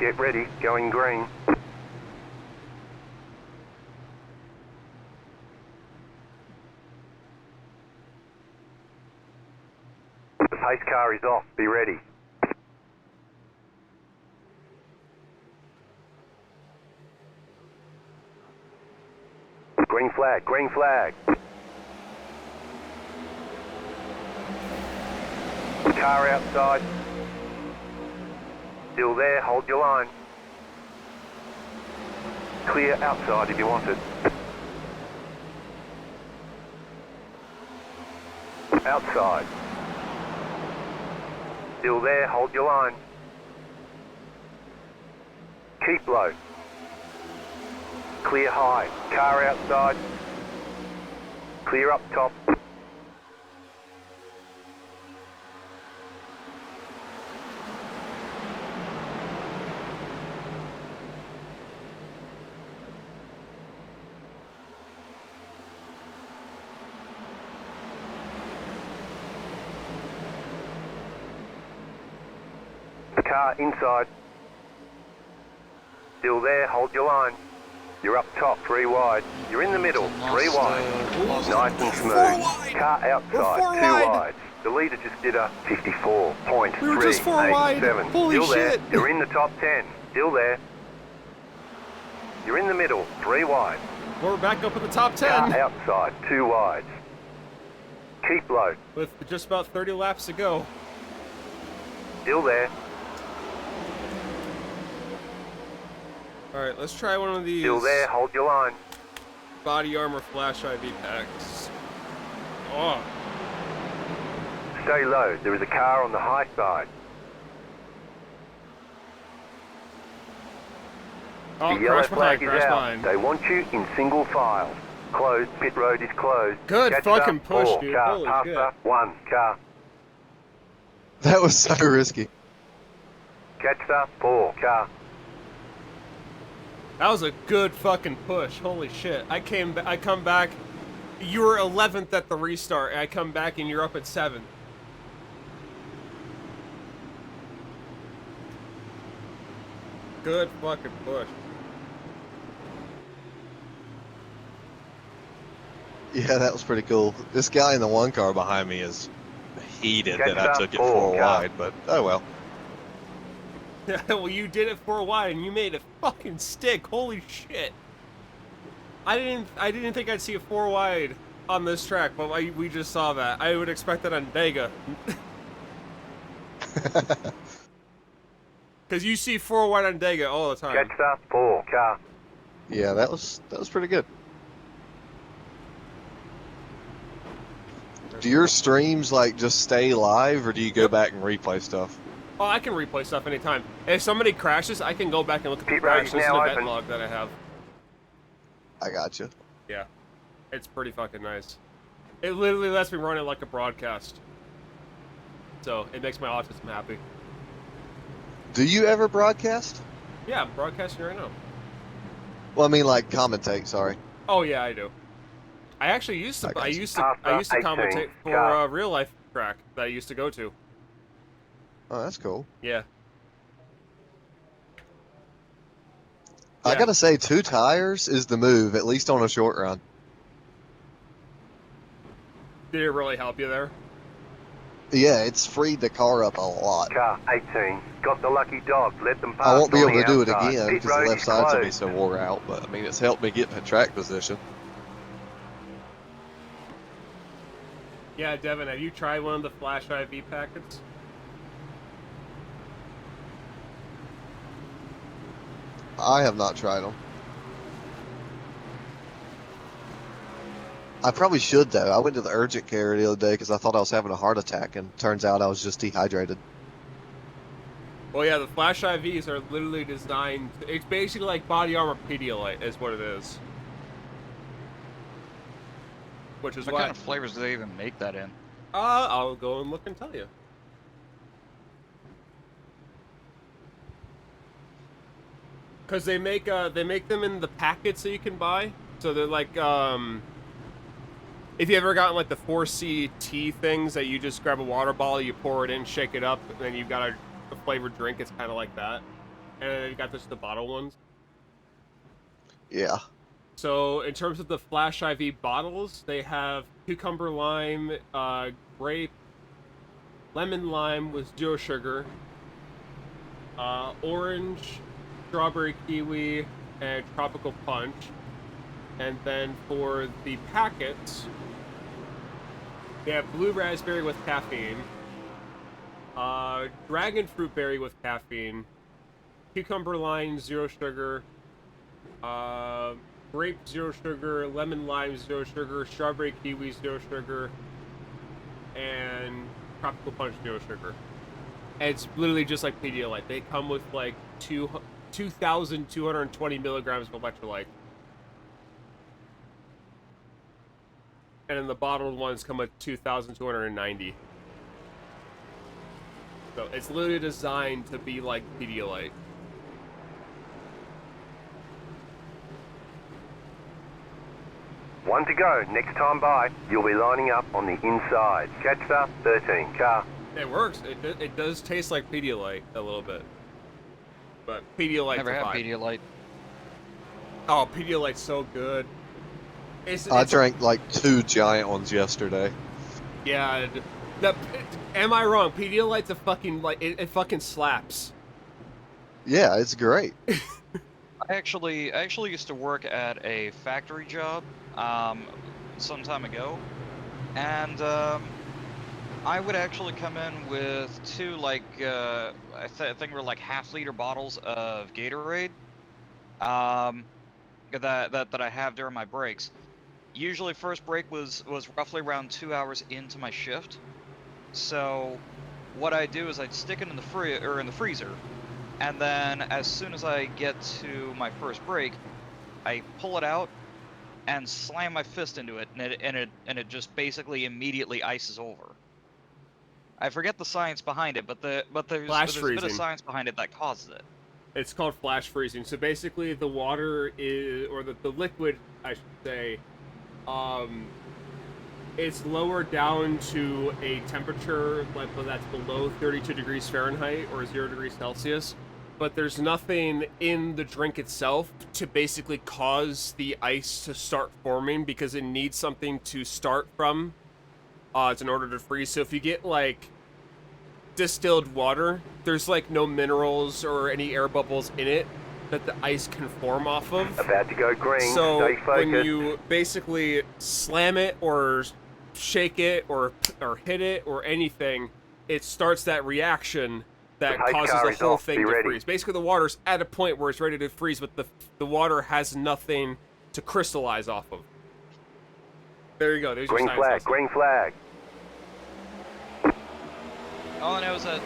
get ready, going green. The pace car is off, be ready. Green flag, green flag. Car outside. Still there, hold your line. Clear outside if you want it. Outside. Still there, hold your line. Keep low. Clear high. Car outside. Clear up top. Car inside. Still there, hold your line. You're up top, 3 wide. You're in the middle, 3 wide. Nice and smooth. Car outside, 2 wide. The leader just did a 54.387. We were just 4 wide. Holy Still there. shit. You're in the top 10. Still there. You're in the middle, 3 wide. We're back up at the top Car 10 outside, 2 wide. Keep low. with just about 30 laps to go. Still there. All right, let's try one of these Still there, hold your line. body armor flash IV packs. Oh, Stay low. There is a car on the high side. oh, The yellow crash behind, flag is crash out. behind. They want you in single file. Closed. Pit road is closed. Good Catch fucking up, push, 4 dude. Car, Holy past shit. her, 1 car. That was so risky. Catch the 4 car. That was a good fucking push. Holy shit. I come back. You were 11th at the restart. And I come back and you're up at 7th. Good fucking push. Yeah, that was pretty cool. This guy in the 1 car behind me is heated Catch that I up, took it 4 4 car. wide, but oh well. Yeah, well, you did it 4 wide and you made it fucking stick. Holy shit. I didn't think I'd see a 4 wide on this track, but we just saw that. I would expect that on Dega. Because you see 4 wide on Dega all the time. Catch the 4 car. Yeah, that was pretty good. Do your streams like just stay live, or do you go Yep. back and replay stuff? Oh, I can replay stuff anytime. If somebody crashes, I can go back and look at the Pit road is crashes and now event open. log that I have. I got you. Yeah. It's pretty fucking nice. It literally lets me run it like a broadcast. So, it makes my autism happy. Do you ever broadcast? Yeah, I'm broadcasting right now. Well, I mean, like commentate. Sorry. Oh yeah, I do. I actually used to. I got I you. used to After 18, commentate for yeah. real life track that I used to go to. Oh, that's cool. Yeah. I Yeah. gotta say, 2 tires is the move, at least on a short run. Did it really help you there? Yeah, it's freed the car up a lot. Car 18. Got the lucky dog. Let them pass. I won't be on able the to do it outside. again Pit because the road left is sides will be closed. so wore out. But I mean, it's helped me get in track position. Yeah, Devin, have you tried one of the Flash IV packets? I have not tried them. I probably should though. I went to the urgent care the other day because I thought I was having a heart attack, and turns out I was just dehydrated. Well, yeah, the Flash IVs are literally designed. It's basically like body armor Pedialyte, is what it is. Which is What why. kind of flavors do they even make that in? I'll go and look and tell you. Because they make them in the packets that you can buy. So they're like if you ever gotten like the 4C tea things that you just grab a water bottle, you pour it in, shake it up, and then you've got a flavored drink. It's kind of like that. and you got just the bottle ones. Yeah. So in terms of the Flash IV bottles, they have cucumber lime, grape, lemon lime with 0 sugar, orange, strawberry kiwi, and tropical punch. And then for the packets, they have blue raspberry with caffeine, dragon fruit berry with caffeine, cucumber lime 0 sugar, grape 0 sugar, lemon lime 0 sugar, strawberry kiwi 0 sugar, and tropical punch 0 sugar. And it's literally just like Pedialyte. They come with like 2,220 milligrams of electrolyte. And then the bottled ones come with 2,290. So it's literally designed to be like Pedialyte. One to go. Next time by, you'll be lining up on the inside. Catch the 13 car. It works. It does taste like Pedialyte a little bit. But Pedialyte Never for had 5. Pedialyte. Oh, Pedialyte's so good. I drank like 2 giant ones yesterday. Yeah. Am I wrong? Pedialyte's a fucking, like, it fucking slaps. Yeah, it's great. I actually used to work at a factory job some time ago, and I would actually come in with 2 like I think were like half-liter bottles of Gatorade that I have during my breaks. Usually, first break was roughly around 2 hours into my shift. So, what I do is I'd stick it in the freezer, and then as soon as I get to my first break, I pull it out and slam my fist into it, and it just basically immediately ices over. I forget the science behind it, but there's a bit of science behind it that causes it. It's called flash freezing. So basically, the water is, or the liquid, I should say, it's lowered down to a temperature like that's below 32 degrees Fahrenheit or 0 degrees Celsius. But there's nothing in the drink itself to basically cause the ice to start forming because it needs something to start from in order to freeze. So if you get like distilled water, there's like no minerals or any air bubbles in it that the ice can form off of. About to go green. So Stay focused. when you basically slam it or shake it or hit it or anything, it starts that reaction that The pace causes car the is whole off. thing Be to ready. freeze. Basically, the water's at a point where it's ready to freeze, but the water has nothing to crystallize off of. There you go. There's Green your science flag. lesson. Green flag. All I know is that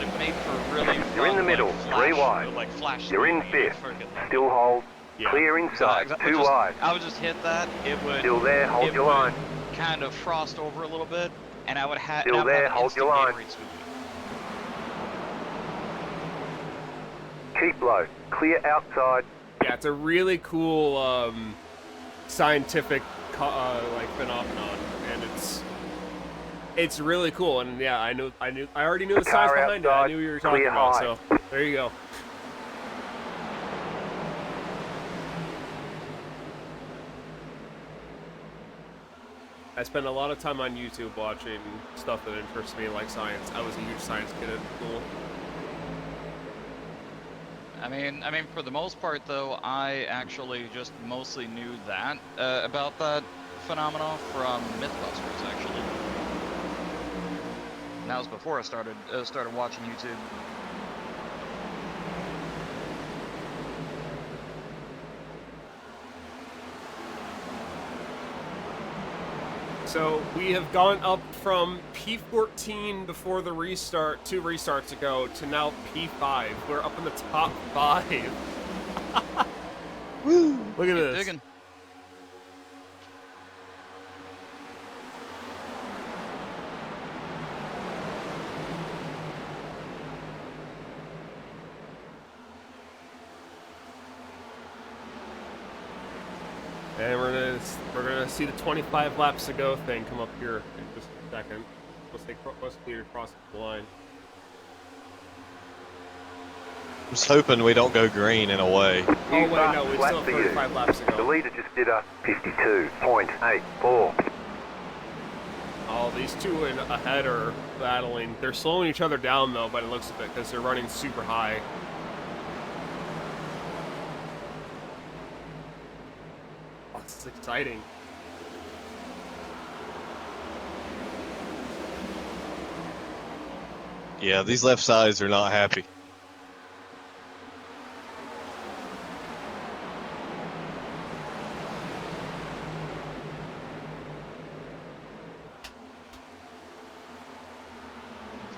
it made for really You're in the fun, middle, like, 3 flash, wide. like flash. You're in shooting, 5th. freaking- Still hold. Yeah. Clear inside. So I would 2 just- wide. I would just hit that. It would. Still there. Hold it your would line. Kind of frost over a little bit, and I would have. Still there, hold your line. Keep low. Clear outside. Yeah, it's a really cool scientific like phenomenon, and it's really cool. And yeah, I already knew the science Car behind it. I outside, knew what you were talking clear about. high. So there you go. I spend a lot of time on YouTube watching stuff that interests me, like science. I was a huge science kid at school. I mean, for the most part, though, I actually just mostly knew that about that phenomenon from MythBusters, actually. And that was before I started watching YouTube. So we have gone up from P14 before the restart, 2 restarts ago, to now P5. We're up in the top 5. Woo! Look at Keep this. digging. And we're gonna see the 25 laps to go thing come up here in just a second. Once clear across the line. just hoping we don't go green in a way. Oh New wait, fast no, we lap still have for you. 35 laps to The go. leader just did a 52.84. Oh, these two ahead are battling. They're slowing each other down though, by the looks of it, because they're running super high. Oh, this is exciting. Yeah, these left sides are not happy.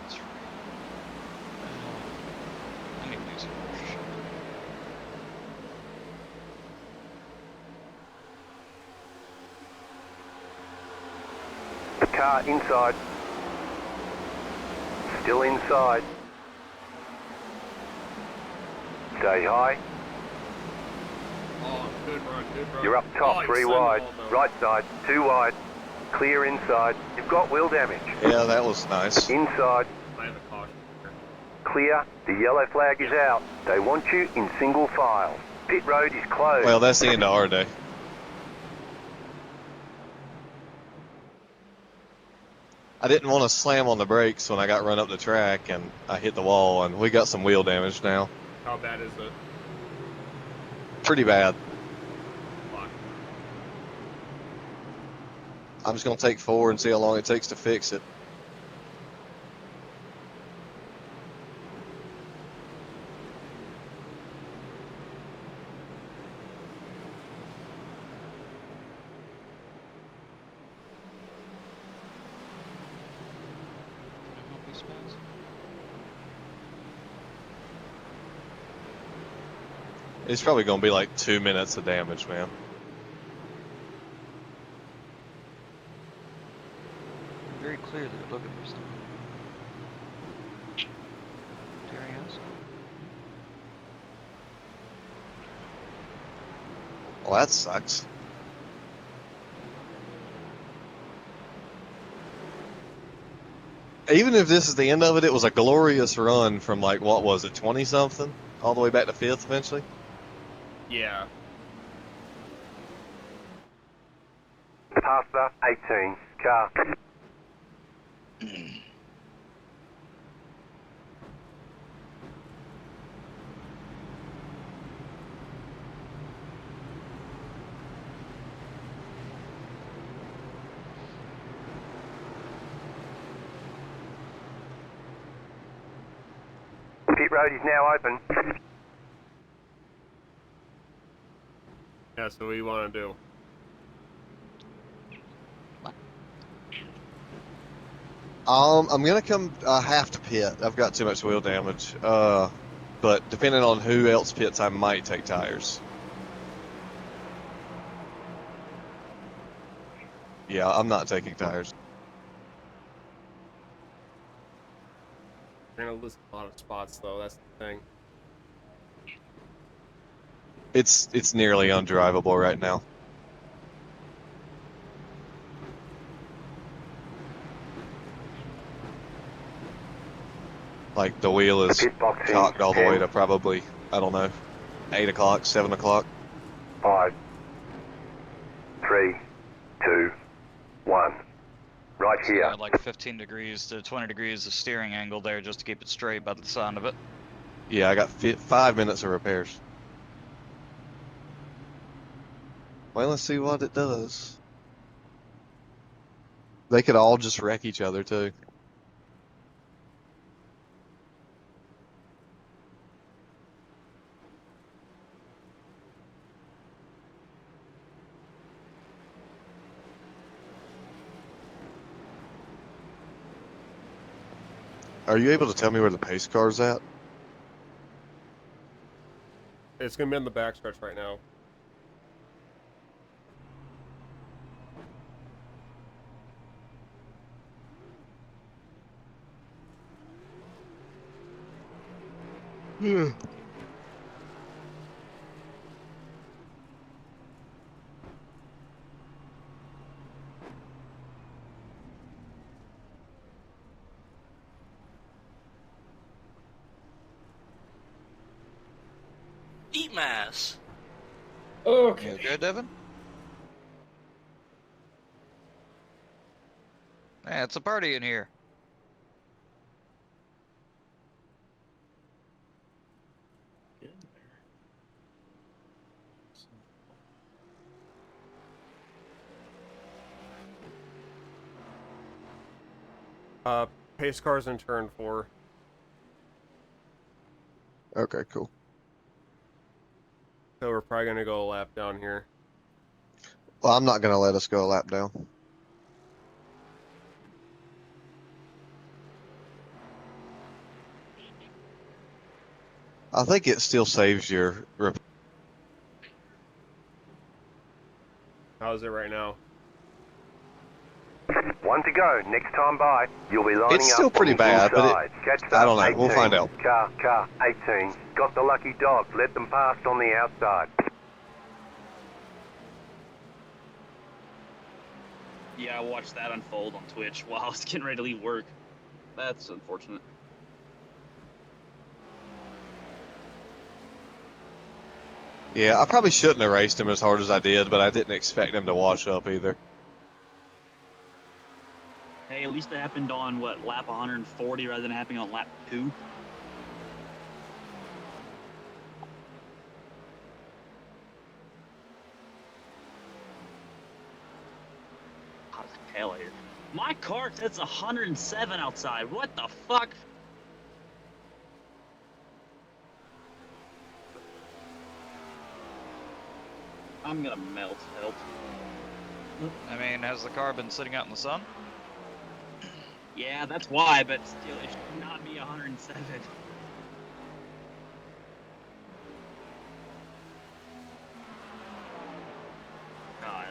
That's right. I need to do some more shit. Car inside. Still inside. Stay high. Oh, good run, good run. You're up top, Oh, 3 you wide. slammed the wall, though. Right side, 2 wide. Clear inside. You've got wheel damage. Yeah, that was nice. Inside. I have a caution here. Clear. The yellow flag is out. They want you in single file. Pit road is closed. Well, that's the end of our day. I didn't want to slam on the brakes when I got run up the track, and I hit the wall, and we got some wheel damage now. How bad is it? Pretty bad. Fuck. I'm just going to take 4 and see how long it takes to fix it. Can I help you, Spence? It's probably going to be like 2 minutes of damage, man. Very clearly looking for something. Darius? Well, that sucks. Even if this is the end of it, it was a glorious run from like, what was it, 20-something? All the way back to 5th eventually? Yeah. Past the 18. Car. Pit road is now open. Yeah, so what do you want to do? I'm gonna come. I have to pit. I've got too much wheel damage. But depending on who else pits, I might take tires. Yeah, I'm not taking tires. We're gonna lose a lot of spots though, that's the thing. It's nearly undrivable right now. Like the wheel is Pit box in cocked all the way 10, to probably, I don't know, 8 o'clock, 7 o'clock. 5, 3, 2, 1. Right So you here. got like 15 degrees to 20 degrees of steering angle there just to keep it straight by the sound of it. Yeah, I got 5 minutes of repairs. Well, let's see what it does. They could all just wreck each other too. Are you able to tell me where the pace car's at? It's gonna be in the backstretch right now. Yeah. sheet mass. You okay, Devin? Yeah, it's a party in here. Pace cars in turn 4. Okay, cool. So we're probably gonna go a lap down here. Well, I'm not gonna let us go a lap down. I think it still saves your. How's it right now? 1 to go. Next time by, you'll be lining It's up still pretty on the bad, but inside. Catch I up, don't know. We'll 18. find out. Car, 18. Got the lucky dog. Let them past on the outside. Yeah, I watched that unfold on Twitch while I was getting ready to leave work. That's unfortunate. Yeah, I probably shouldn't have raced him as hard as I did, but I didn't expect him to wash up either. Hey, at least it happened on, what, lap 140 rather than happening on lap 2? Hot as hell here. My car says 107 outside. What the fuck? I'm gonna melt. Help. I mean, has the car been sitting out in the sun? Yeah, that's why, but still, it should not be 107. God.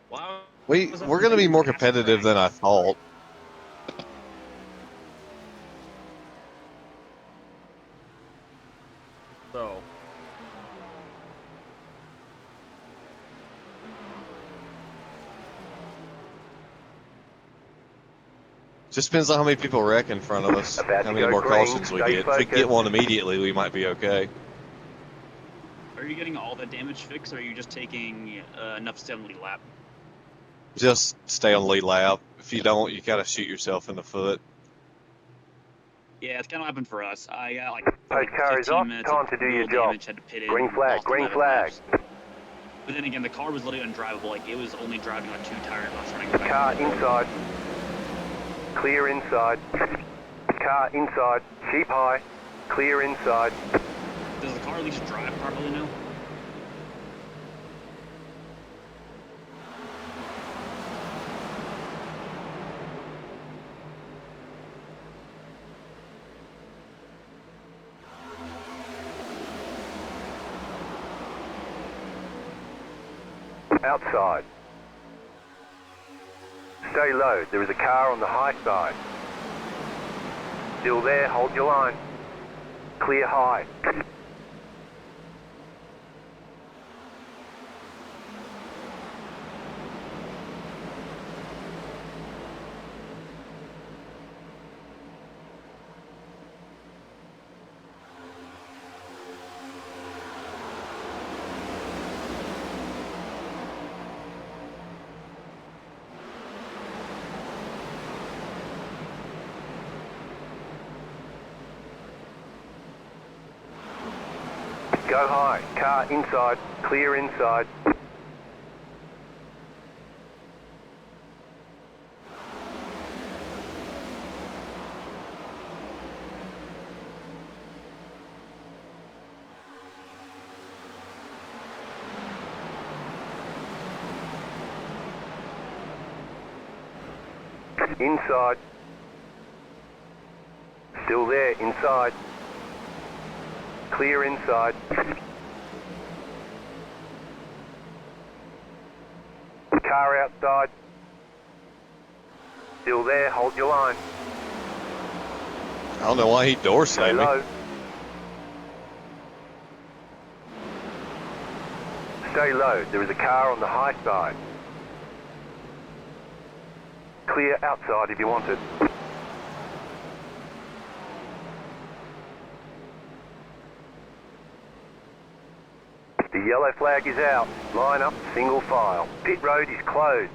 Wow. We're going to be more competitive than I thought. So Just depends on how many people wreck in front of us. About How to many go more green, cautions we stay get. If we get focused. one immediately, we might be okay. Are you getting all the damage fixed, or are you just taking enough to stay on the lead lap? Just stay on the lead lap. If you don't, you gotta shoot yourself in the foot. Yeah, it's kind of happened for us. I got like Those car is 15 off. minutes Time of to do real your job. damage, had to pit in. Green flag, lost green 11 flag. laps. But then again, the car was literally undrivable. Like, it was only driving on 2 tires. I was trying to go back. Car inside. Clear inside. Car inside. Sheep high. Clear inside. Does the car at least drive properly now? Outside. Stay low. There is a car on the high side. Still there. Hold your line. Clear high. Go high. Car inside. Clear inside. Inside. Still there. Inside. Clear inside. Car outside. Still there. Hold your line. I don't know why he door Stay slammed me. low. Stay low. There is a car on the high side. Clear outside if you want it. yellow flag is out. Line up single file. Pit road is closed.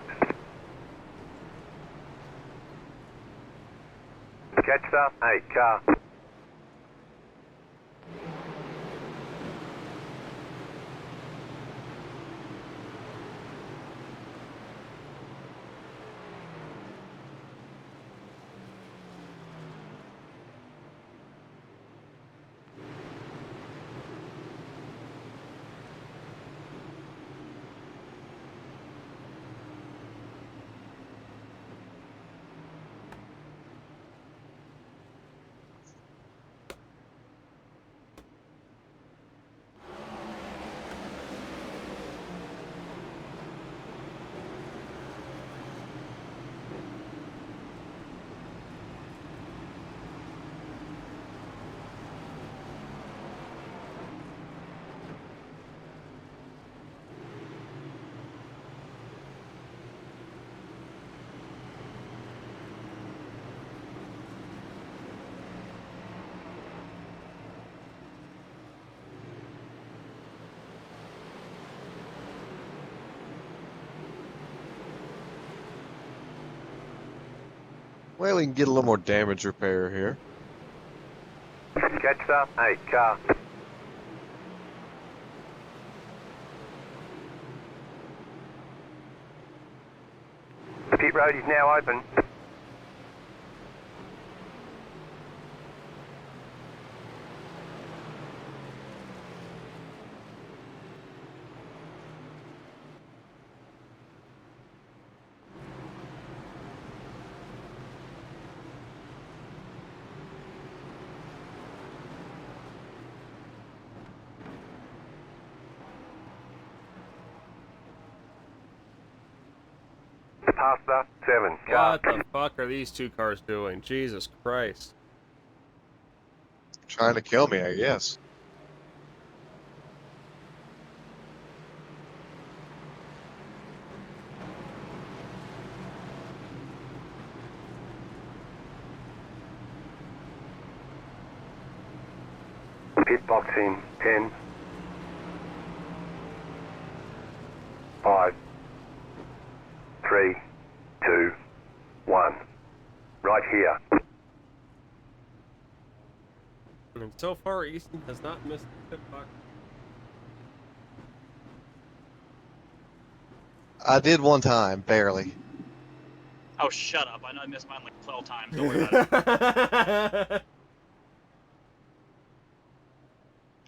Catster, 8 car. Well, we can get a little more damage repair here. Catster, 8 car. Pit road is now open. Pasta, 7 car. What the fuck are these two cars doing? Jesus Christ. Trying to kill me, I guess. Pit box in 10, 5, 3, 2, 1. Right here. And so far, Easton has not missed the pit box. I did one time, barely. Oh, shut up. I know I missed mine like 12 times. Don't worry about it.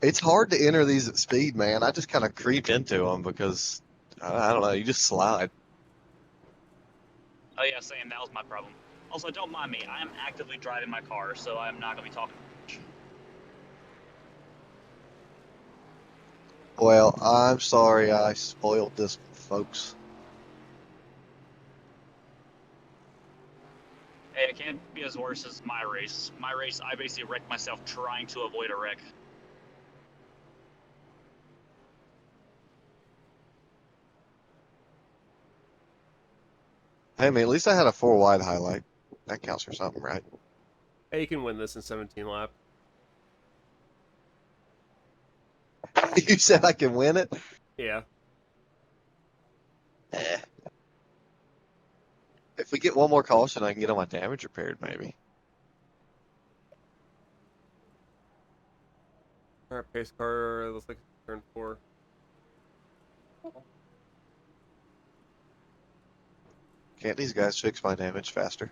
It's hard to enter these at speed, man. I just kind of creep into them because, I don't know, you just slide. Oh, yeah, same. That was my problem. Also, don't mind me. I am actively driving my car, so I'm not going to be talking much. Well, I'm sorry I spoiled this, folks. Hey, it can't be as worse as my race. My race, I basically wrecked myself trying to avoid a wreck. Hey, man, at least I had a 4 wide highlight. That counts for something, right? Hey, you can win this in 17 laps. You said I can win it? Yeah. Eh. If we get one more caution, I can get all my damage repaired, maybe. Alright, pace car, looks like it's turn 4. Can't these guys fix my damage faster?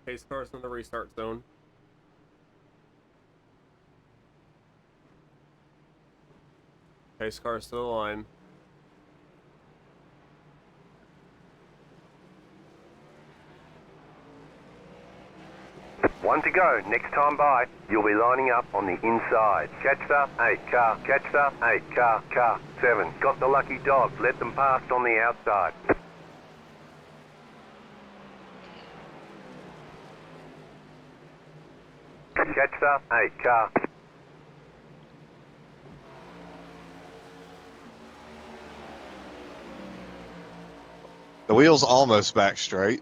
Pace car's in the restart zone. Pace car's to the line. One to go. Next time by, you'll be lining up on the inside. Catster, 8 car. Catster, 8 car. Car, 7. Got the lucky dog. Let them past on the outside. Catster, 8 car. The wheel's almost back straight.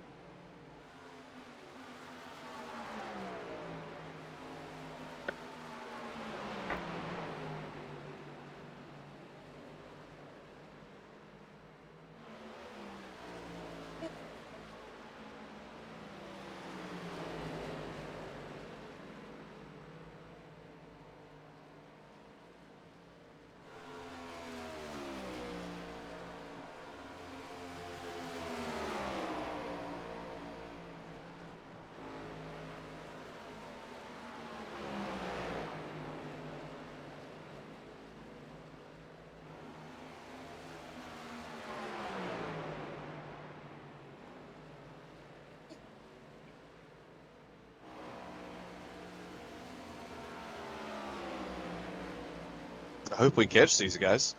I hope we catch these guys.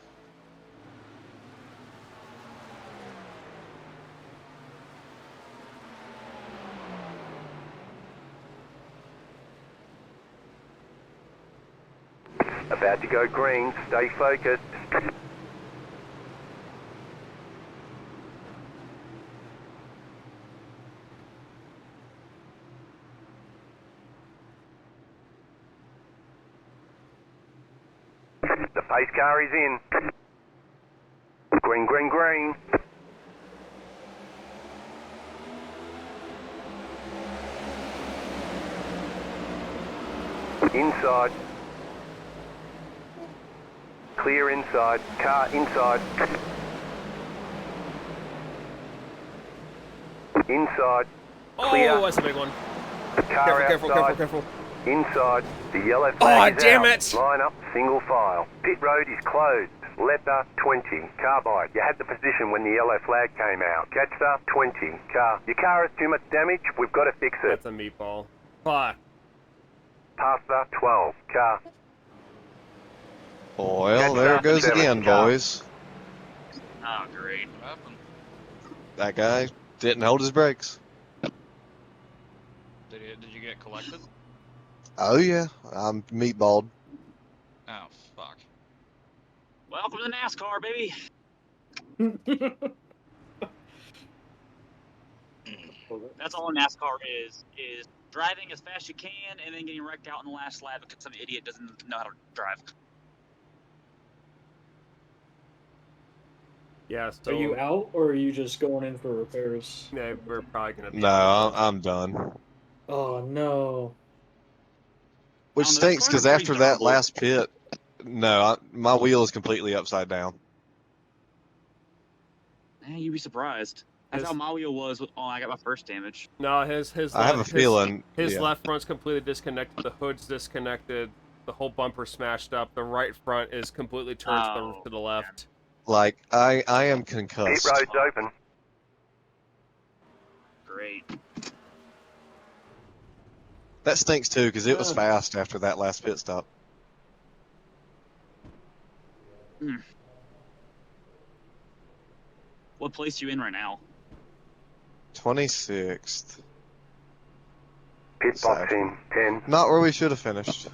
About to go green. Stay focused. The pace car is in. Green, green, green. Inside. Clear inside. Car inside. Inside. Clear. Oh, that's a big one. Car Careful, outside. careful. Inside. The yellow flag is damn out. it! Line up, single file. Pit road is closed. Letter 20. Carbide. You had the position when the yellow flag came out. Catster 20. Car. Your car has too much damage. We've got to fix it. That's a meatball. Fuck. Passer 12. Car. Well, there it goes again, boys. Oh, great. What happened? That guy didn't hold his brakes. Did you get collected? Oh yeah, I'm meatballed. Oh, fuck. Welcome to NASCAR, baby. That's all NASCAR is driving as fast as you can and then getting wrecked out in the last lap because some idiot doesn't know how to drive. Yeah, so Are you out, or are you just going in for repairs? yeah, we're probably gonna be No, I'm done. Oh no. Which Those stinks cars because are pretty after that durable. last pit, no, my wheel is completely upside down. You'd be surprised. That's His- how my wheel was when I got my first damage. No, his I have a feeling. his Yeah. left front's completely disconnected, the hood's disconnected, the whole bumper smashed up, the right front is completely turned Oh. to the left. Like I am Pit concussed. road's open. Great. That stinks too because it was fast after that last pit stop. What place are you in right now? 26th. Pit box in. 10. Not where we should have finished.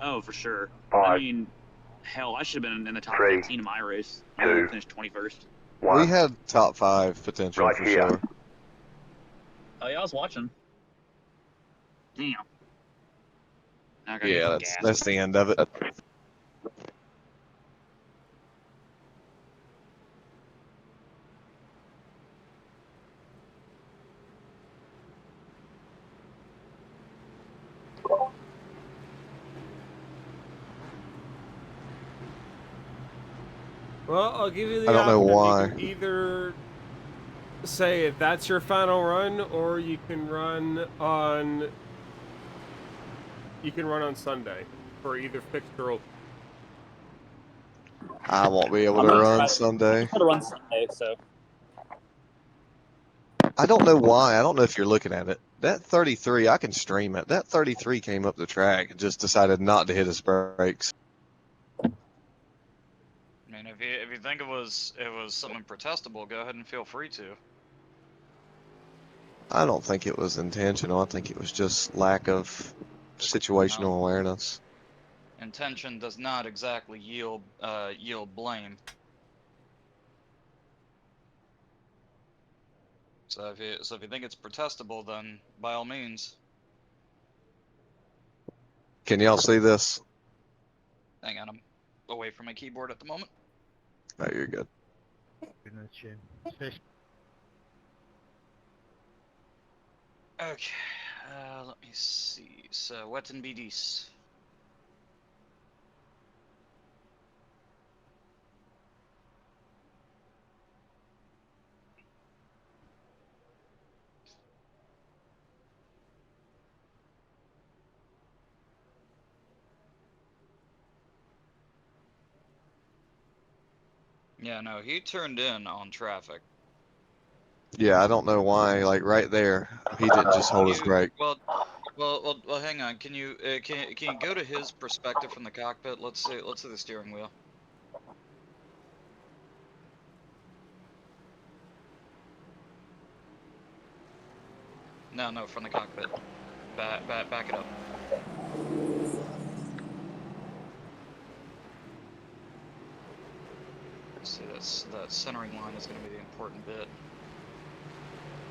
Oh, for sure. 5. I mean, hell, I should have been in the top 3, 15 in my race. 2, I only finished 21st. 1. We had top 5 potential Right for here. sure. Oh, yeah, I was watching. Damn. Now I gotta get Yeah, some that's gas. that's the end of it. Well, I'll give you the I don't know option. why. You can either say if that's your final run, or you can run on Sunday for either fixed or open. I won't be able I'm to gonna run try- Sunday. I'm gonna run Sunday, so I don't know why. I don't know if you're looking at it. That 33, I can stream it. That 33 came up the track and just decided not to hit his brakes. I mean, if you think it was something protestable, go ahead and feel free to. I don't think it was intentional. I think it was just lack of situational awareness. Intention does not exactly yield blame. So if you think it's protestable, then by all means. Can y'all see this? Hang on, I'm away from my keyboard at the moment. Oh, you're good. Okay, let me see. So, wet and BDs. Yeah, no, he turned in on traffic. Yeah, I don't know why. Like right there, he didn't just hold his brake. Well, Well. Hang on. Can you can you go to his perspective from the cockpit? Let's see the steering wheel. No, from the cockpit. Back it up. See, that centering line is going to be the important bit.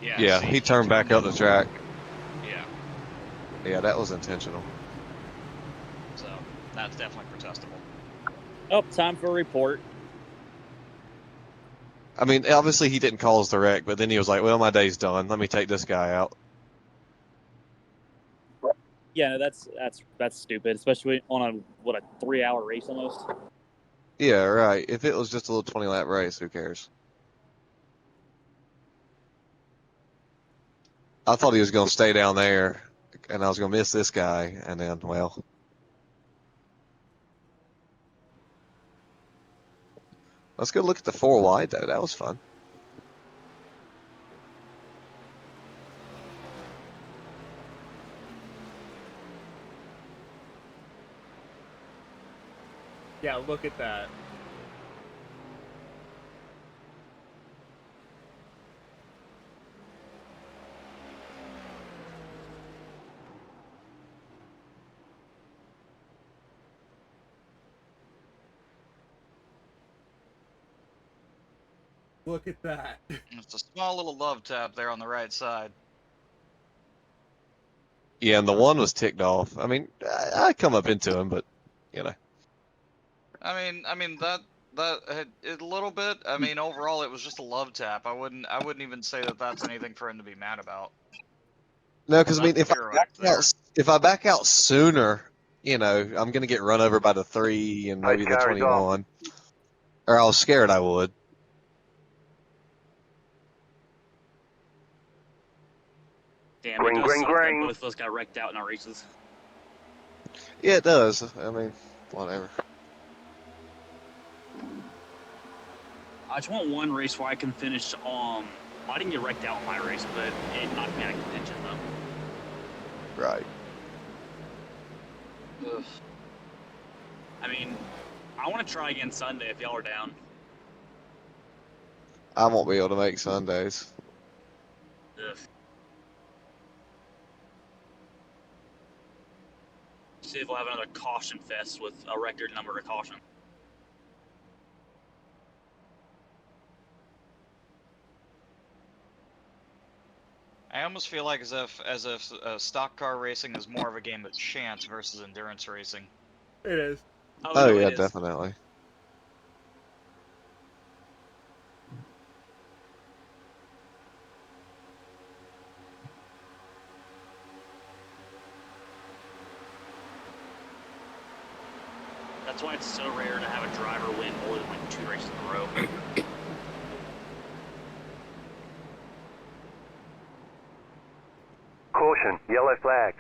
Yeah, see, he turned back up the track. Yeah, Yeah, that was intentional. so that's definitely protestable. Oh, time for a report. I mean, obviously he didn't cause the wreck, but then he was like, "Well, my day's done. Let me take this guy out." Yeah, no, that's stupid, especially on a 3-hour race almost. Yeah, right. If it was just a little 20-lap race, who cares? I thought he was going to stay down there, and I was going to miss this guy, and then, well. Let's go look at the 4 wide, though. That was fun. Yeah, look at that. Look at that. It's a small little love tap there on the right side. Yeah, and the one was ticked off. I mean, I come up into him, but, you know. I mean that a little bit. I mean, overall, it was just a love tap. I wouldn't even say that that's anything for him to be mad about. No, because, I mean, That's zero act there. if I back out sooner, you know, I'm going to get run over by the 3 and maybe the carries off. 21. Or I was scared I would. Damn, Green, it does green, suck that green. both of us got wrecked out in our races. Yeah, it does. I mean, whatever. I just want one race where I can finish. I didn't get wrecked out in my race, but it knocked me out of contention though. Right. Ugh. I mean, I want to try again Sunday if y'all are down. I won't be able to make Sundays. Ugh. See if we'll have another caution fest with a record number of caution. I almost feel like as if stock car racing is more of a game of chance versus endurance racing. It is. Oh, no, yeah, it is. definitely. That's why it's so rare to have a driver win more than like 2 races in a row. Caution, yellow flags.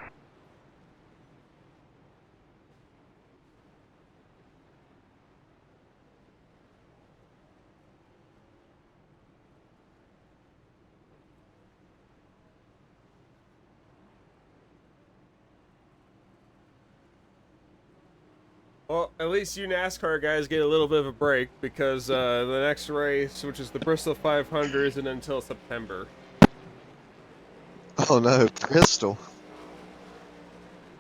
Well, at least you NASCAR guys get a little bit of a break because the next race, which is the Bristol 500, isn't until September. Oh, no. Bristol.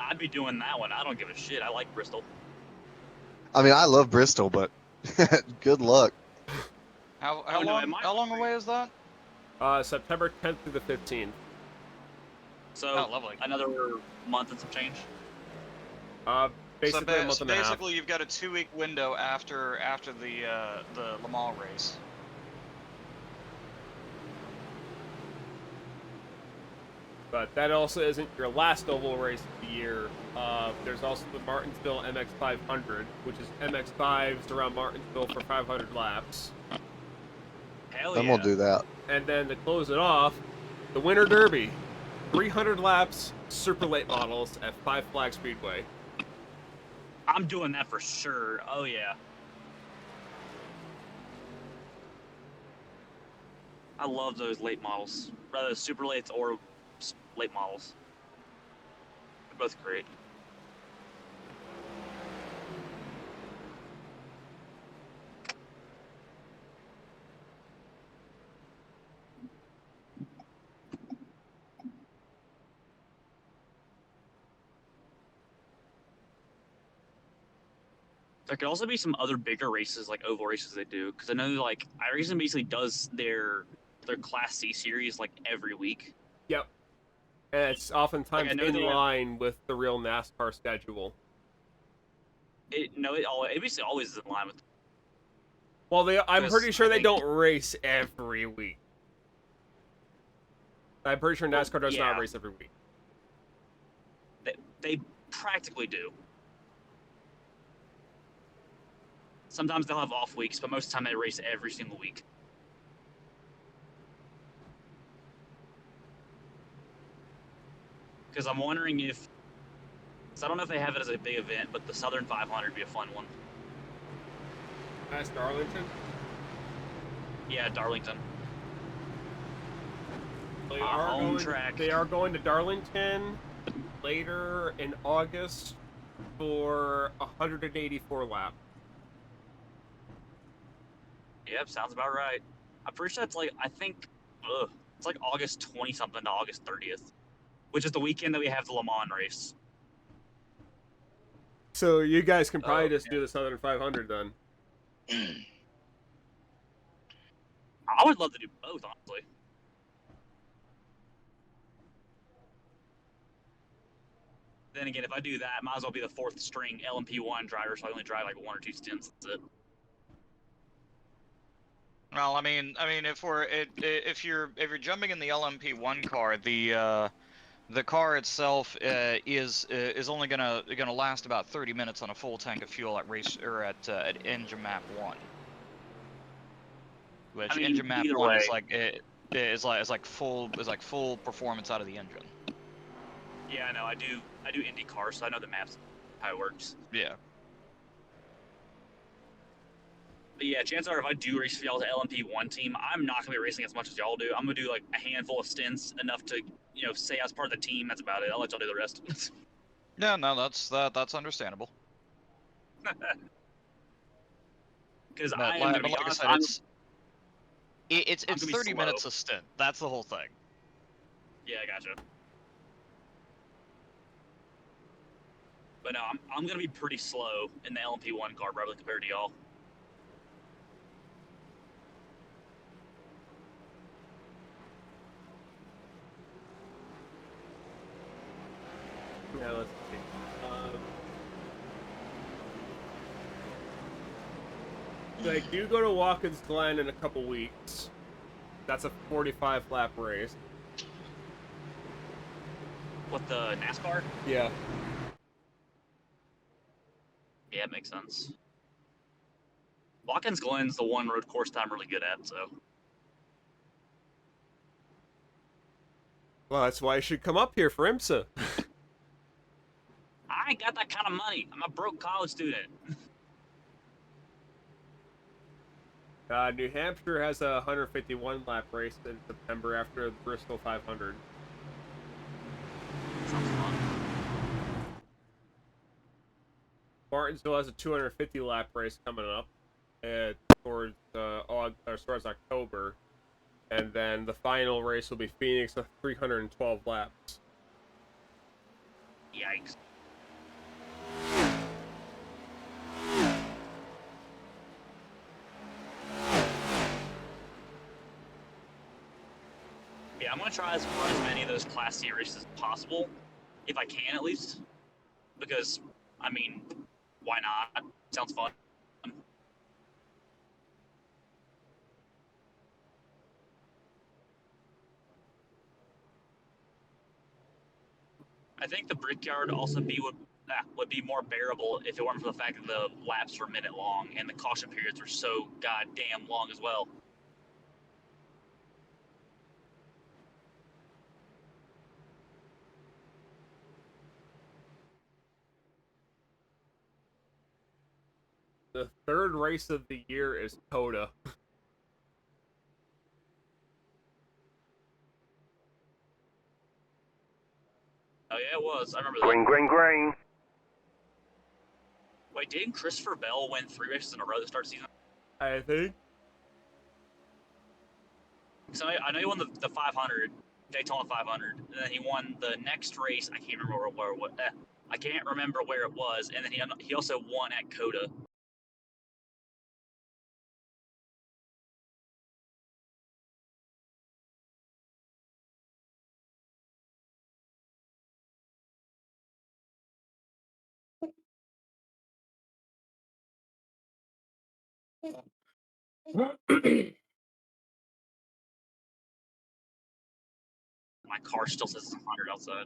I'd be doing that one. I don't give a shit. I like Bristol. I mean, I love Bristol, but good luck. How Oh, no, it how long might- away is that? September 10th through the 15th. So Oh, lovely. another month and some change. Basically a month and a half. Basically, you've got a 2-week window after the Le Mans race. But that also isn't your last oval race of the year. There's also the Martinsville MX500, which is MX5s around Martinsville for 500 laps. Hell I'm yeah. going to do that. And then to close it off, the Winter Derby, 300 laps, super late models at Five Flag Speedway. I'm doing that for sure. Oh yeah. I love those late models, whether super lates or late models. both great. There could also be some other bigger races, like oval races, they do. Because I know, like, iRacing basically does their Class C series like every week. Yep. And it's oftentimes Like, I know in they have- line with the real NASCAR schedule. It basically always is in line with. Well, I'm Because pretty sure I they think- don't race every week. I'm pretty sure NASCAR does not yeah. race every week. They practically do. Sometimes they'll have off weeks, but most of the time they race every single week. Because I'm wondering if... So I don't know if they have it as a big event, but the Southern 500 would be a fun one. That's Darlington? Yeah, Darlington. They Our are home going, track. They are going to Darlington later in August for 184 laps. Yep, sounds about right. I'm pretty sure it's like, I think, it's like August 20-something to August 30th, which is the weekend that we have the Le Mans race. So you guys can probably Oh, just yeah. do the Southern 500 then. I would love to do both, honestly. Then again, if I do that, I might as well be the fourth string LMP1 driver, so I only drive like 1 or 2 stints. That's it. Well, I mean, if you're jumping in the LMP1 car, the car itself is only gonna last about 30 minutes on a full tank of fuel at race or at engine map 1. Which I mean, engine map either 1 way. is like full performance out of the engine. Yeah, I know. I do IndyCar, so I know the maps, how it works. Yeah. But yeah, chances are if I do race for y'all's LMP1 team, I'm not gonna be racing as much as y'all do. I'm gonna do like a handful of stints, enough to say I was part of the team. That's about it. I'll let y'all do the rest. Yeah, no, that's understandable. Because But I am gonna be like honest, I said, it's I'm gonna be 30 slow. minutes a stint. That's the whole thing. Yeah, I gotcha. But no, I'm gonna be pretty slow in the LMP1 car, probably compared to y'all. Yeah, let's see. So I do go to Watkins Glen in a couple weeks. That's a 45 lap race. What, the NASCAR? Yeah. Yeah, it makes sense. Watkins Glen's the one road course that I'm really good at, so. Well, that's why I should come up here for IMSA. I ain't got that kind of money. I'm a broke college student. New Hampshire has a 151 lap race in September after the Bristol 500. Sounds fun. Martinsville has a 250 lap race coming up towards October, and then the final race will be Phoenix with 312 laps. Yikes. Yeah, I'm gonna try to run as many of those Class C races as possible, if I can at least. Because, I mean, why not? Sounds fun. I think the Brickyard also would be more bearable if it weren't for the fact that the laps were a minute long and the caution periods were so goddamn long as well. The third race of the year is Coda. Oh yeah, it was. I remember Green, that. green, green. Wait, didn't Christopher Bell win 3 races in a row to start the season? I think. So I know he won the 500, Daytona 500, and then he won the next race. I can't remember I can't remember where it was, and then he also won at Coda. My car still says it's 100 outside.